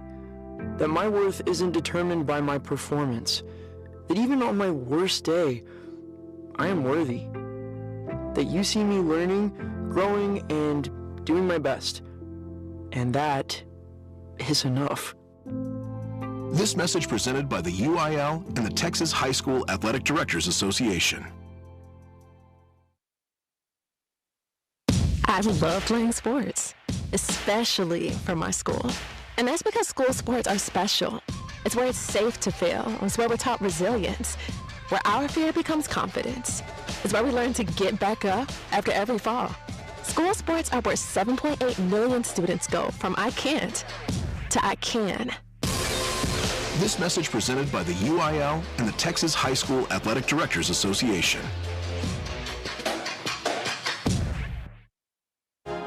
That my worth isn't determined by my performance. That even on my worst day, I am worthy. That you see me learning, growing, and doing my best. And that is enough. This message presented by the UIL and the Texas High School Athletic Directors Association. I love playing sports, especially for my school. And that's because school sports are special. It's where it's safe to fail. It's where we're taught resilience, where our fear becomes confidence. It's where we learn to get back up after every fall. School sports are where 7.8 million students go from I can't to I can. This message presented by the UIL and the Texas High School Athletic Directors Association.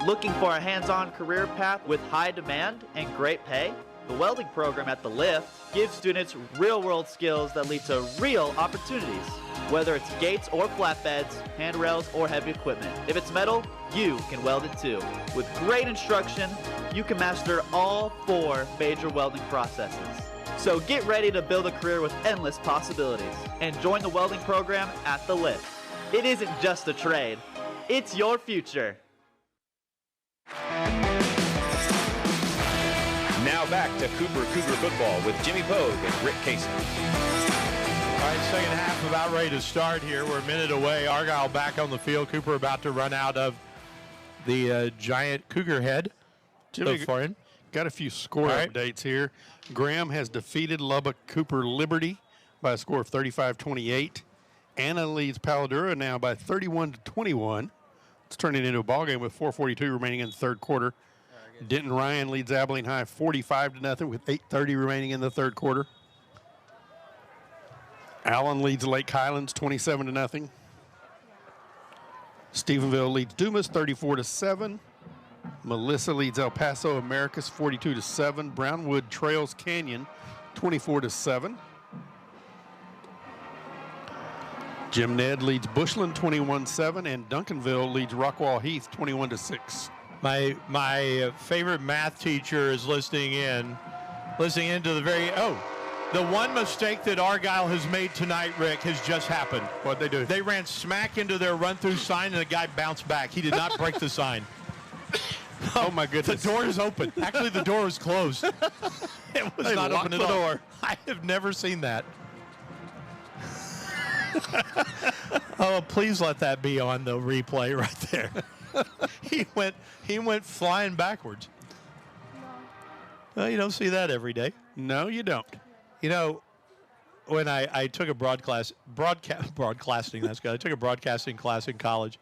Looking for a hands-on career path with high demand and great pay? The welding program at The Lift gives students real-world skills that lead to real opportunities. Whether it's gates or flatbeds, handrails or heavy equipment, if it's metal, you can weld it too. With great instruction, you can master all 4 major welding processes. So get ready to build a career with endless possibilities and join the welding program at The Lift. It isn't just a trade, it's your future. Now back to Cougar football with Jimmy Pogue and Rick Casey. All right, second half about ready to start here. We're a minute away. Argyle back on the field. Cooper about to run out of the giant Cougar head. Jimmy, got a few score updates here. Graham has defeated Lubbock Cooper Liberty by a score of 35-28. Anna leads Paladura now by 31-21. It's turning into a ball game with 4:42 remaining in the third quarter. Denton Ryan leads Abilene High 45-0 with 8:30 remaining in the third quarter. Allen leads Lake Highlands 27-0. Stephenville leads Dumas 34-7. Melissa leads El Paso Americas 42-7. Brownwood trails Canyon 24-7. Jim Ned leads Bushland 21-7, and Duncanville leads Rockwall Heath 21-6. My favorite math teacher is listening in to the one mistake that Argyle has made tonight, Rick, has just happened. What'd they do? They ran smack into their run-through sign, and the guy bounced back. He did not break the sign. Oh, my goodness. The door is open. Actually, the door was closed. It was not open at all. Door. I have never seen that. Oh, please let that be on the replay right there. He went flying backwards. Well, you don't see that every day. No, you don't. You know, when I took a broadcasting, that's good. I took a broadcasting class in college,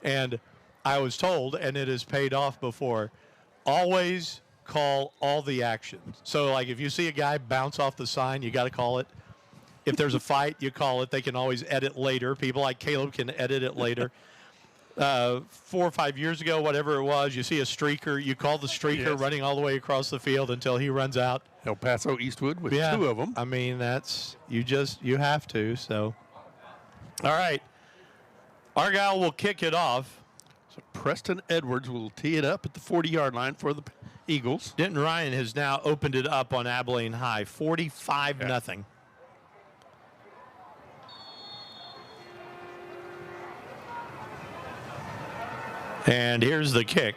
and I was told, and it has paid off before, always call all the actions. So, like, if you see a guy bounce off the sign, you got to call it. If there's a fight, you call it. They can always edit later. People like Caleb can edit it later. 4 or 5 years ago, whatever it was, you see a streaker, you call the streaker running all the way across the field until he runs out. El Paso Eastwood with 2 of them. I mean, you have to. So, all right. Argyle will kick it off. So Preston Edwards will tee it up at the 40-yard line for the Eagles. Denton Ryan has now opened it up on Abilene High, 45-0. And here's the kick.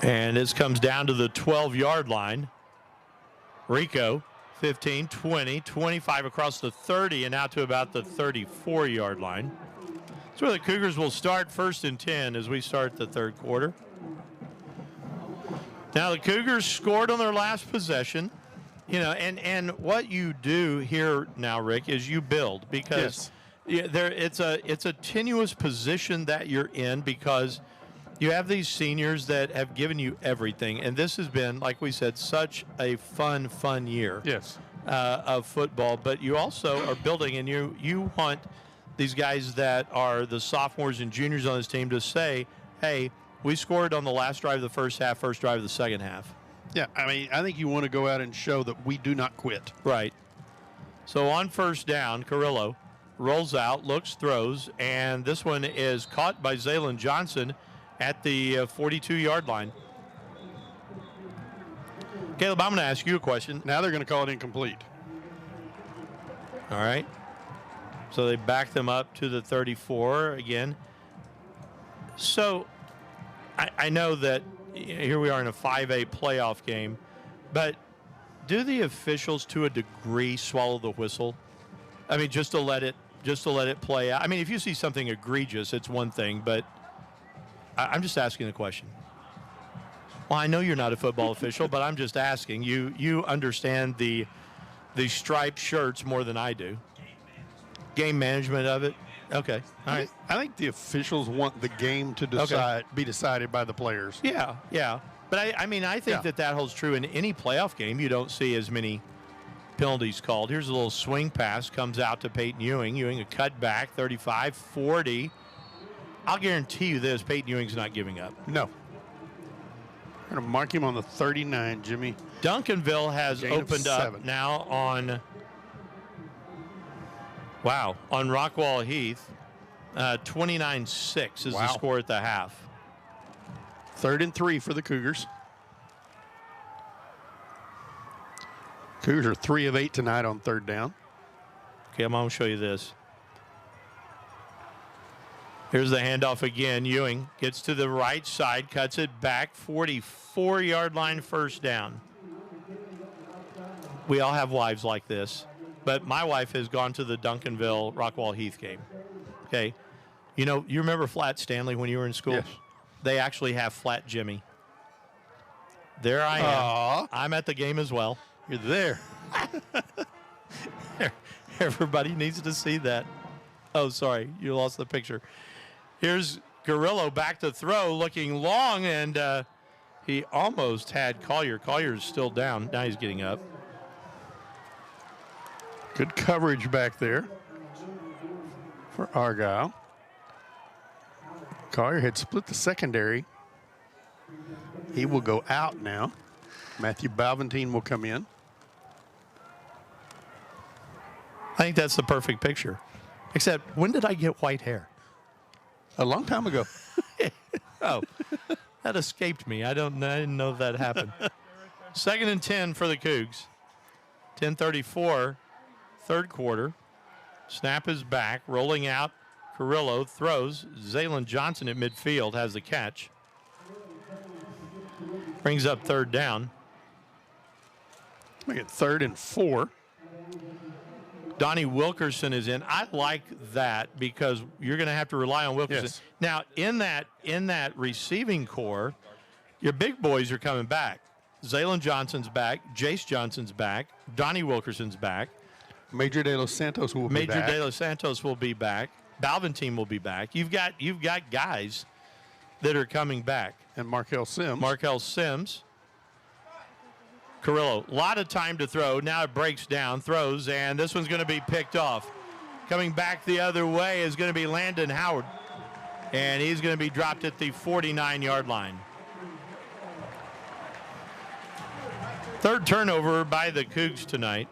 And this comes down to the 12-yard line. Rico, 15, 20, 25 across the 30, and out to about the 34-yard line. That's where the Cougars will start 1st and 10 as we start the third quarter. Now, the Cougars scored on their last possession. You know, and what you do here now, Rick, is you build because it's a tenuous position that you're in because You have these seniors that have given you everything, and this has been, like we said, such a fun year. Yes. Of football, but you also are building, and you want these guys that are the sophomores and juniors on this team to say, hey, we scored on the last drive of the first half, first drive of the second half. Yeah, I mean, I think you want to go out and show that we do not quit. Right. So on first down, Carrillo rolls out, looks, throws, and this one is caught by Zaylen Johnson at the 42-yard line. Caleb, I'm going to ask you a question. Now they're going to call it incomplete. All right. So they back them up to the 34 again. So I know that here we are in a 5A playoff game, but do the officials to a degree swallow the whistle? I mean, just to let it play out. I mean, if you see something egregious, it's one thing, but I'm just asking the question. Well, I know you're not a football official, but I'm just asking. You understand the striped shirts more than I do. Game management of it. Okay. All right. I think the officials want the game to be decided by the players. Yeah. But I mean, I think that holds true in any playoff game. You don't see as many penalties called. Here's a little swing pass, comes out to Peyton Ewing. Ewing a cut back, 35, 40. I'll guarantee you this, Peyton Ewing's not giving up. No. I'm going to mark him on the 39, Jimmy. Duncanville has opened up now on Rockwall Heath. 29-6 is the score at the half. 3rd and 3 for the Cougars. Cougars are 3 of 8 tonight on 3rd down. Okay, I'm going to show you this. Here's the handoff again. Ewing gets to the right side, cuts it back, 44-yard line, first down. We all have wives like this, but my wife has gone to the Duncanville Rockwall Heath game. Okay, you remember Flat Stanley when you were in school? Yes. They actually have Flat Jimmy. There I am. Aww. I'm at the game as well. You're there. Everybody needs to see that. Oh, sorry, you lost the picture. Here's Carrillo back to throw, looking long, and he almost had Collier. Collier's still down. Now he's getting up. Good coverage back there for Argyle. Collier had split the secondary. He will go out now. Matthew Balventine will come in. I think that's the perfect picture. Except, when did I get white hair? A long time ago. Oh, that escaped me. I didn't know that happened. 2nd and 10 for the Cougs. 10:34, third quarter. Snap is back, rolling out. Carrillo throws. Zaylen Johnson at midfield has the catch. Brings up 3rd down. Make it 3rd and 4. Donnie Wilkerson is in. I like that because you're going to have to rely on Wilkerson. Yes. Now, in that receiving core, your big boys are coming back. Zaylen Johnson's back. Jace Johnson's back. Donnie Wilkerson's back. Major De Los Santos will be back. Major De Los Santos will be back. Balventine will be back. You've got guys that are coming back. And Markel Sims. Carrillo, a lot of time to throw. Now it breaks down, throws, and this one's going to be picked off. Coming back the other way is going to be Landon Howard, and he's going to be dropped at the 49-yard line. 3rd turnover by the Cougs tonight.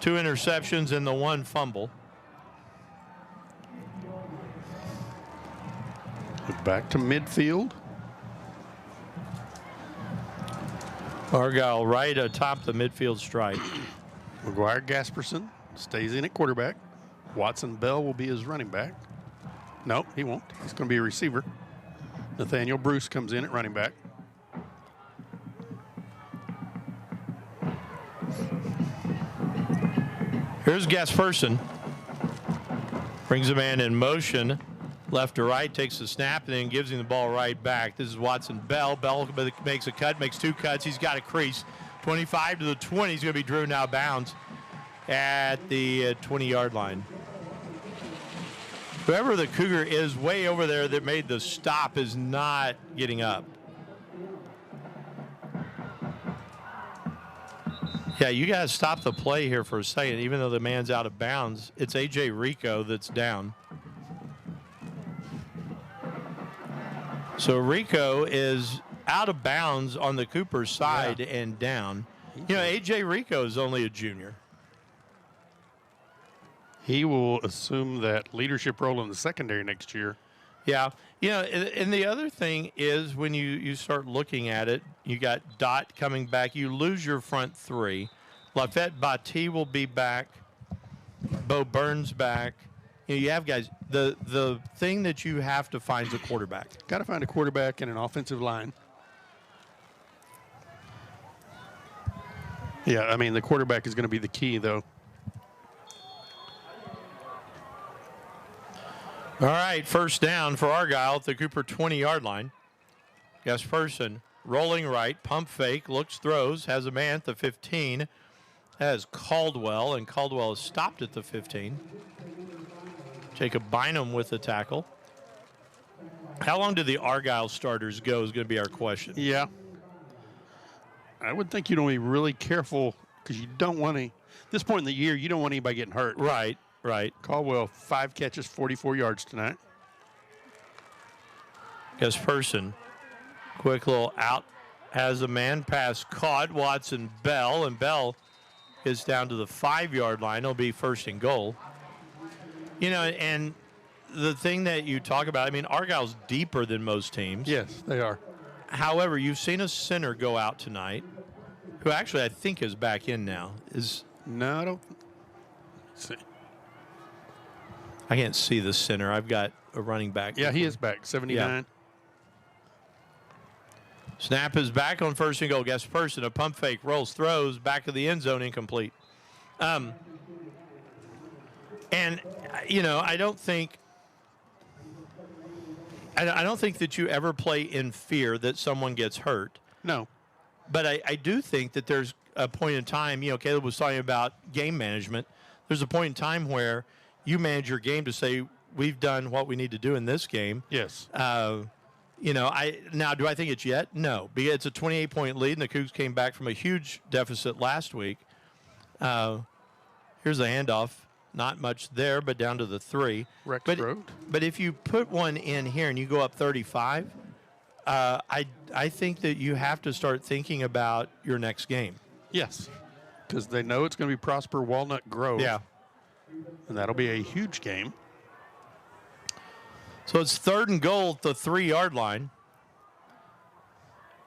2 interceptions and the 1 fumble. Back to midfield. Argyle right atop the midfield stripe. McGuire Gasperson stays in at quarterback. Watson Bell will be his running back. Nope, he won't. He's going to be a receiver. Nathaniel Bruce comes in at running back. Here's Gasperson. Brings a man in motion. Left to right, takes the snap, and then gives him the ball right back. This is Watson Bell. Bell makes a cut, makes 2 cuts. He's got a crease. 25 to the 20. He's going to be driven out of bounds at the 20-yard line. Whoever the Cougar is way over there that made the stop is not getting up. Yeah, you got to stop the play here for a second, even though the man's out of bounds. It's A.J. Rico that's down. So Rico is out of bounds on the Cooper side and down. You know, A.J. Rico is only a junior. He will assume that leadership role in the secondary next year. Yeah. You know, and the other thing is when you start looking at it, you got Dot coming back. You lose your front three. Lafette Bati will be back. Bo Burns back. You know, you have guys. The thing that you have to find is a quarterback. Got to find a quarterback and an offensive line. Yeah, I mean, the quarterback is going to be the key, though. All right, first down for Argyle at the Cooper 20-yard line. Gasperson rolling right, pump fake, looks, throws, has a man at the 15. That is Caldwell, and Caldwell is stopped at the 15. Jacob Bynum with the tackle. How long do the Argyle starters go is going to be our question. Yeah. I would think you'd want to be really careful because you don't want to, this point in the year, you don't want anybody getting hurt. Right, right. Caldwell, 5 catches, 44 yards tonight. Gasperson, quick little out, has a man pass caught. Watson Bell, and Bell is down to the 5-yard line. It'll be first and goal. You know, and the thing that you talk about, I mean, Argyle's deeper than most teams. Yes, they are. However, you've seen a center go out tonight, who actually I think is back in now. No, I don't see. I can't see the center. I've got a running back. Yeah, he is back, 79. Yeah. Snap is back on first and goal. Gasperson, a pump fake, rolls, throws, back of the end zone, incomplete. And, you know, I don't think that you ever play in fear that someone gets hurt. No. But I do think that there's a point in time, you know, Caleb was talking about game management. There's a point in time where you manage your game to say, we've done what we need to do in this game. Yes. You know, now, do I think it's yet? No. Because it's a 28-point lead, and the Cougs came back from a huge deficit last week. Here's the handoff. Not much there, but down to the 3. But if you put one in here and you go up 35, I think that you have to start thinking about your next game. Yes, because they know it's going to be Prosper Walnut Grove. Yeah. And that'll be a huge game. So it's third and goal at the 3-yard line.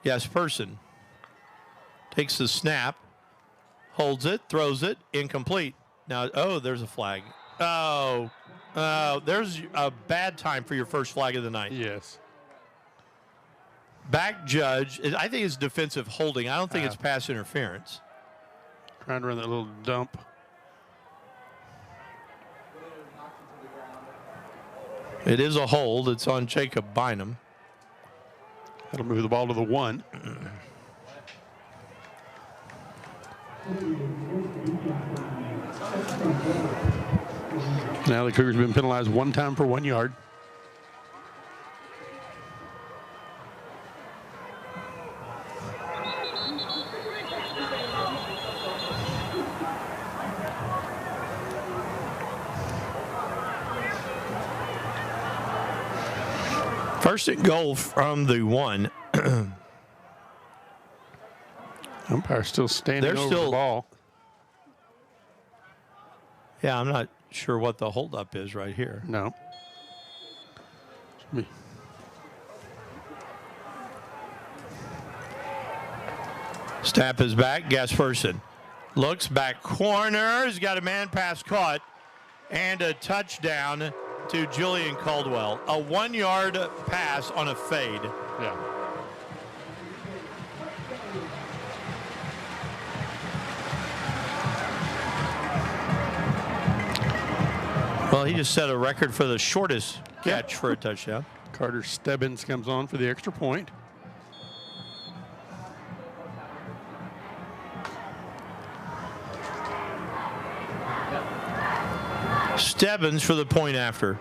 Gasperson takes the snap, holds it, throws it, incomplete. Now, there's a flag. There's a bad time for your first flag of the night. Yes. Back judge, I think it's defensive holding. I don't think it's pass interference. Trying to run that little dump. It is a hold. It's on Jacob Bynum. That'll move the ball to the 1. Now the Cougars have been penalized 1 time for 1 yard. First and goal from the 1. Umpire still standing over the ball. Yeah, I'm not sure what the holdup is right here. No. Snap is back. Gasperson looks back corner. He's got a man pass caught. And a touchdown to Julian Caldwell. A 1-yard pass on a fade. Yeah. Well, he just set a record for the shortest catch for a touchdown. Carter Stebbins comes on for the extra point. Stebbins for the point after.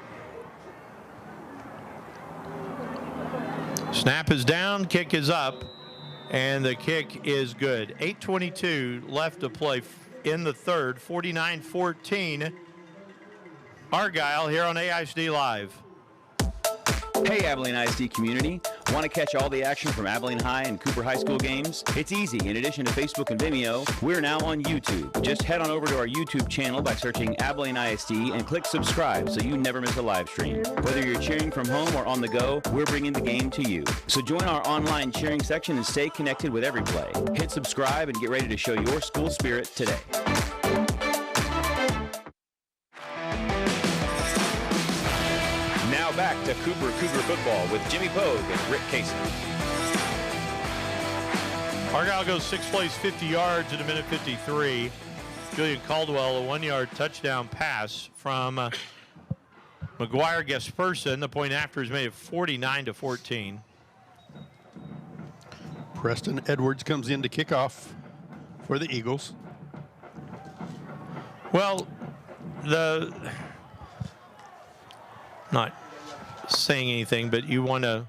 Snap is down, kick is up, and the kick is good. 8:22 left to play in the third. 49-14. Argyle here on AISD Live. Hey, Abilene ISD community. Want to catch all the action from Abilene High and Cooper High School games? It's easy. In addition to Facebook and Vimeo, we're now on YouTube. Just head on over to our YouTube channel by searching Abilene ISD and click subscribe so you never miss a live stream. Whether you're cheering from home or on the go, we're bringing the game to you. So join our online cheering section and stay connected with every play. Hit subscribe and get ready to show your school spirit today. Now back to Cougar football with Jimmy Pogue and Rick Casey. Argyle goes 6 plays, 50 yards in a minute 53. Julian Caldwell, a 1-yard touchdown pass from McGuire Gesperson. The point after is made it 49-14. Preston Edwards comes in to kick off for the Eagles. Well, not saying anything, but you want to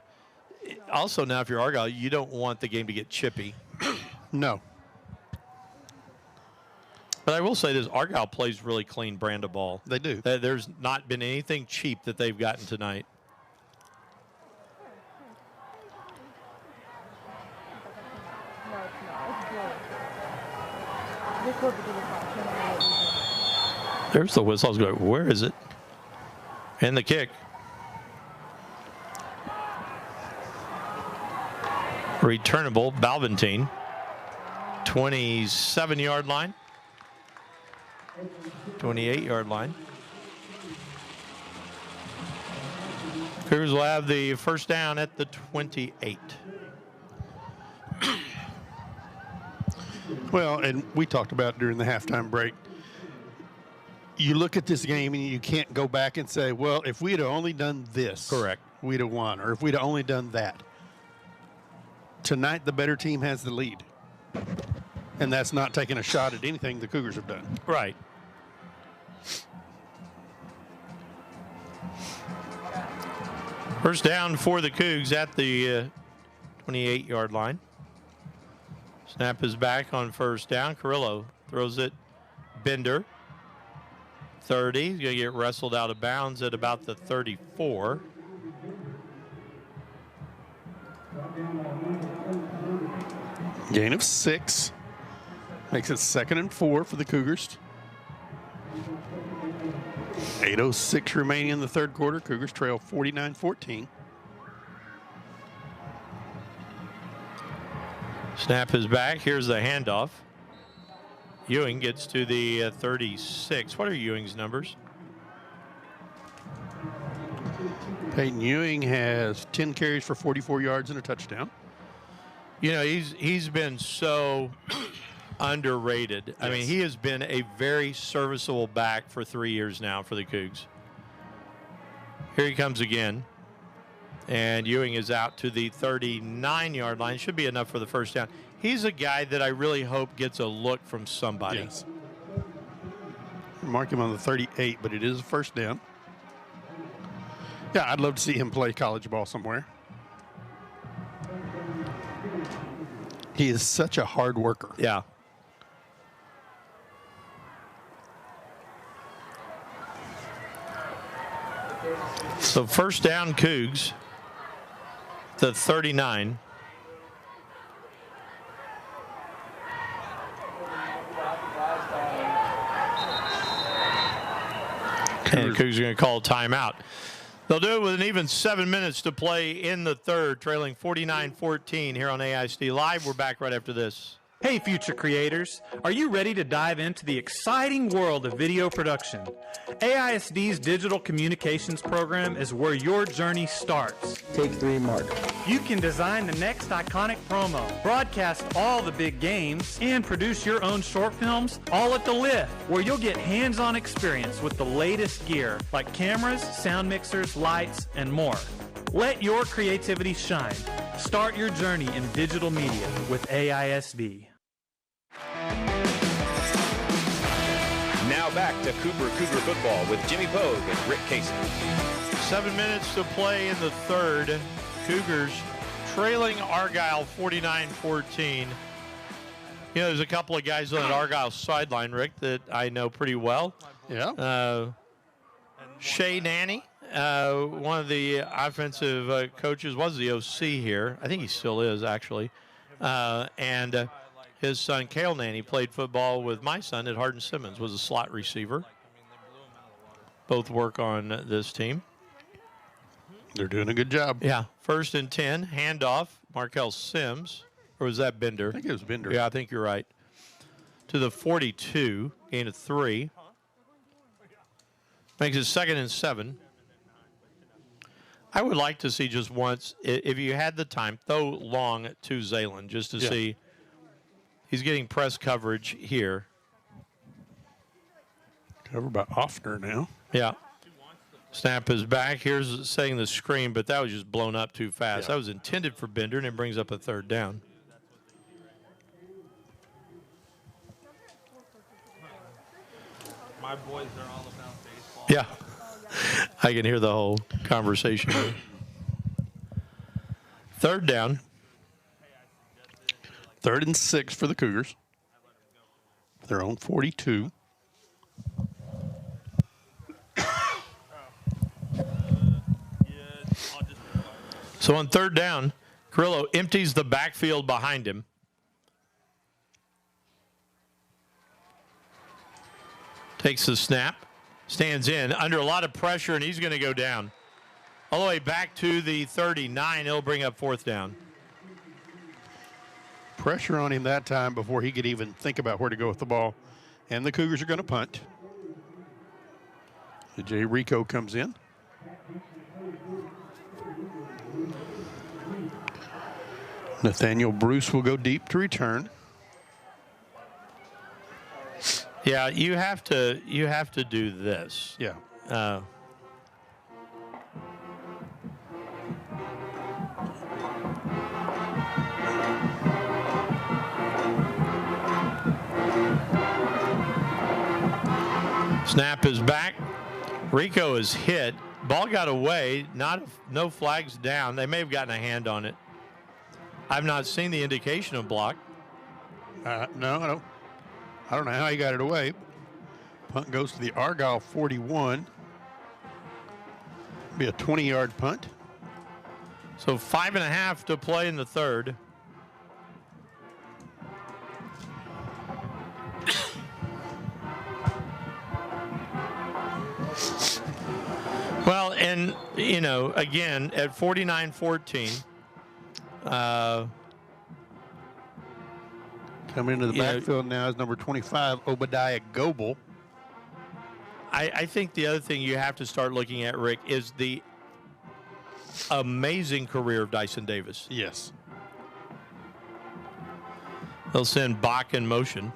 also, now if you're Argyle, you don't want the game to get chippy. No. But I will say this, Argyle plays really clean brand of ball. They do. There's not been anything cheap that they've gotten tonight. There's the whistle. I was going, where is it? And the kick. Returnable, Balventine. 27-yard line. 28-yard line. Cougars will have the first down at the 28. Well, and we talked about during the halftime break, you look at this game and you can't go back and say, well, if we had only done this, correct, we'd have won, or if we'd only done that. Tonight, the better team has the lead. And that's not taking a shot at anything the Cougars have done. Right. First down for the Cougs at the 28-yard line. Snap is back on first down. Carrillo throws it. Bender. 30. He's going to get wrestled out of bounds at about the 34. Gain of 6. Makes it 2nd and 4 for the Cougars. 8:06 remaining in the third quarter. Cougars trail 49-14. Snap is back. Here's the handoff. Ewing gets to the 36. What are Ewing's numbers? Peyton Ewing has 10 carries for 44 yards and a touchdown. You know, he's been so underrated. Yes. I mean, he has been a very serviceable back for 3 years now for the Cougs. Here he comes again. And Ewing is out to the 39-yard line. Should be enough for the first down. He's a guy that I really hope gets a look from somebody. Yes. Mark him on the 38, but it is a first down. Yeah, I'd love to see him play college ball somewhere. He is such a hard worker. Yeah. So first down, Cougs. The 39. And Cougs are going to call a timeout. They'll do it with an even 7 minutes to play in the third, trailing 49-14 here on AISD Live. We're back right after this. Hey, future creators. Are you ready to dive into the exciting world of video production? AISD's digital communications program is where your journey starts. Take 3, Mark. You can design the next iconic promo, broadcast all the big games, and produce your own short films all at the Lift, where you'll get hands-on experience with the latest gear like cameras, sound mixers, lights, and more. Let your creativity shine. Start your journey in digital media with AISD. Now back to Cougar football with Jimmy Pogue and Rick Casey. 7 minutes to play in the third. Cougars trailing Argyle 49-14. You know, there's a couple of guys on the Argyle sideline, Rick, that I know pretty well. Yeah. Shay Nanny, one of the offensive coaches, was the OC here. I think he still is, actually. And his son, Cale Nanny, played football with my son at Hardin Simmons, was a slot receiver. Both work on this team. They're doing a good job. Yeah. 1st and 10, handoff, Markel Sims. Or was that Bender? I think it was Bender. Yeah, I think you're right. To the 42, gain of 3. Makes it 2nd and 7. I would like to see just once, if you had the time, throw long to Zaylen just to see. He's getting press coverage here. Covered by Offner now. Yeah. Snap is back. Here's saying the screen, but that was just blown up too fast. That was intended for Bender, and it brings up a 3rd down. My boys are all about baseball. Yeah. I can hear the whole conversation. 3rd down. 3rd and 6 for the Cougars. Their own 42. So on 3rd down, Carrillo empties the backfield behind him. Takes the snap, stands in, under a lot of pressure, and he's going to go down. All the way back to the 39, he'll bring up 4th down. Pressure on him that time before he could even think about where to go with the ball. And the Cougars are going to punt. Jay Rico comes in. Nathaniel Bruce will go deep to return. Yeah, you have to do this. Yeah. Snap is back. Rico is hit. Ball got away. No flags down. They may have gotten a hand on it. I've not seen the indication of block. No, I don't know how he got it away. Punt goes to the Argyle 41. Be a 20-yard punt. So 5.5 to play in the 3rd. Well, and, you know, again, at 49-14, coming into the backfield now is number 25, Obadiah Goebel. I think the other thing you have to start looking at, Rick, is the amazing career of Dyson Davis. Yes. They'll send Bach in motion.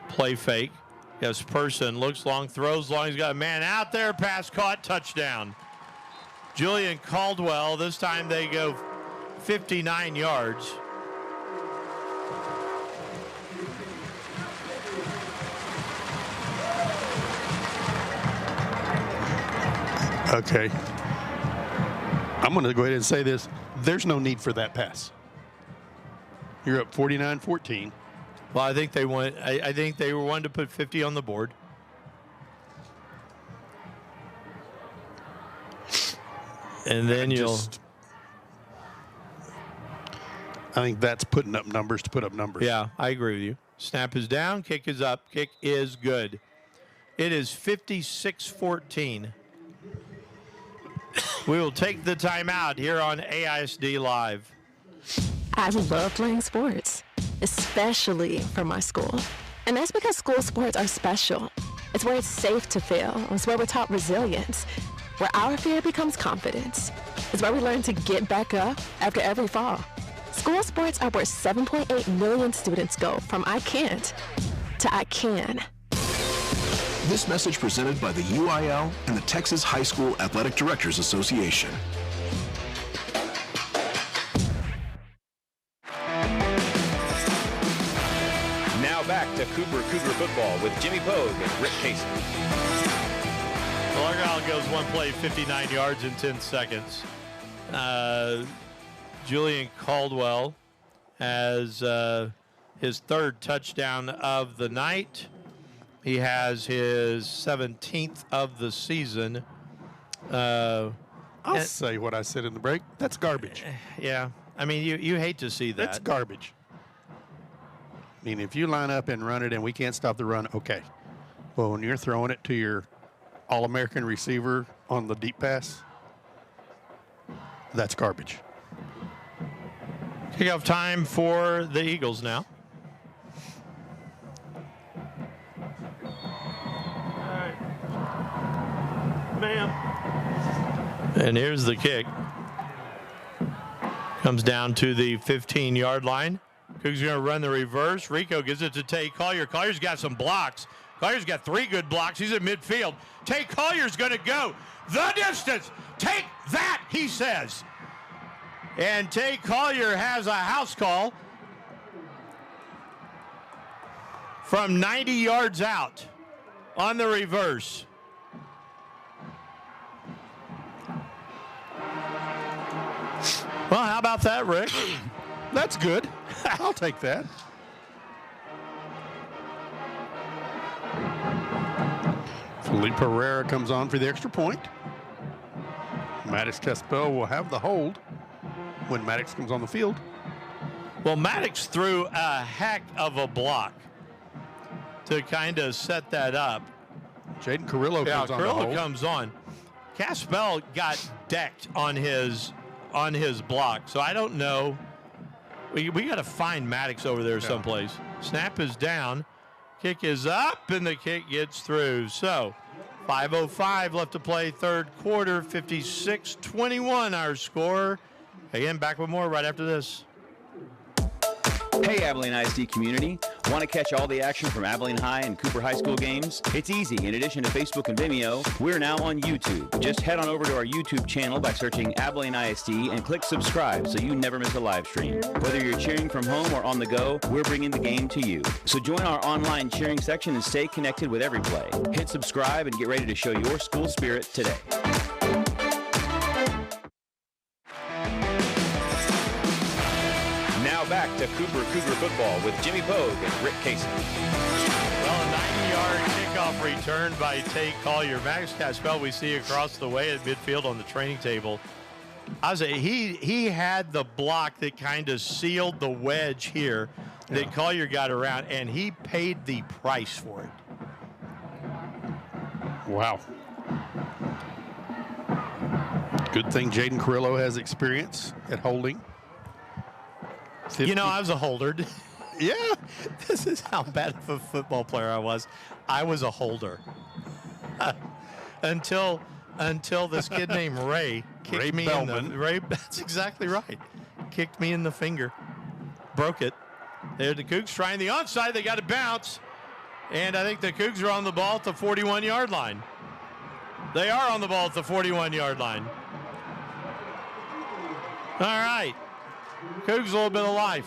Play fake. Yes, person looks long, throws long. He's got a man out there. Pass caught. Touchdown. Julian Caldwell. This time they go 59 yards. Okay. I'm going to go ahead and say this. There's no need for that pass. You're up 49-14. Well, I think they want. I think they were wanting to put 50 on the board. And then I think that's putting up numbers to put up numbers. Yeah, I agree with you. Snap is down. Kick is up. Kick is good. It is 56-14. We will take the timeout here on AISD Live. I love playing sports, especially for my school. And that's because school sports are special. It's where it's safe to fail. It's where we're taught resilience, where our fear becomes confidence. It's where we learn to get back up after every fall. School sports are where 7.8 million students go from I can't to I can. This message presented by the UIL and the Texas High School Athletic Directors Association. Now back to Cougar football with Jimmy Pogue and Rick Payson. Argyle goes one play, 59 yards in 10 seconds. Julian Caldwell has his third touchdown of the night. He has his 17th of the season. I'll say what I said in the break. That's garbage. Yeah. I mean, you hate to see that. That's garbage. I mean, if you line up and run it and we can't stop the run, okay. Well, when you're throwing it to your All-American receiver on the deep pass, that's garbage. Kickoff time for the Eagles now. All right. Ma'am. And here's the kick. Comes down to the 15-yard line. Cougs going to run the reverse. Rico gives it to Tay Collier. Collier's got some blocks. Collier's got 3 good blocks. He's at midfield. Tay Collier's going to go the distance. Take that, he says. And Tay Collier has a house call from 90 yards out on the reverse. Well, how about that, Rick? That's good. I'll take that. Felipe Pereira comes on for the extra point. Maddox Tespel will have the hold when Maddox comes on the field. Well, Maddox threw a heck of a block to kind of set that up. Jaden Carrillo comes on. Carrillo comes on. Caspel got decked on his block, so I don't know. We got to find Maddox over there someplace. Snap is down. Kick is up, and the kick gets through. So 5:05 left to play third quarter, 56-21 our score. Again, back with more right after this. Hey, Abilene ISD community. Want to catch all the action from Abilene High and Cooper High School games? It's easy. In addition to Facebook and Vimeo, we're now on YouTube. Just head on over to our YouTube channel by searching Abilene ISD and click subscribe so you never miss a live stream. Whether you're cheering from home or on the go, we're bringing the game to you. So join our online cheering section and stay connected with every play. Hit subscribe and get ready to show your school spirit today. Back to Cougar football with Jimmy Pogue and Rick Casey. Well, a 90-yard kickoff return by Tay Collier. Max Caspel we see across the way at midfield on the training table. I was he had the block that kind of sealed the wedge here that Collier got around, and he paid the price for it. Wow. Good thing Jaden Carrillo has experience at holding. 50. You know, I was a holder. Yeah. This is how bad of a football player I was. I was a holder. Until this kid named Ray kicked me in the that's exactly right. Kicked me in the finger. Broke it. There the Cougs trying the onside. They got to bounce. And I think the Cougs are on the ball at the 41-yard line. They are on the ball at the 41-yard line. All right. Cougs a little bit of life.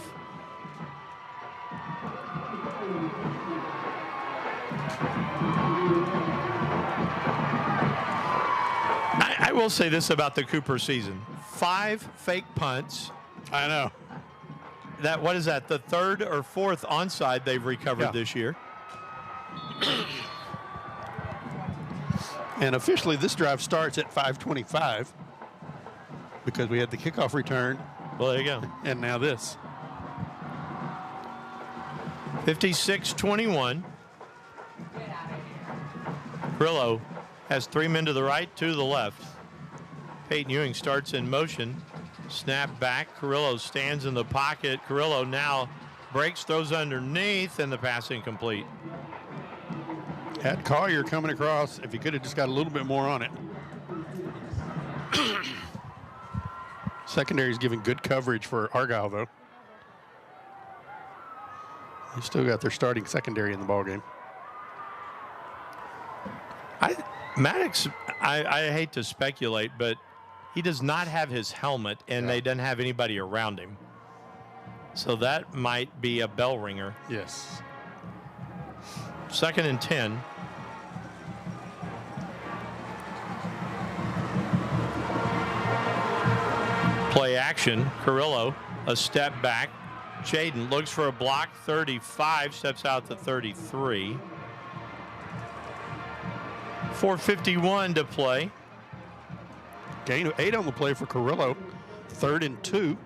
I will say this about the Cooper season. 5 fake punts. I know. What is that? The 3rd or 4th onside they've recovered this year. And officially this drive starts at 5:25 because we had the kickoff return. Well, there you go. And now this. 56-21. Carrillo has 3 men to the right, 2 to the left. Peyton Ewing starts in motion. Snap back. Carrillo stands in the pocket. Carrillo now breaks, throws underneath, and the pass incomplete. Had Collier coming across. If he could have just got a little bit more on it. Secondary is giving good coverage for Argyle, though. They still got their starting secondary in the ballgame. Maddox, I hate to speculate, but he does not have his helmet, and they don't have anybody around him. So that might be a bell ringer. Yes. 2nd and 10. Play action. Carrillo, a step back. Jaden looks for a block. 35, steps out to 33. 4:51 to play. Gain of 8 on the play for Carrillo. 3rd and 2.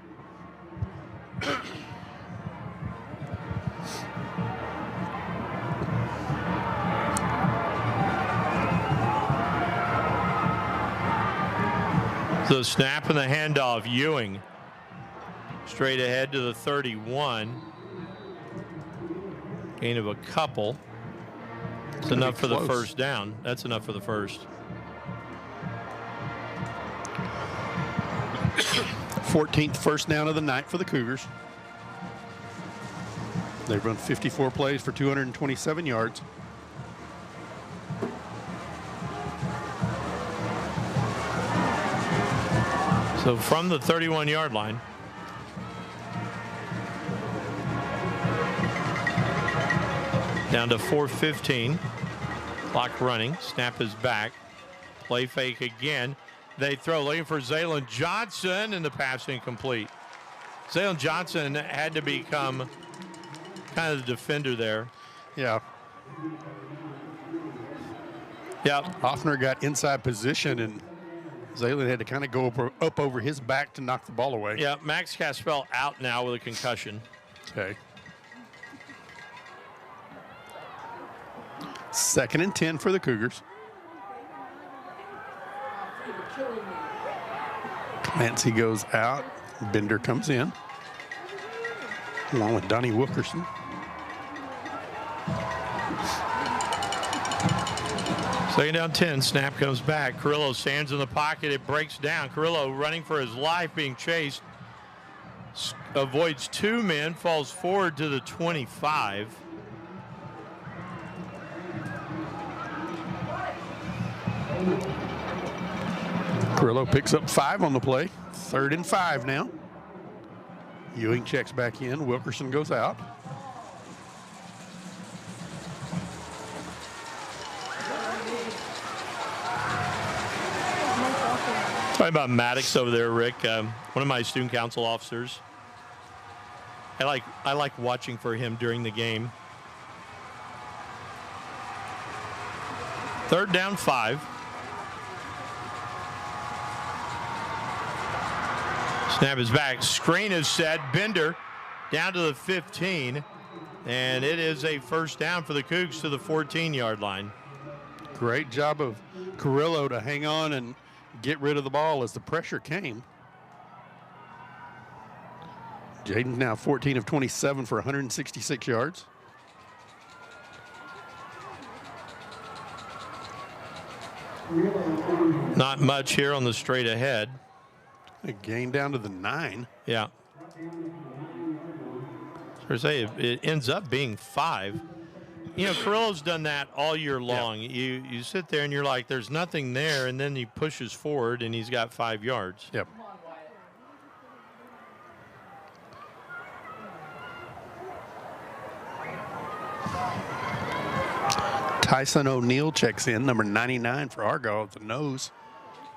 So snap and the handoff. Ewing straight ahead to the 31. Gain of a couple. It's enough for the first down. That's enough for the first. 14th first down of the night for the Cougars. They've run 54 plays for 227 yards. So from the 31-yard line. Down to 4:15. Clock running. Snap is back. Play fake again. They throw, looking for Zaylen Johnson, and the pass incomplete. Zaylen Johnson had to become kind of the defender there. Yeah. Yeah. Hoffner got inside position, and Zaylen had to kind of go up over his back to knock the ball away. Yeah, Max Caspell out now with a concussion. Okay. 2nd and 10 for the Cougars. Clancy goes out. Bender comes in, along with Donnie Wilkerson. Second down 10. Snap comes back. Carrillo stands in the pocket. It breaks down. Carrillo running for his life, being chased. Avoids 2 men. Falls forward to the 25. Carrillo picks up 5 on the play. 3rd and 5 now. Ewing checks back in. Wilkerson goes out. Talking about Maddox over there, Rick. One of my student council officers. I like watching for him during the game. 3rd down 5. Snap is back. Screen is set. Bender down to the 15. And it is a first down for the Cougs to the 14-yard line. Great job of Carrillo to hang on and get rid of the ball as the pressure came. Jaden's now 14 of 27 for 166 yards. Not much here on the straight ahead. A gain down to the 9. Yeah. So I say it ends up being 5. You know, Carrillo's done that all year long. Yeah. You sit there and you're like, there's nothing there, and then he pushes forward and he's got 5 yards. Yep. Tyson O'Neill checks in, number 99 for Argyle at the nose.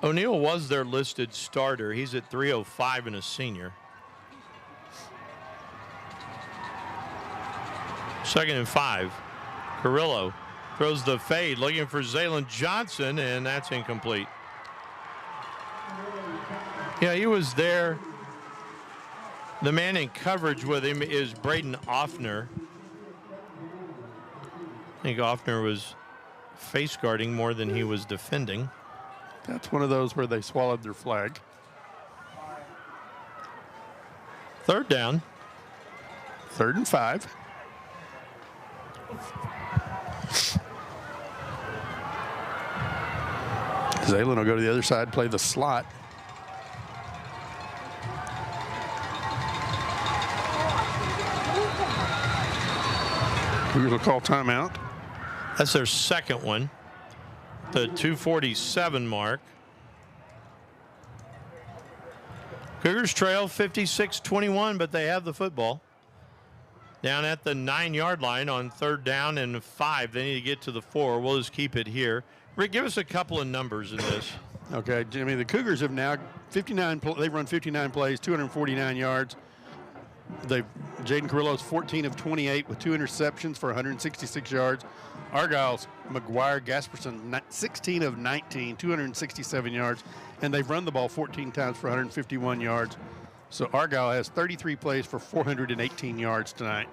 O'Neill was their listed starter. He's at 305 and a senior. 2nd and 5. Carrillo throws the fade, looking for Zaylen Johnson, and that's incomplete. Yeah, he was there. The man in coverage with him is Braden Offner. I think Offner was face guarding more than he was defending. That's one of those where they swallowed their flag. 3rd down. 3rd and 5. Zaylen will go to the other side, play the slot. Cougars will call timeout. That's their second one. The 2:47 mark. Cougars trail 56-21, but they have the football. Down at the 9-yard line on 3rd down and 5. They need to get to the 4. We'll just keep it here. Rick, give us a couple of numbers in this. Okay, Jimmy, the Cougars have now 59. They've run 59 plays, 249 yards. Jaden Carrillo's 14 of 28 with 2 interceptions for 166 yards. Argyle's McGuire Gasperson 16 of 19, 267 yards, and they've run the ball 14 times for 151 yards. So Argyle has 33 plays for 418 yards tonight.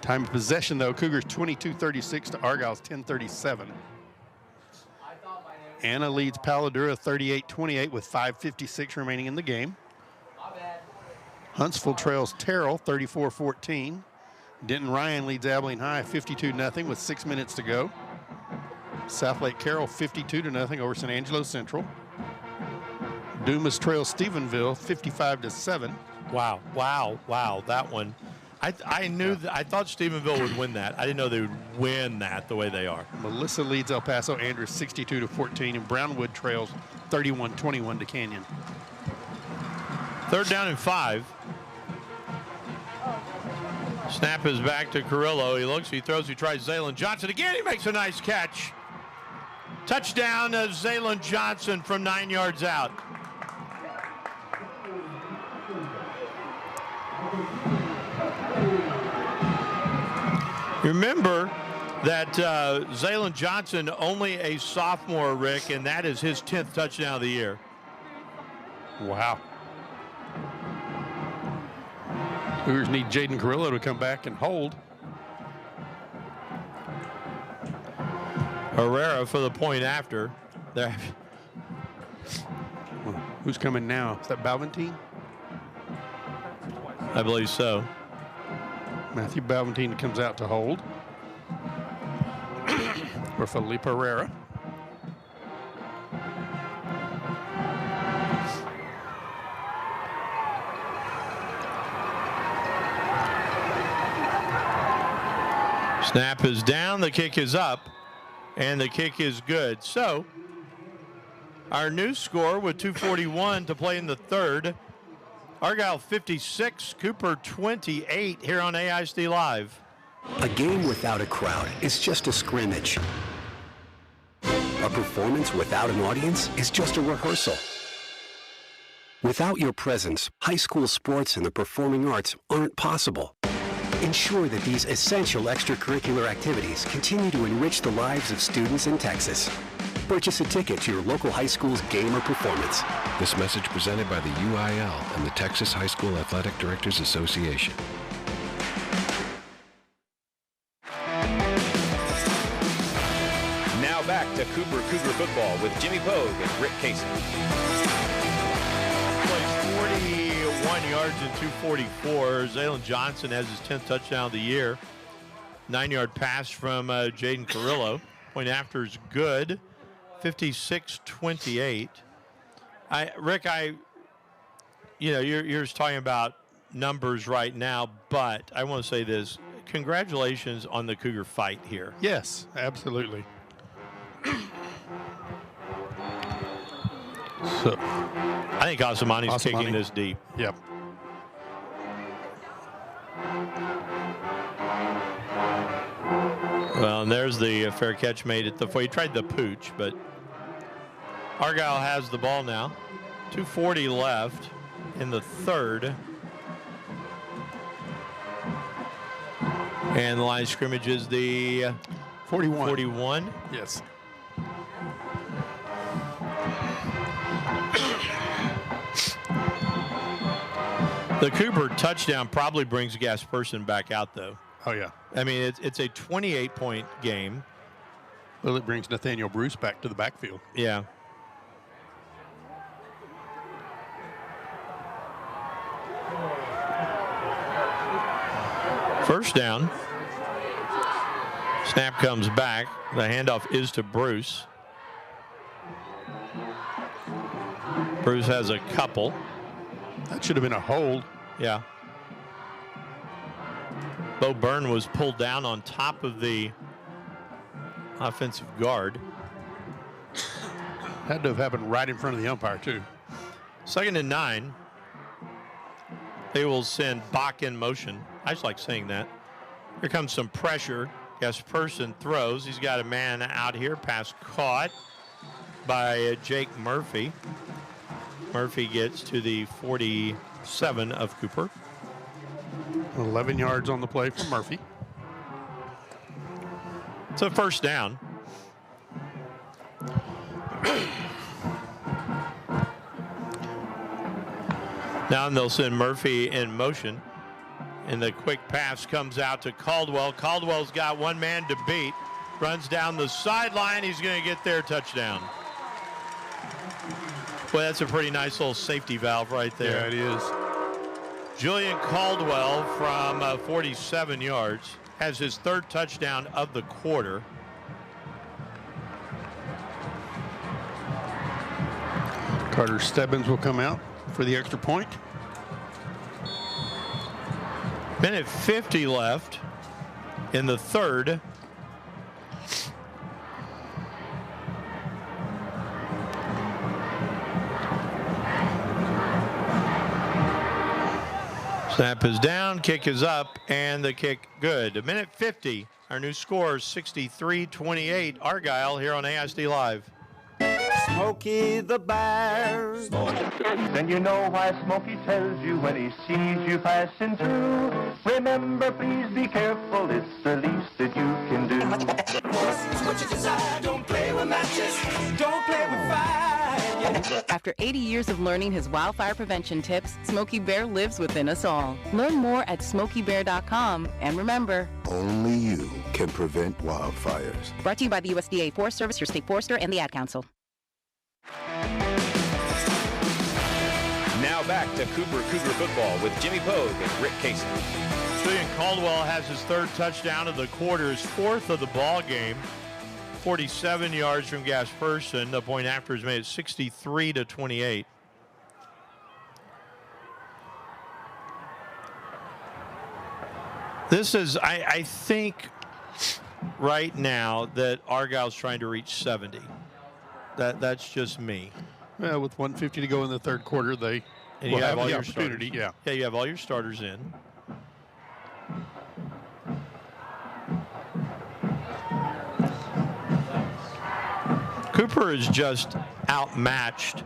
Time of possession, though, Cougars 22-36 to Argyle's 10-37. Anna leads Paladura 38-28 with 5:56 remaining in the game. Huntsville trails Terrell 34-14. Denton Ryan leads Abilene High 52-0 with 6 minutes to go. Southlake Carroll 52-0 over San Angelo Central. Dumas trails Stephenville 55-7. Wow, that one. I thought Stephenville would win that. I didn't know they would win that the way they are. Melissa leads El Paso Andrews 62-14, and Brownwood trails 31-21 to Canyon. 3rd down and 5. Snap is back to Carrillo. He looks, he throws, he tries Zaylon Johnson again. He makes a nice catch. Touchdown of Zaylon Johnson from 9 yards out. Remember that Zaylon Johnson, only a sophomore, Rick, and that is his 10th touchdown of the year. Wow. Cougars need Jaden Carrillo to come back and hold. Herrera for the point after. There. Who's coming now? Is that Balventine? I believe so. Matthew Balventine comes out to hold. For Felipe Herrera. Snap is down, the kick is up, and the kick is good. So, our new score with 2:41 to play in the 3rd. Argyle 56, Cooper 28 here on AISD Live. A game without a crowd is just a scrimmage. A performance without an audience is just a rehearsal. Without your presence, high school sports and the performing arts aren't possible. Ensure that these essential extracurricular activities continue to enrich the lives of students in Texas. Purchase a ticket to your local high school's game or performance. This message presented by the UIL and the Texas High School Athletic Directors Association. Now back to Cougar football with Jimmy Pogue and Rick Casey. 41 yards and 244. Zaylon Johnson has his 10th touchdown of the year. 9-yard pass from Jaden Carrillo. Point after is good. 56-28. Rick, you're just talking about numbers right now, but I want to say this. Congratulations on the Cougar fight here. Yes, absolutely. So, I think Asamani's kicking this deep. Yep. Well, and there's the fair catch made at the foot. He tried the pooch, but Argyle has the ball now. 2:40 left in the 3rd. And the line of scrimmage is the 41. 41. Yes. The Cooper touchdown probably brings Gasperson back out, though. Oh, yeah. I mean, it's a 28-point game. Well, it brings Nathaniel Bruce back to the backfield. Yeah. First down. Snap comes back. The handoff is to Bruce. Bruce has a couple. That should have been a hold. Yeah. Bo Byrne was pulled down on top of the offensive guard. Had to have happened right in front of the umpire, too. 2nd and 9. They will send Bach in motion. I just like saying that. Here comes some pressure. Gasperson throws. He's got a man out here. Pass caught. by Jake Murphy. Murphy gets to the 47 of Cooper. 11 yards on the play for Murphy. It's a first down. Now they'll send Murphy in motion. And the quick pass comes out to Caldwell. Caldwell's got one man to beat. Runs down the sideline. He's going to get their touchdown. Well, that's a pretty nice little safety valve right there. Yeah, it is. Julian Caldwell from 47 yards has his third touchdown of the quarter. Carter Stebbins will come out for the extra point. Minute 50 left in the third. Snap is down, kick is up, and the kick good. A minute 50. Our new score is 63-28. Argyle here on ASD Live. Smokey the Bear. Then you know why Smokey tells you when he sees you passing through. Remember, please be careful, it's the least that you can do. What you desire, don't play with matches, don't play with fire. After 80 years of learning his wildfire prevention tips, Smokey Bear lives within us all. Learn more at SmokeyBear.com, and remember, Only you can prevent wildfires. brought to you by the USDA Forest Service, your state forester, and the Ad Council. Now back to Cougar football with Jimmy Pogue and Rick Casey. Julian Caldwell has his third touchdown of the quarter, his fourth of the ball game. 47 yards from Gasperson. The point after is made it 63-28. This is, I think, right now that Argyle's trying to reach 70. That's just me. Well, with 1:50 to go in the third quarter, they will have all the your opportunity. Starters. Yeah, you have all your starters in. Cooper is just outmatched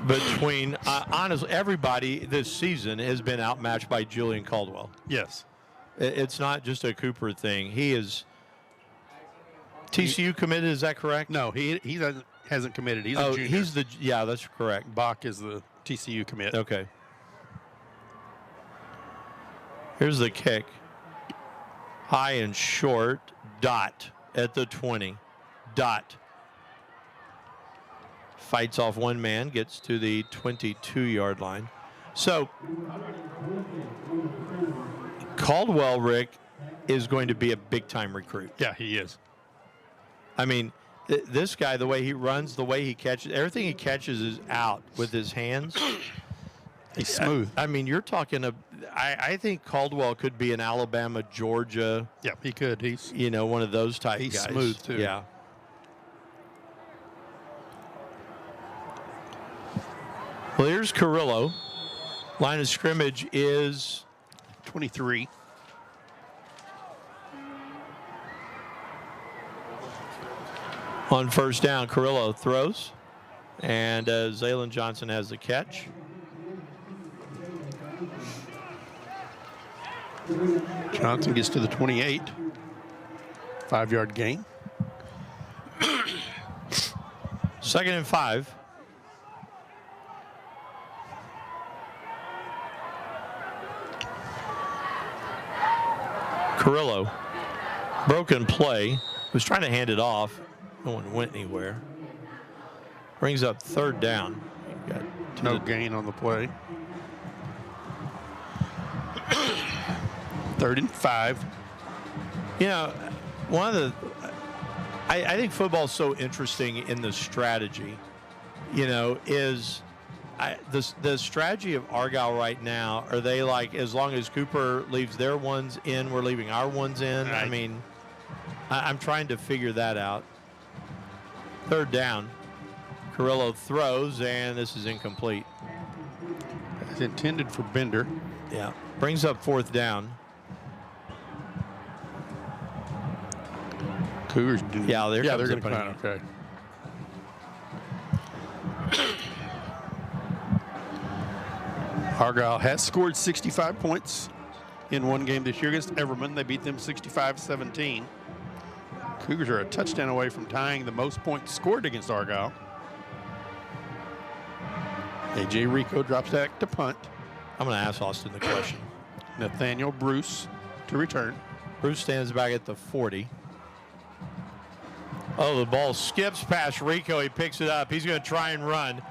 between, honestly, everybody this season has been outmatched by Julian Caldwell. Yes. It's not just a Cooper thing. He is TCU committed, is that correct? No, he hasn't committed. He's a junior. Yeah, that's correct. Bach is the TCU commit. Okay. Here's the kick. High and short, dot at the 20. Dot. Fights off one man, gets to the 22-yard line. So, Caldwell, Rick, is going to be a big-time recruit. Yeah, he is. I mean, this guy, the way he runs, the way he catches, everything he catches is out with his hands. He's smooth. I mean, you're talking I think Caldwell could be an Alabama, Georgia. Yeah, he could. He's one of those type guys. He's smooth too. Yeah. Well, here's Carrillo. Line of scrimmage is 23. On first down, Carrillo throws, and Zaylen Johnson has the catch. Johnson gets to the 28. 5-yard gain. 2nd and 5. Carrillo, broken play, was trying to hand it off. No one went anywhere. Brings up 3rd down. No gain on the play. 3rd and 5. You know, one of the, I think football is so interesting in the strategy, is the strategy of Argyle right now, are they like, as long as Cooper leaves their ones in, we're leaving our ones in? Right. I mean, I'm trying to figure that out. 3rd down. Carrillo throws, and this is incomplete. It's intended for Bender. Yeah. Brings up 4th down. Cougars do. Yeah, they're going to punt. Okay. Argyle has scored 65 points in one game this year against Everman. They beat them 65-17. Cougars are a touchdown away from tying the most points scored against Argyle. A.J. Rico drops back to punt. I'm going to ask Austin the question. Nathaniel Bruce to return. Bruce stands back at the 40. Oh, the ball skips past Rico. He picks it up. He's going to try and run.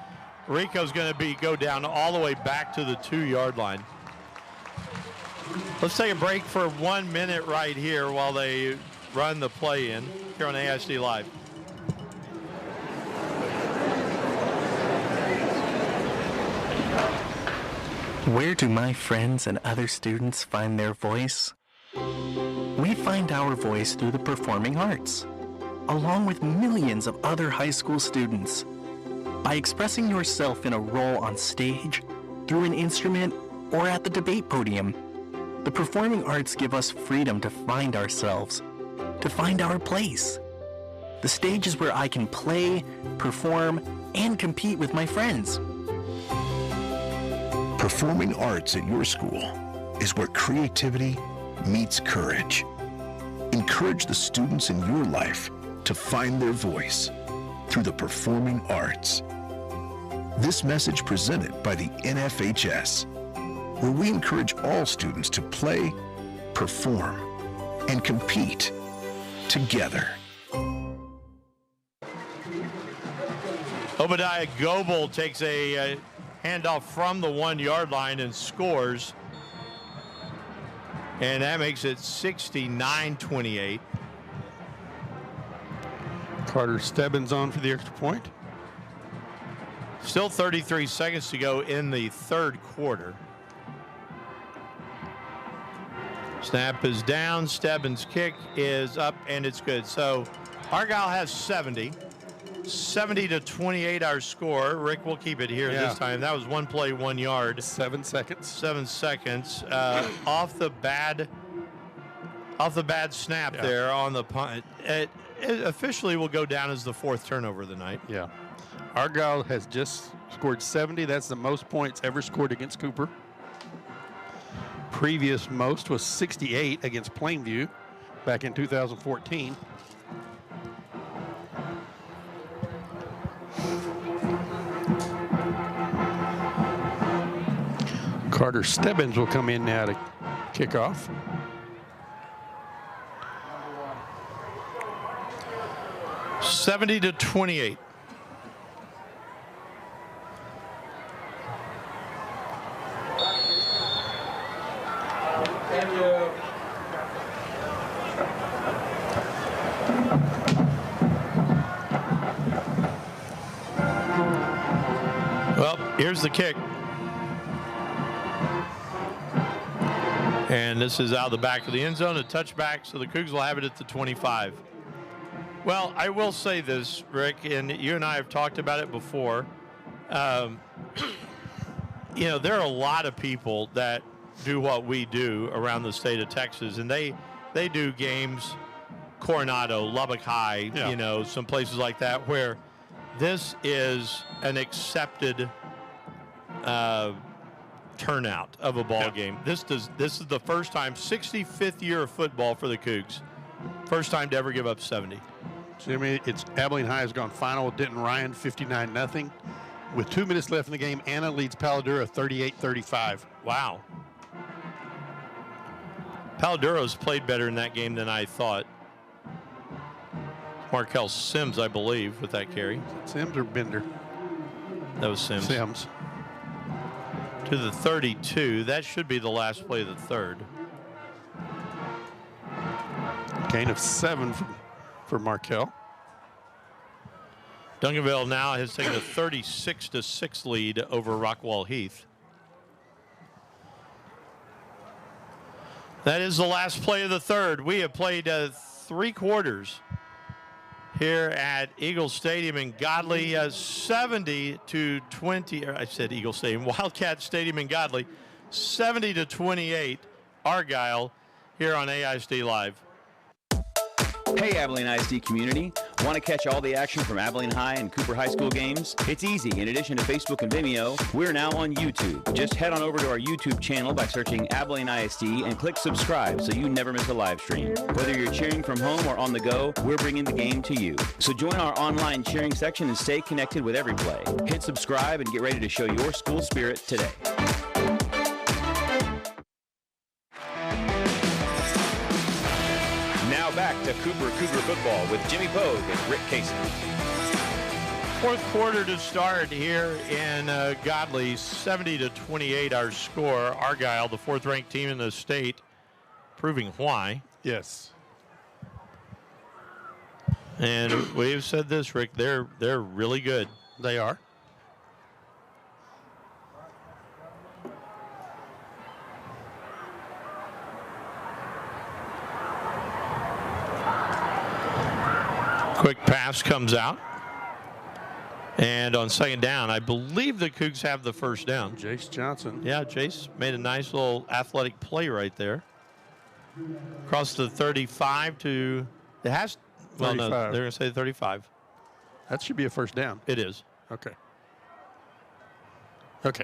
Rico's going to go down all the way back to the 2-yard line. Let's take a break for 1 minute right here while they run the play in here on AISD Live. Where do my friends and other students find their voice? We find our voice through the performing arts, along with millions of other high school students. By expressing yourself in a role on stage, through an instrument, or at the debate podium, the performing arts give us freedom to find ourselves, to find our place. The stage is where I can play, perform, and compete with my friends. Performing arts at your school is where creativity meets courage. Encourage the students in your life to find their voice through the performing arts. This message presented by the NFHS, where we encourage all students to play, perform, and compete together. Obadiah Goebel takes a handoff from the 1-yard line and scores. And that makes it 69-28. Carter Stebbins on for the extra point. Still 33 seconds to go in the third quarter. Snap is down. Stebbins' kick is up, and it's good. So Argyle has 70. 70-28 our score. Rick will keep it here this time. That was 1 play, 1 yard. 7 seconds. 7 seconds. Off the bad snap there on the punt. It officially will go down as the 4th turnover of the night. Yeah. Argyle has just scored 70. That's the most points ever scored against Cooper. Previous most was 68 against Plainview back in 2014. Carter Stebbins will come in now to kick off. $70-28. Thank you. Well, here's the kick. And this is out of the back of the end zone, a touchback, so the Cougs will have it at the 25. Well, I will say this, Rick, and you and I have talked about it before. You know, there are a lot of people that do what we do around the state of Texas, and they do games, Coronado, Lubbock High, you know, some places like that, where this is an accepted turnout of a ball game. This is the first time, 65th year of football for the Cougs. First time to ever give up 70. Jimmy, it's Abilene High has gone final with Denton Ryan, 59-0. With 2 minutes left in the game, Anna leads Paladura 38-35. Wow. Paladura's played better in that game than I thought. Markel Sims, I believe, with that carry. Sims or Bender? That was Sims. Sims. To the 32. That should be the last play of the third. Gain of 7 for Markel. Duncanville now has taken a 36-6 lead over Rockwall Heath. That is the last play of the third. We have played 3 quarters here at Eagle Stadium in Godley, 70-20. I said Eagle Stadium, Wildcat Stadium in Godley, 70-28. Argyle here on AISD Live. Hey, Abilene ISD community. Want to catch all the action from Abilene High and Cooper High School games? It's easy. In addition to Facebook and Vimeo, we're now on YouTube. Just head on over to our YouTube channel by searching Abilene ISD and click subscribe so you never miss a live stream. Whether you're cheering from home or on the go, we're bringing the game to you. So join our online cheering section and stay connected with every play. Hit subscribe and get ready to show your school spirit today. Now back to Cougar football with Jimmy Pogue and Rick Casey. Fourth quarter to start here in Godley, 70-28 our score. Argyle, the fourth-ranked team in the state, proving why. Yes. And we've said this, Rick, they're really good. They are. Quick pass comes out. And on second down, I believe the Cougs have the first down. Jace Johnson. Yeah, Jace made a nice little athletic play right there. Across the 35 to, it has, well, 35. no, they're going to say 35. That should be a first down. It is. Okay. Okay.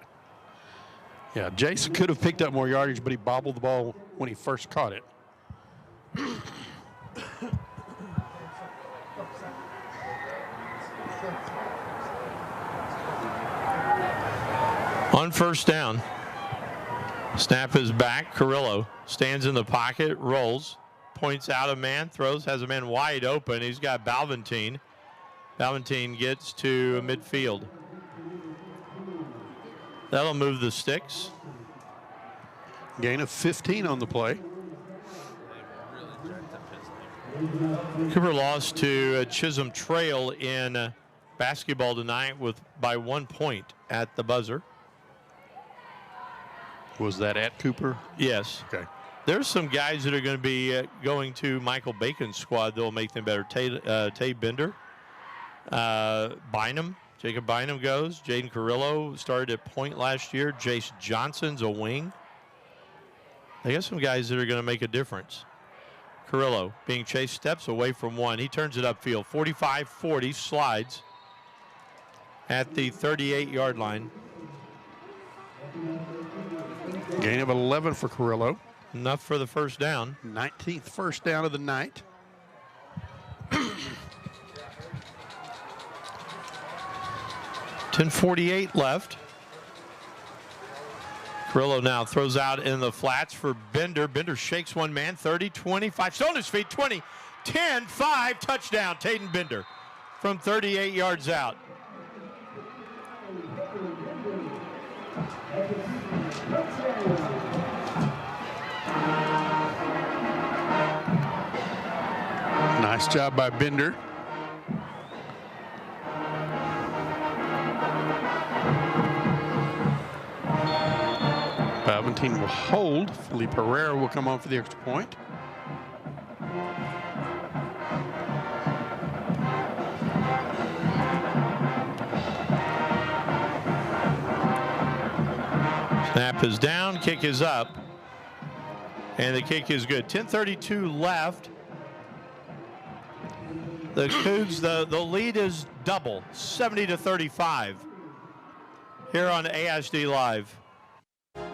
Yeah, Jace could have picked up more yardage, but he bobbled the ball when he first caught it. On first down, snap is back. Carrillo stands in the pocket, rolls, points out a man, throws, has a man wide open. He's got Balventine. Balventine gets to midfield. That'll move the sticks. Gain of 15 on the play. Cooper lost to Chisholm Trail in basketball tonight by 1 point at the buzzer. Was that at Cooper? Yes. Okay. There's some guys that are going to be going to Michael Bacon's squad that will make them better. Tay Bender, Bynum, Jacob Bynum goes. Jaden Carrillo started at point last year. Jace Johnson's a wing. They got some guys that are going to make a difference. Carrillo being chased, steps away from one. He turns it upfield. 45-40, slides at the 38-yard line. Gain of 11 for Carrillo. Enough for the first down. 19th first down of the night. 10:48 left. Carrillo now throws out in the flats for Bender. Bender shakes one man, 30, 25, still on his feet, 20, 10, 5, touchdown, Taden Bender from 38 yards out. Nice job by Bender. Balventine will hold. Felipe Herrera will come on for the extra point. Snap is down, kick is up, and the kick is good. 10:32 left. The Cougs, the lead is double, 70-35 here on ASD Live.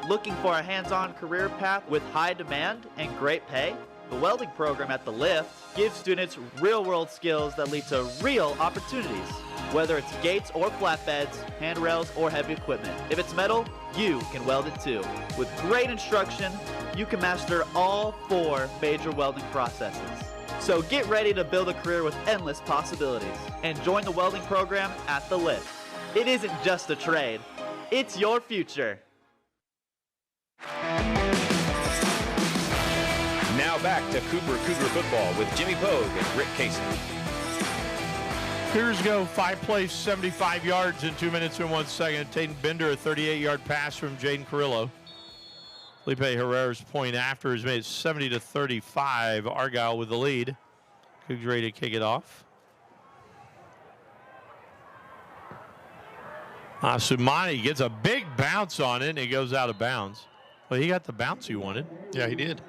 Looking for a hands-on career path with high demand and great pay? The welding program at The Lift gives students real-world skills that lead to real opportunities. Whether it's gates or flatbeds, handrails or heavy equipment, if it's metal, you can weld it too. With great instruction, you can master all 4 major welding processes. So get ready to build a career with endless possibilities and join the welding program at The Lift. It isn't just a trade, it's your future. Now back to Cougar football with Jimmy Pogue and Rick Casey. Cougars go 5 plays, 75 yards in 2 minutes and 1 second. Taden Bender, a 38-yard pass from Jaden Carrillo. Felipe Herrera's point after is made it 70-35. Argyle with the lead. Cougs ready to kick it off. Sumani gets a big bounce on it and it goes out of bounds. Well, he got the bounce he wanted. Yeah, he did.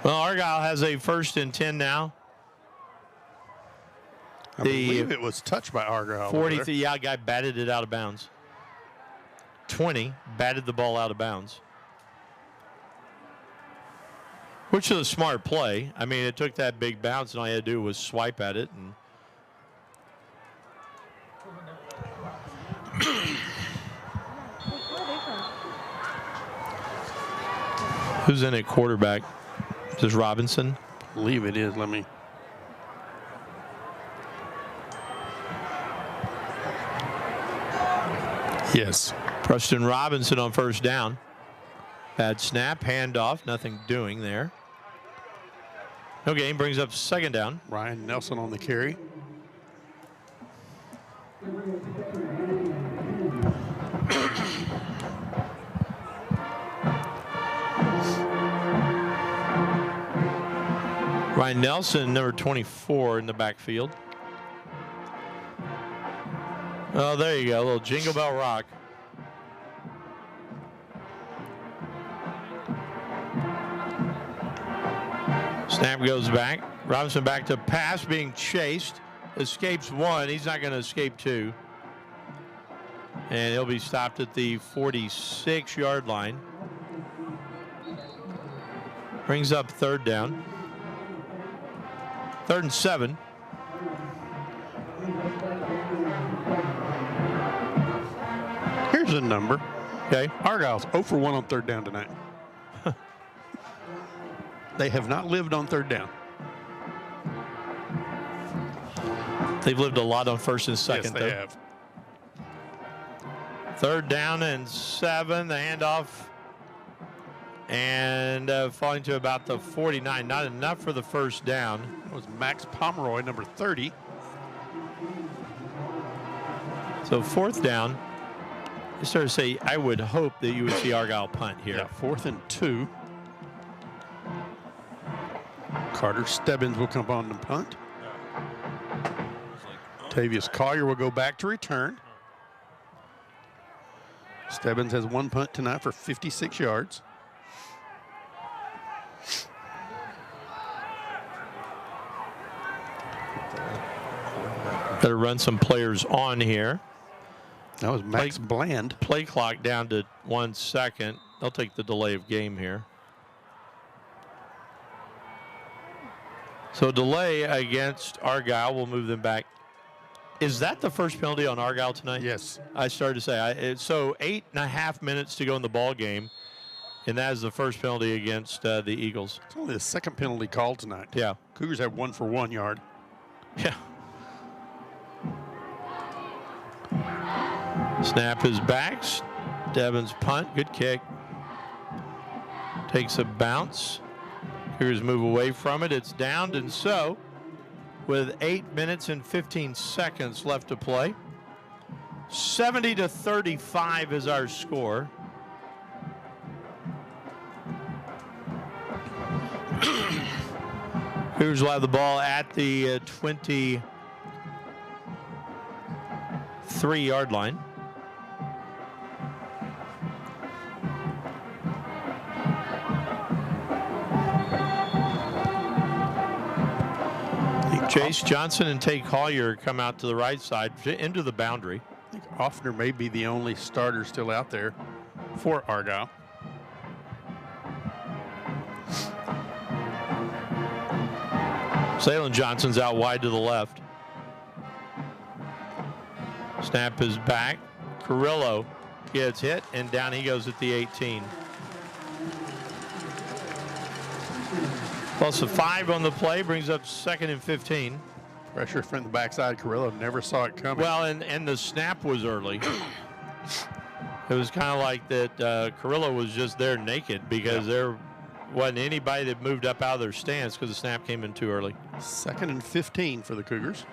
Well, Argyle has a 1st and 10 now. I believe it was touched by Argyle. 43, yeah, guy batted it out of bounds. 20, batted the ball out of bounds. Which is a smart play. I mean, it took that big bounce, and all you had to do was swipe at it. And who's in at quarterback? Is this Robinson? I believe it is. Let me. Yes. Preston Robinson on 1st down. Bad snap, handoff, nothing doing there. No gain, brings up 2nd down. Ryan Nelson on the carry. Ryan Nelson, number 24 in the backfield. Oh, there you go, a little Jingle Bell Rock. Snap goes back. Robinson back to pass, being chased. Escapes 1. He's not going to escape 2. And he'll be stopped at the 46-yard line. Brings up 3rd down. 3rd and 7. Here's a number. Okay. Argyle's 0 for 1 on 3rd down tonight. They have not lived on 3rd down. They've lived a lot on 1st and 2nd. Yes, they have. 3rd down and 7. The handoff. And falling to about the 49. Not enough for the 1st down. That was Max Pomeroy, number 30. So 4th down. I started to say, I would hope that you would see Argyle punt here. Yeah, 4th and 2. Carter Stebbins will come on to punt. Tavius Collier will go back to return. Stebbins has 1 punt tonight for 56 yards. Better run some players on here. That was Max Bland. Play clock down to 1 second. They'll take the delay of game here. So delay against Argyle will move them back. Is that the first penalty on Argyle tonight? Yes. I started to say. So 8.5 minutes to go in the ball game, and that is the first penalty against the Eagles. It's only the 2nd penalty called tonight. Yeah. Cougars have 1 for 1 yard. Yeah. Snap is back. Devon's punt. Good kick. Takes a bounce. Cougars move away from it. It's downed, and so with 8 minutes and 15 seconds left to play, 70-35 is our score. Cougars will have the ball at the 23-yard line. Chase Johnson and Tate Collier come out to the right side into the boundary. I think Offner may be the only starter still out there for Argyle. Salem Johnson's out wide to the left. Snap is back. Carrillo gets hit, and down he goes at the 18. Plus a 5 on the play brings up 2nd and 15. Pressure from the backside. Carrillo never saw it coming. Well, and the snap was early. It was kind of like that Carrillo was just there naked because there wasn't anybody that moved up out of their stance because the snap came in too early. 2nd and 15 for the Cougars.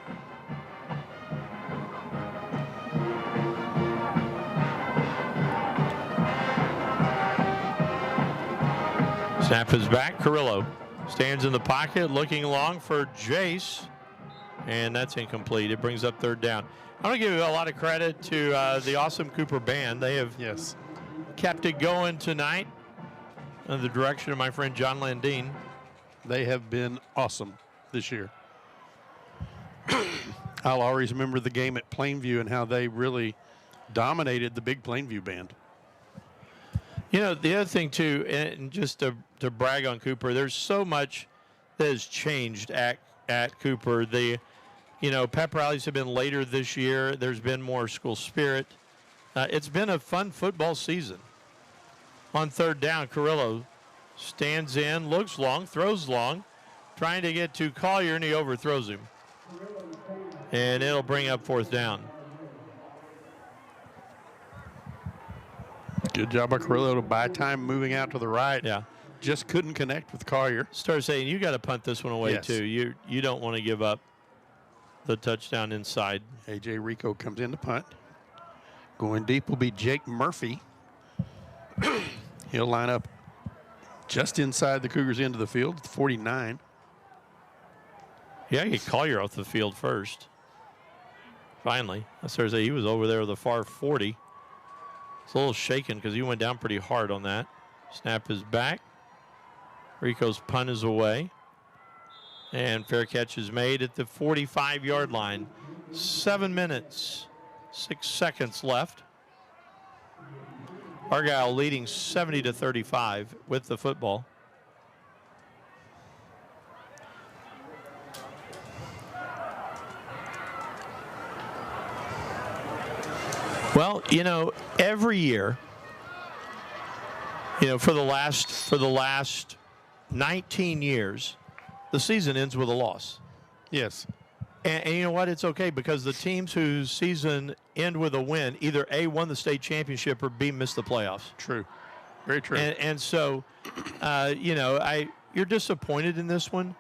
Snap is back. Carrillo stands in the pocket, looking long for Jace, and that's incomplete. It brings up 3rd down. I want to give a lot of credit to the awesome Cooper band. They have kept it going tonight under the direction of my friend John Landine. They have been awesome this year. I'll always remember the game at Plainview and how they really dominated the big Plainview band. You know, the other thing, too, and just to brag on Cooper, there's so much that has changed at Cooper. Pep rallies have been later this year. There's been more school spirit. It's been a fun football season. On third down, Carrillo stands in, looks long, throws long, trying to get to Collier, and he overthrows him. And it'll bring up fourth down. Good job by Carrillo to buy time moving out to the right. Yeah. Just couldn't connect with Collier. Started saying, you got to punt this one away, Yes. too. You don't want to give up the touchdown inside. A.J. Rico comes in to punt. Going deep will be Jake Murphy. He'll line up just inside the Cougars' end of the field, 49. Yeah, get Collier off the field first. Finally. I started to say he was over there with the far 40. It's a little shaken because he went down pretty hard on that. Snap is back. Rico's punt is away. And fair catch is made at the 45-yard line. 7 minutes, 6 seconds left. Argyle leading 70-35 with the football. Well, every year, for the last 19 years, the season ends with a loss. Yes. And you know what? It's okay because the teams whose season end with a win either A, won the state championship or B, missed the playoffs. True. Very true. And so, you're disappointed in this one,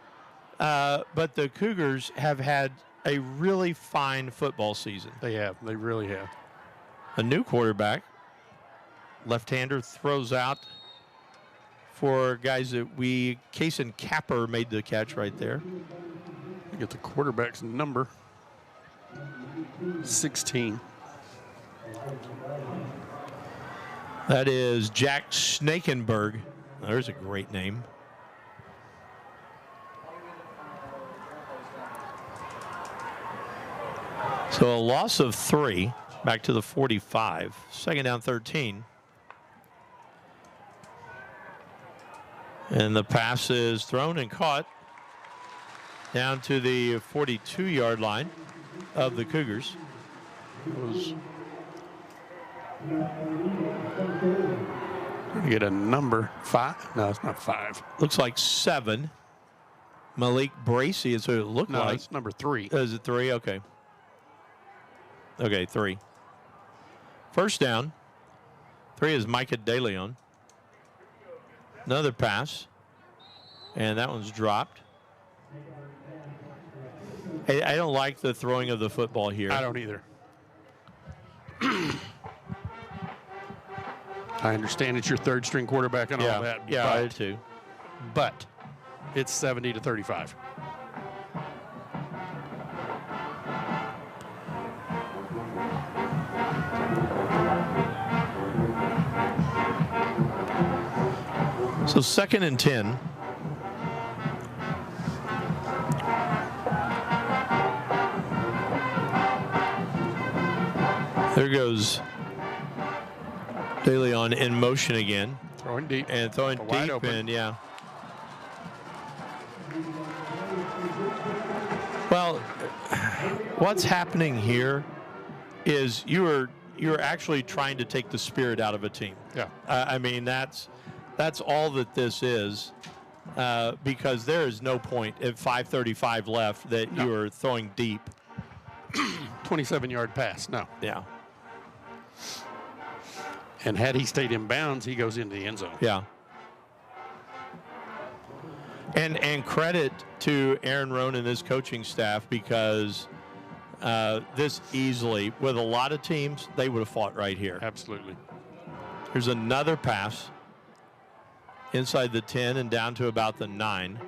but the Cougars have had a really fine football season. They have. They really have. A new quarterback, left-hander, throws out for guys that Kason Capper made the catch right there. Get the quarterback's number, 16. That is Jack Snakenberg. There's a great name. So a loss of 3, back to the 45. Second down, 13. And the pass is thrown and caught down to the 42-yard line of the Cougars. Get a number 5. No, it's not 5. Looks like 7. Malik Bracey is who it looked like. No, it's number 3. Is it 3? Okay. Okay, 3. First down. 3 is Micah DeLeon. Another pass. And that one's dropped. I don't like the throwing of the football here. I don't either. I understand it's your third string quarterback and all that. Yeah, I do too. But it's 70-35. So 2nd and 10. There goes DeLeon in motion again. Throwing deep. And throwing wide deep, open. and yeah. Well, what's happening here is you're actually trying to take the spirit out of a team. Yeah. I mean, that's all that this is, because there is no point at 5:35 left that you are throwing deep. 27-yard pass. No. Yeah. And had he stayed in bounds, he goes into the end zone. Yeah. And credit to Aaron Rohn and his coaching staff, because this easily, with a lot of teams, they would have fought right here. Absolutely. Here's another pass inside the 10 and down to about the 9.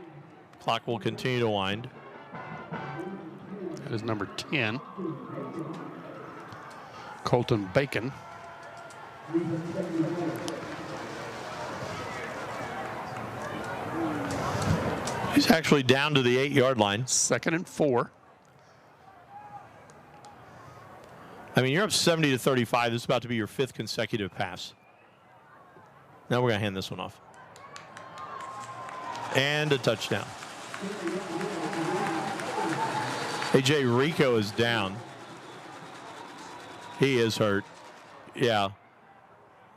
Clock will continue to wind. That is number 10. Colton Bacon. He's actually down to the 8-yard line. 2nd and 4. I mean, you're up 70-35. This is about to be your 5th consecutive pass. Now we're going to hand this one off. And a touchdown. A.J. Rico is down. He is hurt. Yeah.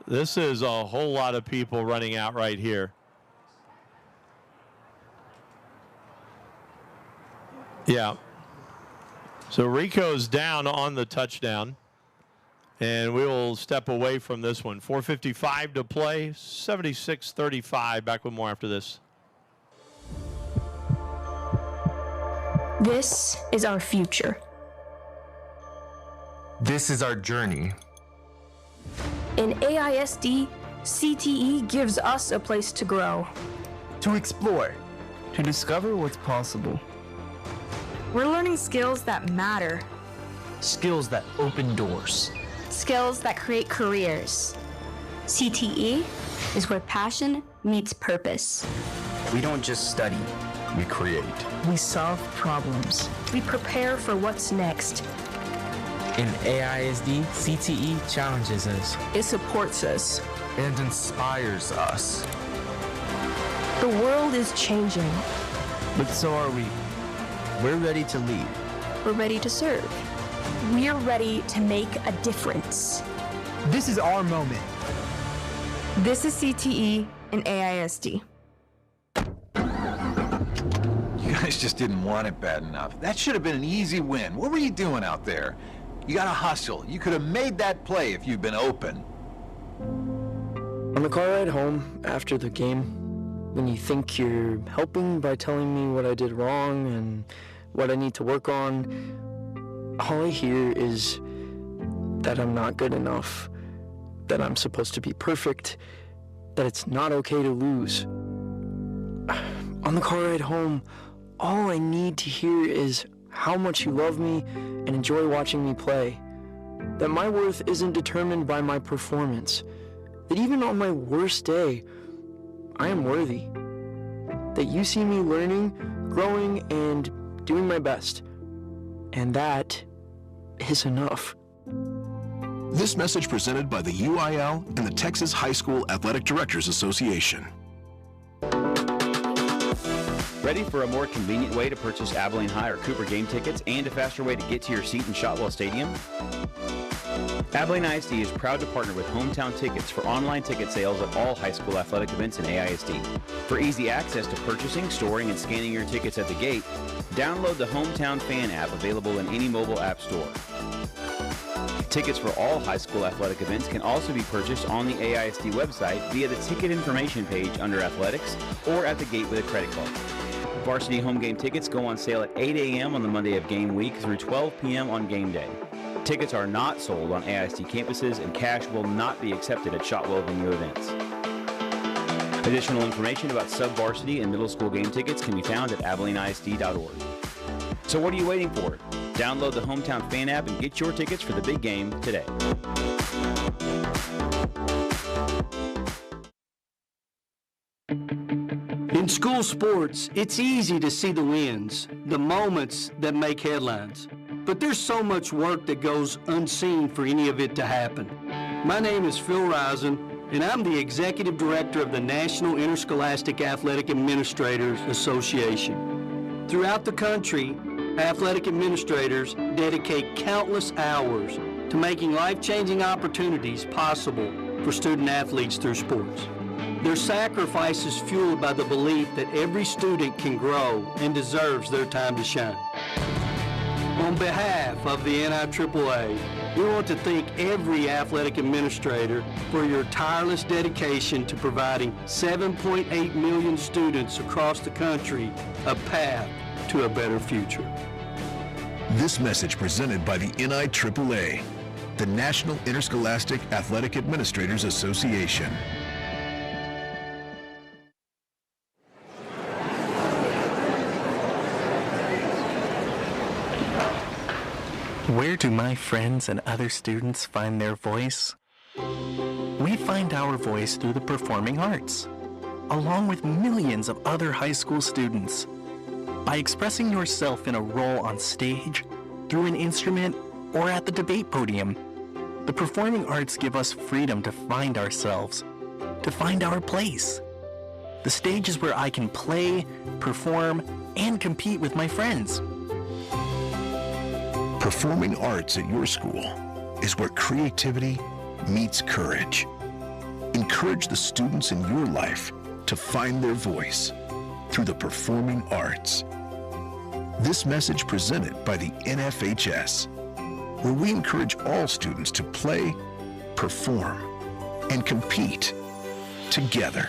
This is a whole lot of people running out right here. Yeah. So Rico's down on the touchdown. And we will step away from this one. 4:55 to play. 76-35. Back with more after this. This is our future. This is our journey. In AISD, CTE gives us a place to grow. To explore. To discover what's possible. We're learning skills that matter. Skills that open doors. Skills that create careers. CTE is where passion meets purpose. We don't just study. We create. We solve problems. We prepare for what's next. In AISD, CTE challenges us. It supports us. And inspires us. The world is changing. But so are we. We're ready to lead. We're ready to serve. We're ready to make a difference. This is our moment. This is CTE and AISD. You guys just didn't want it bad enough. That should have been an easy win. What were you doing out there? You got to hustle. You could have made that play if you'd been open. On the car ride home after the game, when you think you're helping by telling me what I did wrong and what I need to work on, all I hear is that I'm not good enough, that I'm supposed to be perfect, that it's not okay to lose. On the car ride home, all I need to hear is how much you love me and enjoy watching me play, that my worth isn't determined by my performance, that even on my worst day, I am worthy, that you see me learning, growing, and doing my best. And that is enough. This message presented by the UIL and the Texas High School Athletic Directors Association. Ready for a more convenient way to purchase Abilene High or Cooper game tickets and a faster way to get to your seat in Shotwell Stadium? Abilene ISD is proud to partner with Hometown Tickets for online ticket sales at all high school athletic events in AISD. For easy access to purchasing, storing, and scanning your tickets at the gate, download the Hometown Fan app available in any mobile app store. Tickets for all high school athletic events can also be purchased on the AISD website via the ticket information page under athletics or at the gate with a credit card. Varsity home game tickets go on sale at 8 a.m. on the Monday of game week through 12 p.m. on game day. Tickets are not sold on AISD campuses and cash will not be accepted at Shotwell venue events. Additional information about sub-varsity and middle school game tickets can be found at AbileneISD.org. So what are you waiting for? Download the Hometown Fan app and get your tickets for the big game today. In school sports, it's easy to see the wins, the moments that make headlines. But there's so much work that goes unseen for any of it to happen. My name is Phil Risen, and I'm the Executive Director of the National Interscholastic Athletic Administrators Association. Throughout the country, athletic administrators dedicate countless hours to making life-changing opportunities possible for student athletes through sports. Their sacrifice is fueled by the belief that every student can grow and deserves their time to shine. On behalf of the NIAAA, we want to thank every athletic administrator for your tireless dedication to providing 7.8 million students across the country a path to a better future. This message presented by the NIAAA, the National Interscholastic Athletic Administrators Association. Where do my friends and other students find their voice? We find our voice through the performing arts, along with millions of other high school students. By expressing yourself in a role on stage, through an instrument, or at the debate podium, the performing arts give us freedom to find ourselves, to find our place. The stage is where I can play, perform, and compete with my friends. Performing arts at your school is where creativity meets courage. Encourage the students in your life to find their voice through the performing arts. This message presented by the NFHS, where we encourage all students to play, perform, and compete together.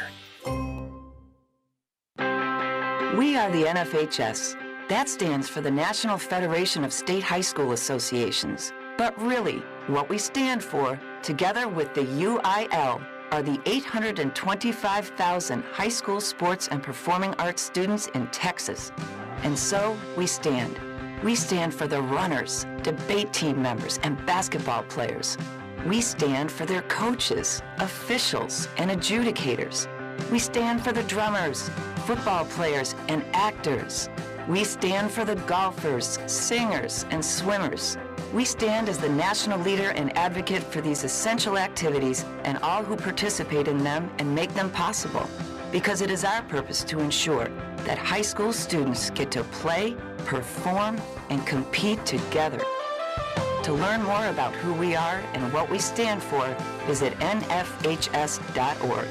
We are the NFHS. That stands for the National Federation of State High School Associations. But really, what we stand for, together with the UIL, are the 825,000 high school sports and performing arts students in Texas. And so we stand. We stand for the runners, debate team members, and basketball players. We stand for their coaches, officials, and adjudicators. We stand for the drummers, football players, and actors. We stand for the golfers, singers, and swimmers. We stand as the national leader and advocate for these essential activities and all who participate in them and make them possible, because it is our purpose to ensure that high school students get to play, perform, and compete together. To learn more about who we are and what we stand for, visit nfhs.org.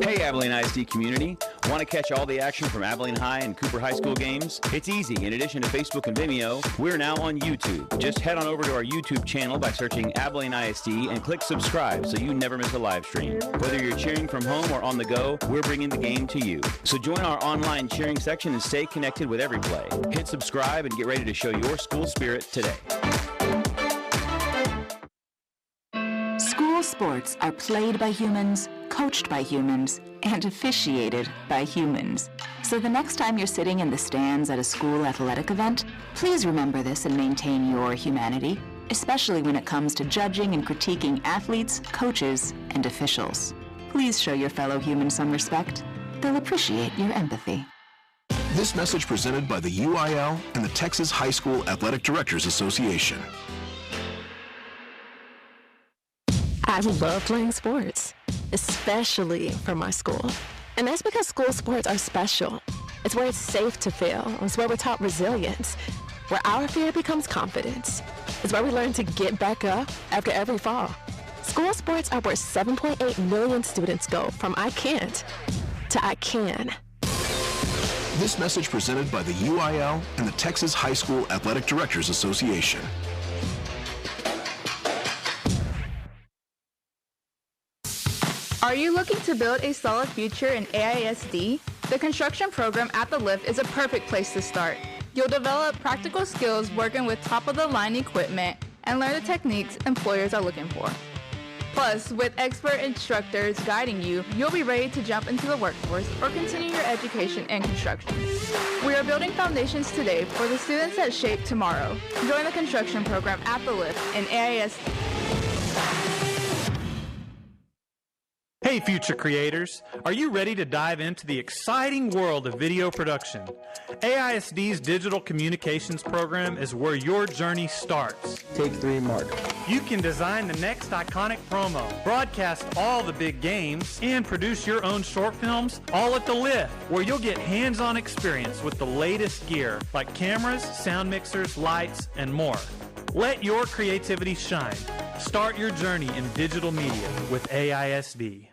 Hey Abilene ISD community, want to catch all the action from Abilene High and Cooper High School games? It's easy. In addition to Facebook and Vimeo, we're now on YouTube. Just head on over to our YouTube channel by searching Abilene ISD and click subscribe so you never miss a live stream. Whether you're cheering from home or on the go, we're bringing the game to you. So join our online cheering section and stay connected with every play. Hit subscribe and get ready to show your school spirit today. School sports are played by humans, coached by humans, and officiated by humans. So the next time you're sitting in the stands at a school athletic event, please remember this and maintain your humanity, especially when it comes to judging and critiquing athletes, coaches, and officials. Please show your fellow humans some respect. They'll appreciate your empathy. This message presented by the UIL and the Texas High School Athletic Directors Association. I love playing sports, especially for my school. And that's because school sports are special. It's where it's safe to fail. It's where we're taught resilience, where our fear becomes confidence. It's where we learn to get back up after every fall. School sports are where 7.8 million students go from I can't to I can. This message presented by the UIL and the Texas High School Athletic Directors Association. Are you looking to build a solid future in AISD? The construction program at the Lift is a perfect place to start. You'll develop practical skills working with top-of-the-line equipment and learn the techniques employers are looking for. Plus, with expert instructors guiding you, you'll be ready to jump into the workforce or continue your education in construction. We are building foundations today for the students that shape tomorrow. Join the construction program at the Lift in AISD. Hey future creators, are you ready to dive into the exciting world of video production? AISD's Digital Communications program is where your journey starts. Take 3, Mark. You can design the next iconic promo, broadcast all the big games, and produce your own short films, all at the Lift, where you'll get hands-on experience with the latest gear, like cameras, sound mixers, lights, and more. Let your creativity shine. Start your journey in digital media with AISD.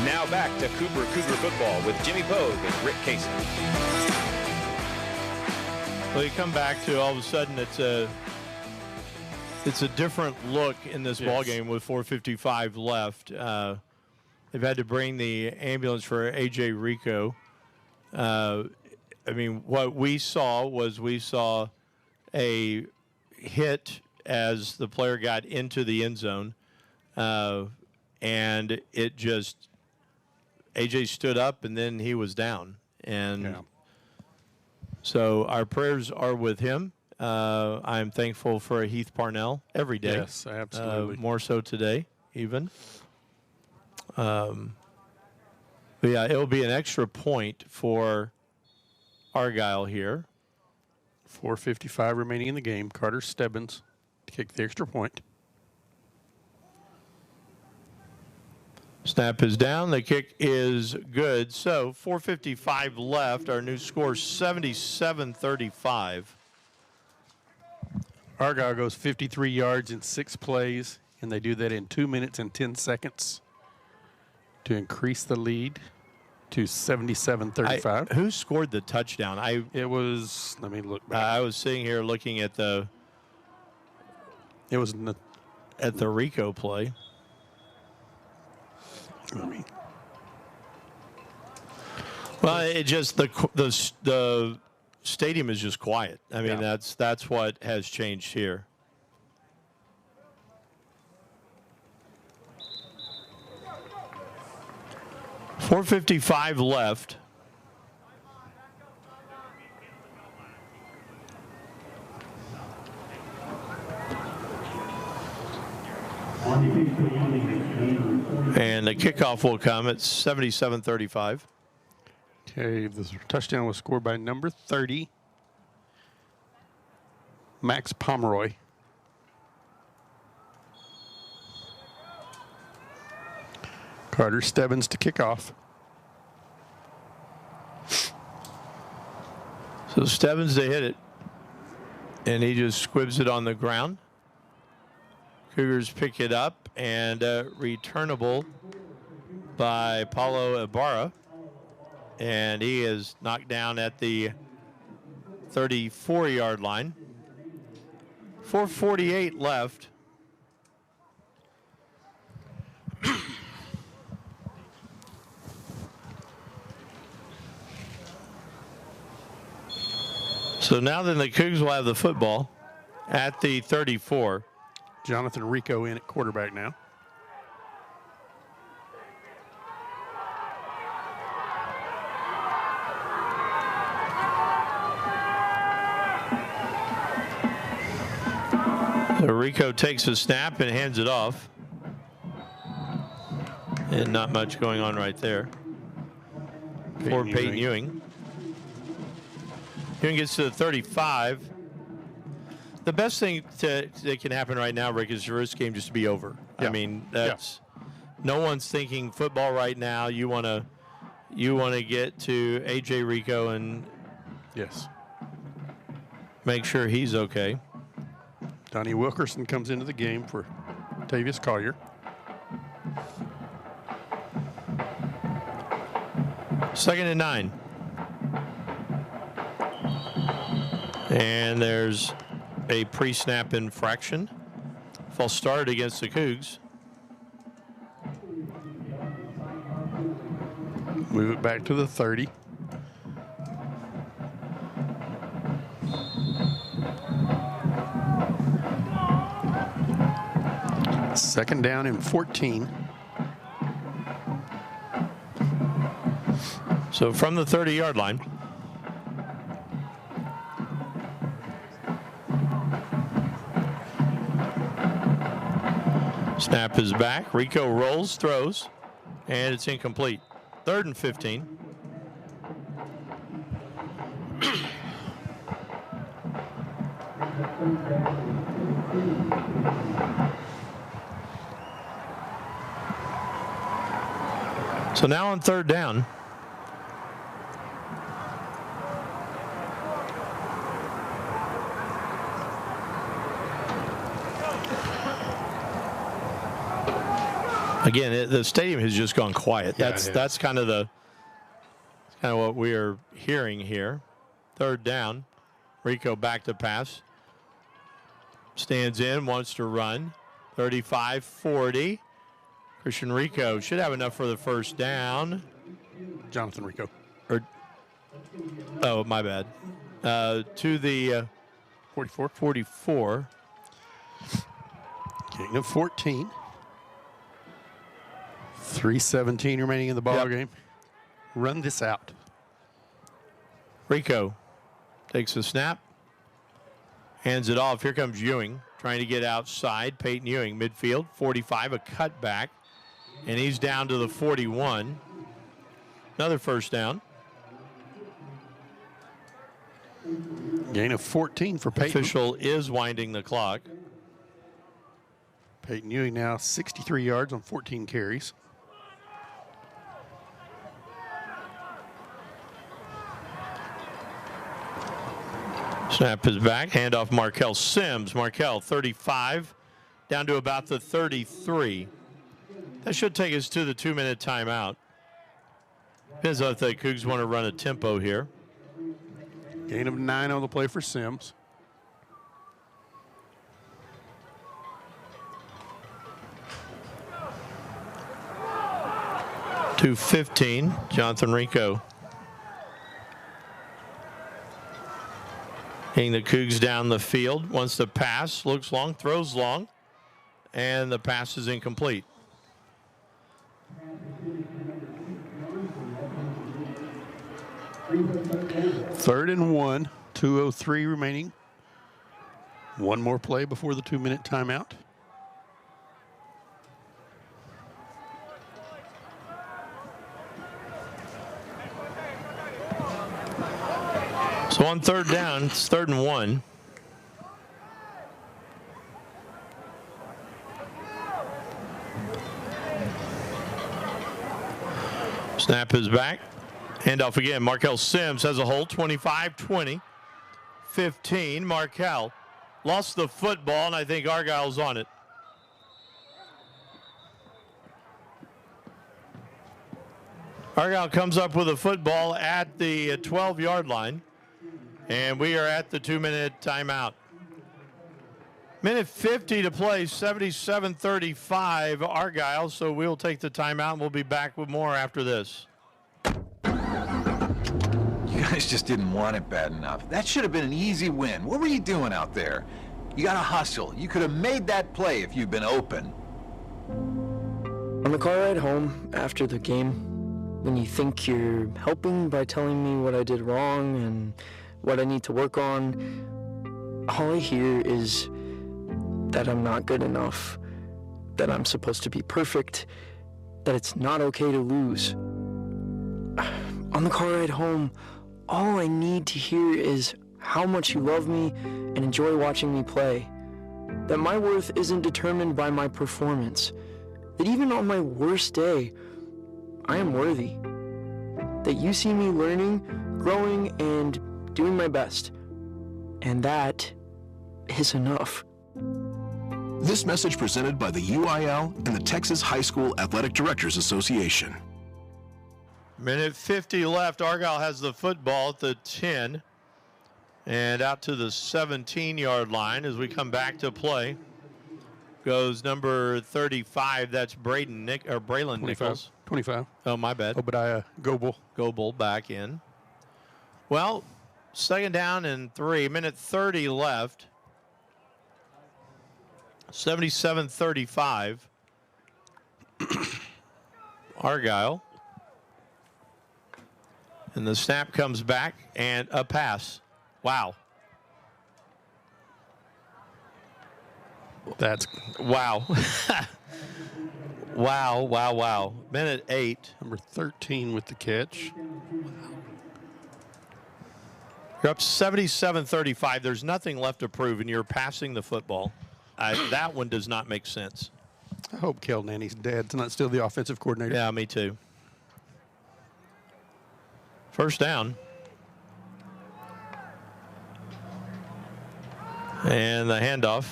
Now back to Cougar football with Jimmy Pogue and Rick Casey. Well, you come back to all of a sudden it's a different look in this ball game with 4:55 left. They've had to bring the ambulance for A.J. Rico. I mean, what we saw a hit as the player got into the end zone, and it just A.J. stood up and then he was down, and so our prayers are with him. I'm thankful for a Heath Parnell every day. Yes, absolutely. More so today, even. But yeah, it'll be an extra point for Argyle here. 4:55 remaining in the game. Carter Stebbins to kick the extra point. Snap is down. The kick is good. So 4:55 left. Our new score 77-35. Argyle goes 53 yards in 6 plays, and they do that in 2 minutes and 10 seconds to increase the lead to 77-35. Who scored the touchdown? It was, let me look back. I was sitting here looking at the Rico play. Well, it just the stadium is just quiet. I mean, that's what has changed here. .455 left. And the kickoff will come at 77-35. Okay, this touchdown was scored by number 30, Max Pomeroy. Carter Stebbins to kick off. So Stebbins to hit it, and he just squibs it on the ground. Cougars pick it up, and returnable by Paulo Ibarra. And he is knocked down at the 34-yard line. 4:48 left. So now then the Cougs will have the football at the 34. Jonathan Rico in at quarterback now. So Rico takes a snap and hands it off. And not much going on right there for Peyton Ewing. Ewing gets to the 35. The best thing that can happen right now, Rick, is for this game just to be over. Yeah. I mean, that's no one's thinking football right now. You want to get to AJ Rico and make sure he's okay. Donnie Wilkerson comes into the game for Tavius Collier. Second and 9. And there's a pre-snap infraction. False start against the Cougs. Move it back to the 30. Second down and 14. So from the 30-yard line. Snap is back. Rico rolls, throws, and it's incomplete. 3rd and 15. So now on 3rd down. Again, the stadium has just gone quiet. Yeah, that's kind of what we are hearing here. 3rd down. Rico back to pass. Stands in, wants to run. 35-40. Christian Rico should have enough for the first down. Jonathan Rico. Oh, my bad. To the 44. 44. Gain of 14. 3:17 remaining in the ball game. Run this out. Rico takes a snap. Hands it off. Here comes Ewing trying to get outside. Peyton Ewing, midfield, 45, a cutback. And he's down to the 41. Another first down. Gain of 14 for Peyton. Official is winding the clock. Peyton Ewing now 63 yards on 14 carries. Snap is back. Handoff Markel Sims. Markel, 35, down to about the 33. That should take us to the 2-minute timeout. Depends on if the Cougs want to run a tempo here. Gain of 9 on the play for Sims. .215, Jonathan Rico. Hitting the Cougs down the field. Wants to pass, looks long, throws long, and the pass is incomplete. Third and 1, 2:03 remaining. One more play before the 2-minute timeout. So on third down, it's 3rd and 1. Snap is back. Handoff again. Markel Sims has a hold. 25-20. 15. Markel lost the football, and I think Argyle's on it. Argyle comes up with a football at the 12-yard line, and we are at the 2-minute timeout. Minute 50 to play, 77-35 Argyle, so we'll take the timeout, and we'll be back with more after this. You guys just didn't want it bad enough. That should have been an easy win. What were you doing out there? You got to hustle. You could have made that play if you'd been open. On the car ride home after the game, when you think you're helping by telling me what I did wrong and what I need to work on, all I hear is that I'm not good enough, that I'm supposed to be perfect, that it's not okay to lose. On the car ride home, all I need to hear is how much you love me and enjoy watching me play, that my worth isn't determined by my performance, that even on my worst day, I am worthy, that you see me learning, growing, and doing my best, and that is enough. This message presented by the UIL and the Texas High School Athletic Directors Association. Minute 50 left. Argyle has the football at the 10 and out to the 17-yard line as we come back to play. Goes number 35. That's Braylon Nichols. 25. Oh, my bad. Obadiah Goebel back in. Well, 2nd down and 3. Minute 30 left. 77-35. Argyle. And the snap comes back and a pass. Wow. That's wow. Wow. Minute 8. Number 13 with the catch. You're up 77-35. There's nothing left to prove, and you're passing the football. That one does not make sense. I hope Kel Nanny's dad's not still the offensive coordinator. Yeah, me too. First down. And the handoff.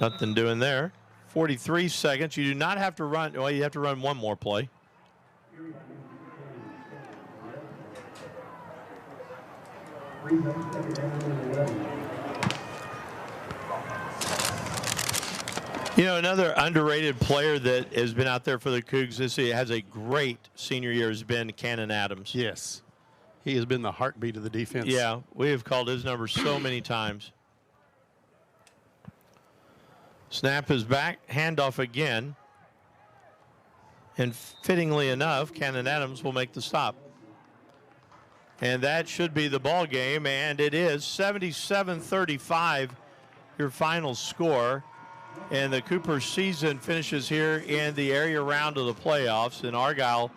Nothing doing there. 43 seconds. You do not have to run. Well, you have to run one more play. You know, another underrated player that has been out there for the Cougs this year, has a great senior year, has been Cannon Adams. Yes. He has been the heartbeat of the defense. Yeah, we have called his number so many times. Snap is back, handoff again. And fittingly enough, Cannon Adams will make the stop. And that should be the ball game, and it is 77-35. your final score. And the Cougars season finishes here in the area round of the playoffs, and Argyle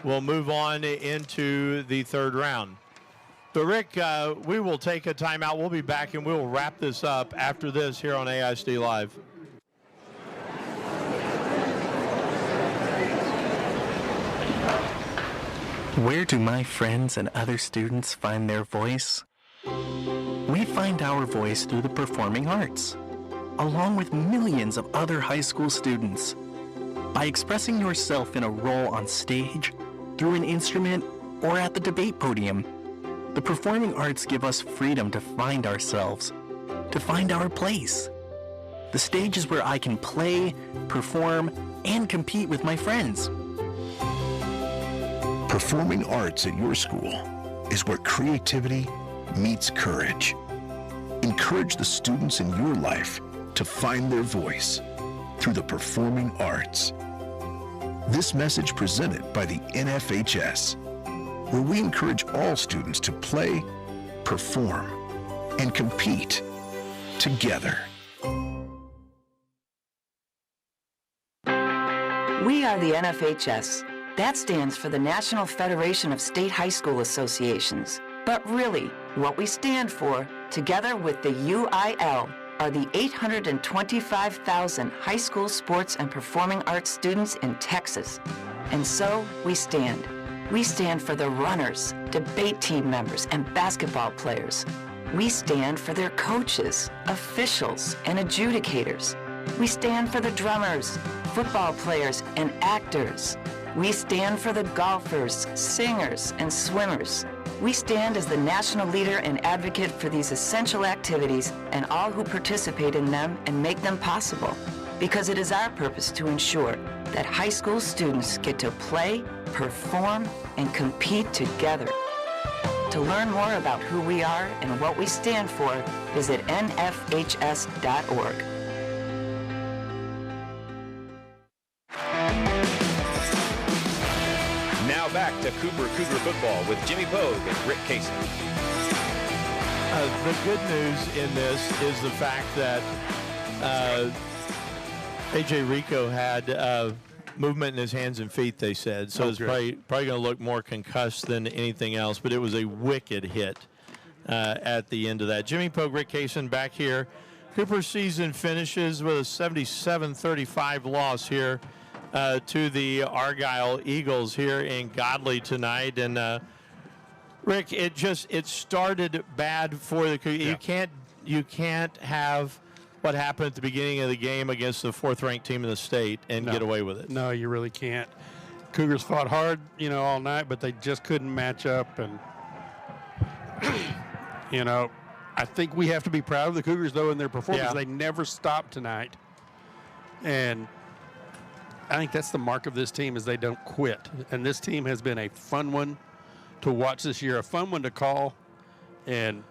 will move on into the third round. So, Rick, we will take a timeout. We'll be back, and we'll wrap this up after this here on AISD Live. Where do my friends and other students find their voice? We find our voice through the performing arts, along with millions of other high school students. By expressing yourself in a role on stage, through an instrument, or at the debate podium, the performing arts give us freedom to find ourselves, to find our place. The stage is where I can play, perform, and compete with my friends. Performing arts at your school is where creativity meets courage. Encourage the students in your life to find their voice through the performing arts. This message presented by the NFHS, where we encourage all students to play, perform, and compete together. We are the NFHS. That stands for the National Federation of State High School Associations. But really, what we stand for, together with the UIL, are the 825,000 high school sports and performing arts students in Texas. And so we stand. We stand for the runners, debate team members, and basketball players. We stand for their coaches, officials, and adjudicators. We stand for the drummers, football players, and actors. We stand for the golfers, singers, and swimmers. We stand as the national leader and advocate for these essential activities and all who participate in them and make them possible, because it is our purpose to ensure that high school students get to play, perform, and compete together. To learn more about who we are and what we stand for, visit nfhs.org. Now back to Cougar football with Jimmy Pogue and Rick Casey. The good news in this is the fact that A.J. Rico had movement in his hands and feet, they said. So it's probably going to look more concussed than anything else, but it was a wicked hit at the end of that. Jimmy Pogue, Rick Kaysen back here. Cooper's season finishes with a 77-35 loss here to the Argyle Eagles here in Godley tonight. And Rick, it started bad for the Cougars. Yeah. You can't have what happened at the beginning of the game against the fourth-ranked team in the state and get away with it. No, you really can't. Cougars fought hard, all night, but they just couldn't match up. And, I think we have to be proud of the Cougars, though, in their performance. Yeah. They never stopped tonight. And I think that's the mark of this team is they don't quit. And this team has been a fun one to watch this year, a fun one to call. And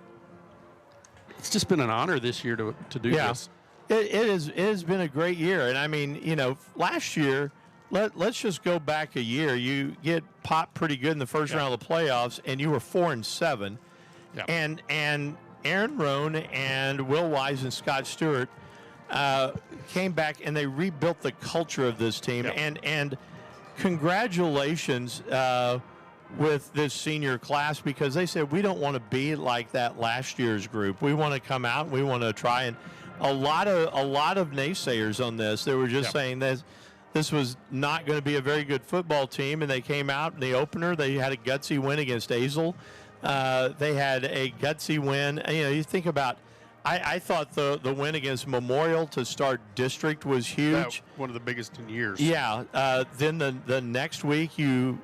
it's just been an honor this year to do this. It has been a great year. And, I mean, last year, let's just go back a year. You get popped pretty good in the first round of the playoffs, and you were 4-7. Yeah. And Aaron Rohn and Will Wise and Scott Stewart came back, and they rebuilt the culture of this team. Yeah. And congratulations with this senior class, because they said we don't want to be like that last year's group. We want to come out and we want to try. And a lot of naysayers on this. They were just saying that this was not going to be a very good football team, and they came out in the opener. They had a gutsy win against Argyle. They had a gutsy win. You think about. I thought the win against Memorial to start district was huge. One of the biggest in years. Yeah. Then the next week or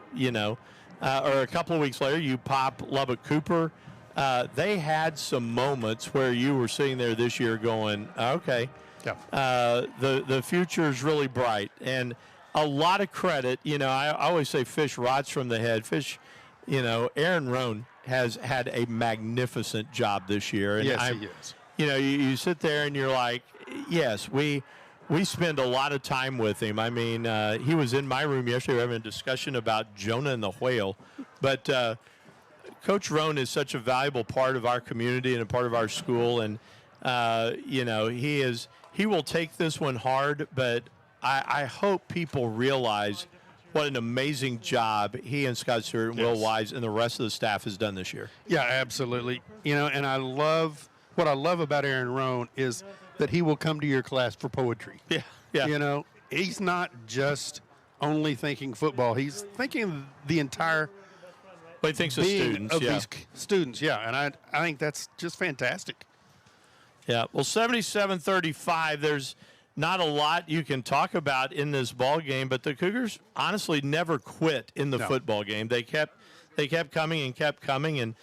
a couple of weeks later, you pop Lubbock Cooper. They had some moments where you were sitting there this year going, okay, the future is really bright. And a lot of credit, I always say fish rots from the head. Aaron Rohn has had a magnificent job this year. And yes, he is. You sit there and you're like, yes, we spend a lot of time with him. I mean, he was in my room yesterday. We were having a discussion about Jonah and the whale. But Coach Rohn is such a valuable part of our community and a part of our school. And he will take this one hard, but I hope people realize what an amazing job he and Scott Stewart and Will Wise and the rest of the staff has done this year. Yeah, absolutely. And what I love about Aaron Rohn is that he will come to your class for poetry. Yeah. He's not just only thinking football. He's thinking the entire But he thinks of students. These students, and I think that's just fantastic. Yeah, well, 77-35, there's not a lot you can talk about in this ball game, but the Cougars honestly never quit in the football game. They kept coming and kept coming, and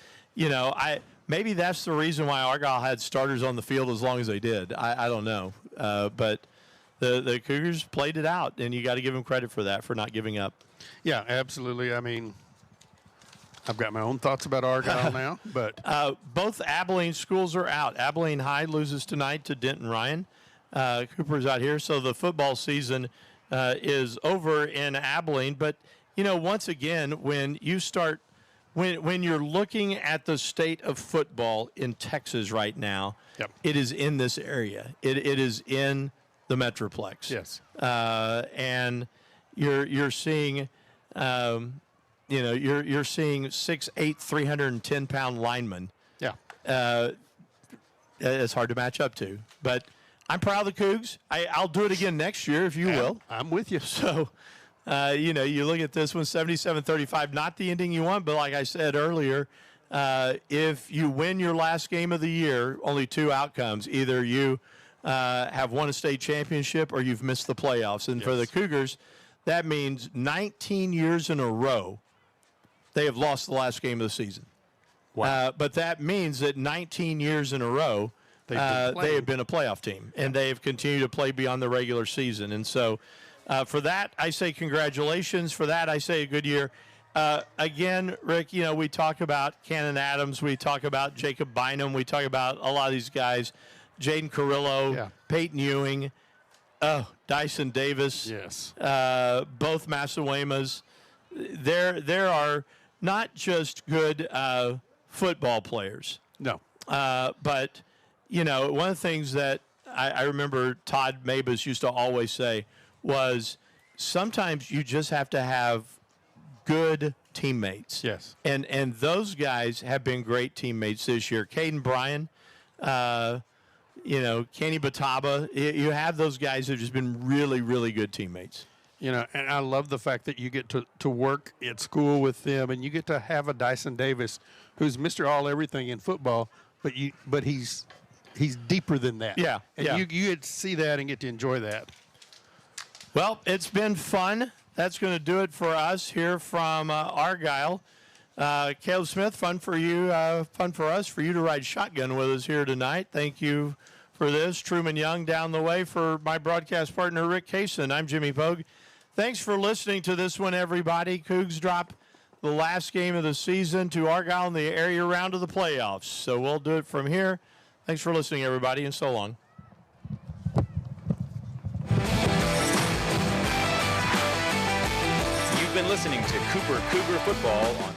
maybe that's the reason why Argyle had starters on the field as long as they did. I don't know, but the Cougars played it out, and you got to give them credit for that, for not giving up. Yeah, absolutely. I mean, I've got my own thoughts about Argyle now, but both Abilene schools are out. Abilene High loses tonight to Denton Ryan. Cooper's out here, so the football season is over in Abilene. But once again, when you start, when you're looking at the state of football in Texas right now, it is in this area. It is in the Metroplex. Yes, and you're seeing. You're seeing 6'8", 310-pound linemen. Yeah. It's hard to match up to. But I'm proud of the Cougs. I'll do it again next year, if you will. I'm with you. So, you look at this one, 77-35, not the ending you want, but like I said earlier, if you win your last game of the year, only two outcomes. Either you have won a state championship or you've missed the playoffs. And for the Cougars, that means 19 years in a row they have lost the last game of the season. Wow. But that means that 19 years in a row, they have been a playoff team, and they have continued to play beyond the regular season. And so for that, I say congratulations. For that, I say a good year. Again, Rick, we talk about Cannon Adams. We talk about Jacob Bynum. We talk about a lot of these guys, Jaden Carrillo, Peyton Ewing, Dyson Davis. Yes. Both Massawemas. There are not just good football players. No. But, one of the things that I remember Todd Mabus used to always say was sometimes you just have to have good teammates. Yes. And those guys have been great teammates this year. Caden Bryan, Kenny Bataba, you have those guys that have just been really, really good teammates. And I love the fact that you get to work at school with them, and you get to have a Dyson Davis who's Mr. All-Everything in football, but he's deeper than that. Yeah. And you get to see that and get to enjoy that. Well, it's been fun. That's going to do it for us here from Argyle. Caleb Smith, fun for you, fun for us, for you to ride shotgun with us here tonight. Thank you for this. Truman Young down the way for my broadcast partner, Rick Kaysen. I'm Jimmy Pogue. Thanks for listening to this one, everybody. Cougs drop the last game of the season to Argyle in the area round of the playoffs. So we'll do it from here. Thanks for listening, everybody, and so long. You've been listening to Cooper Cougar Football on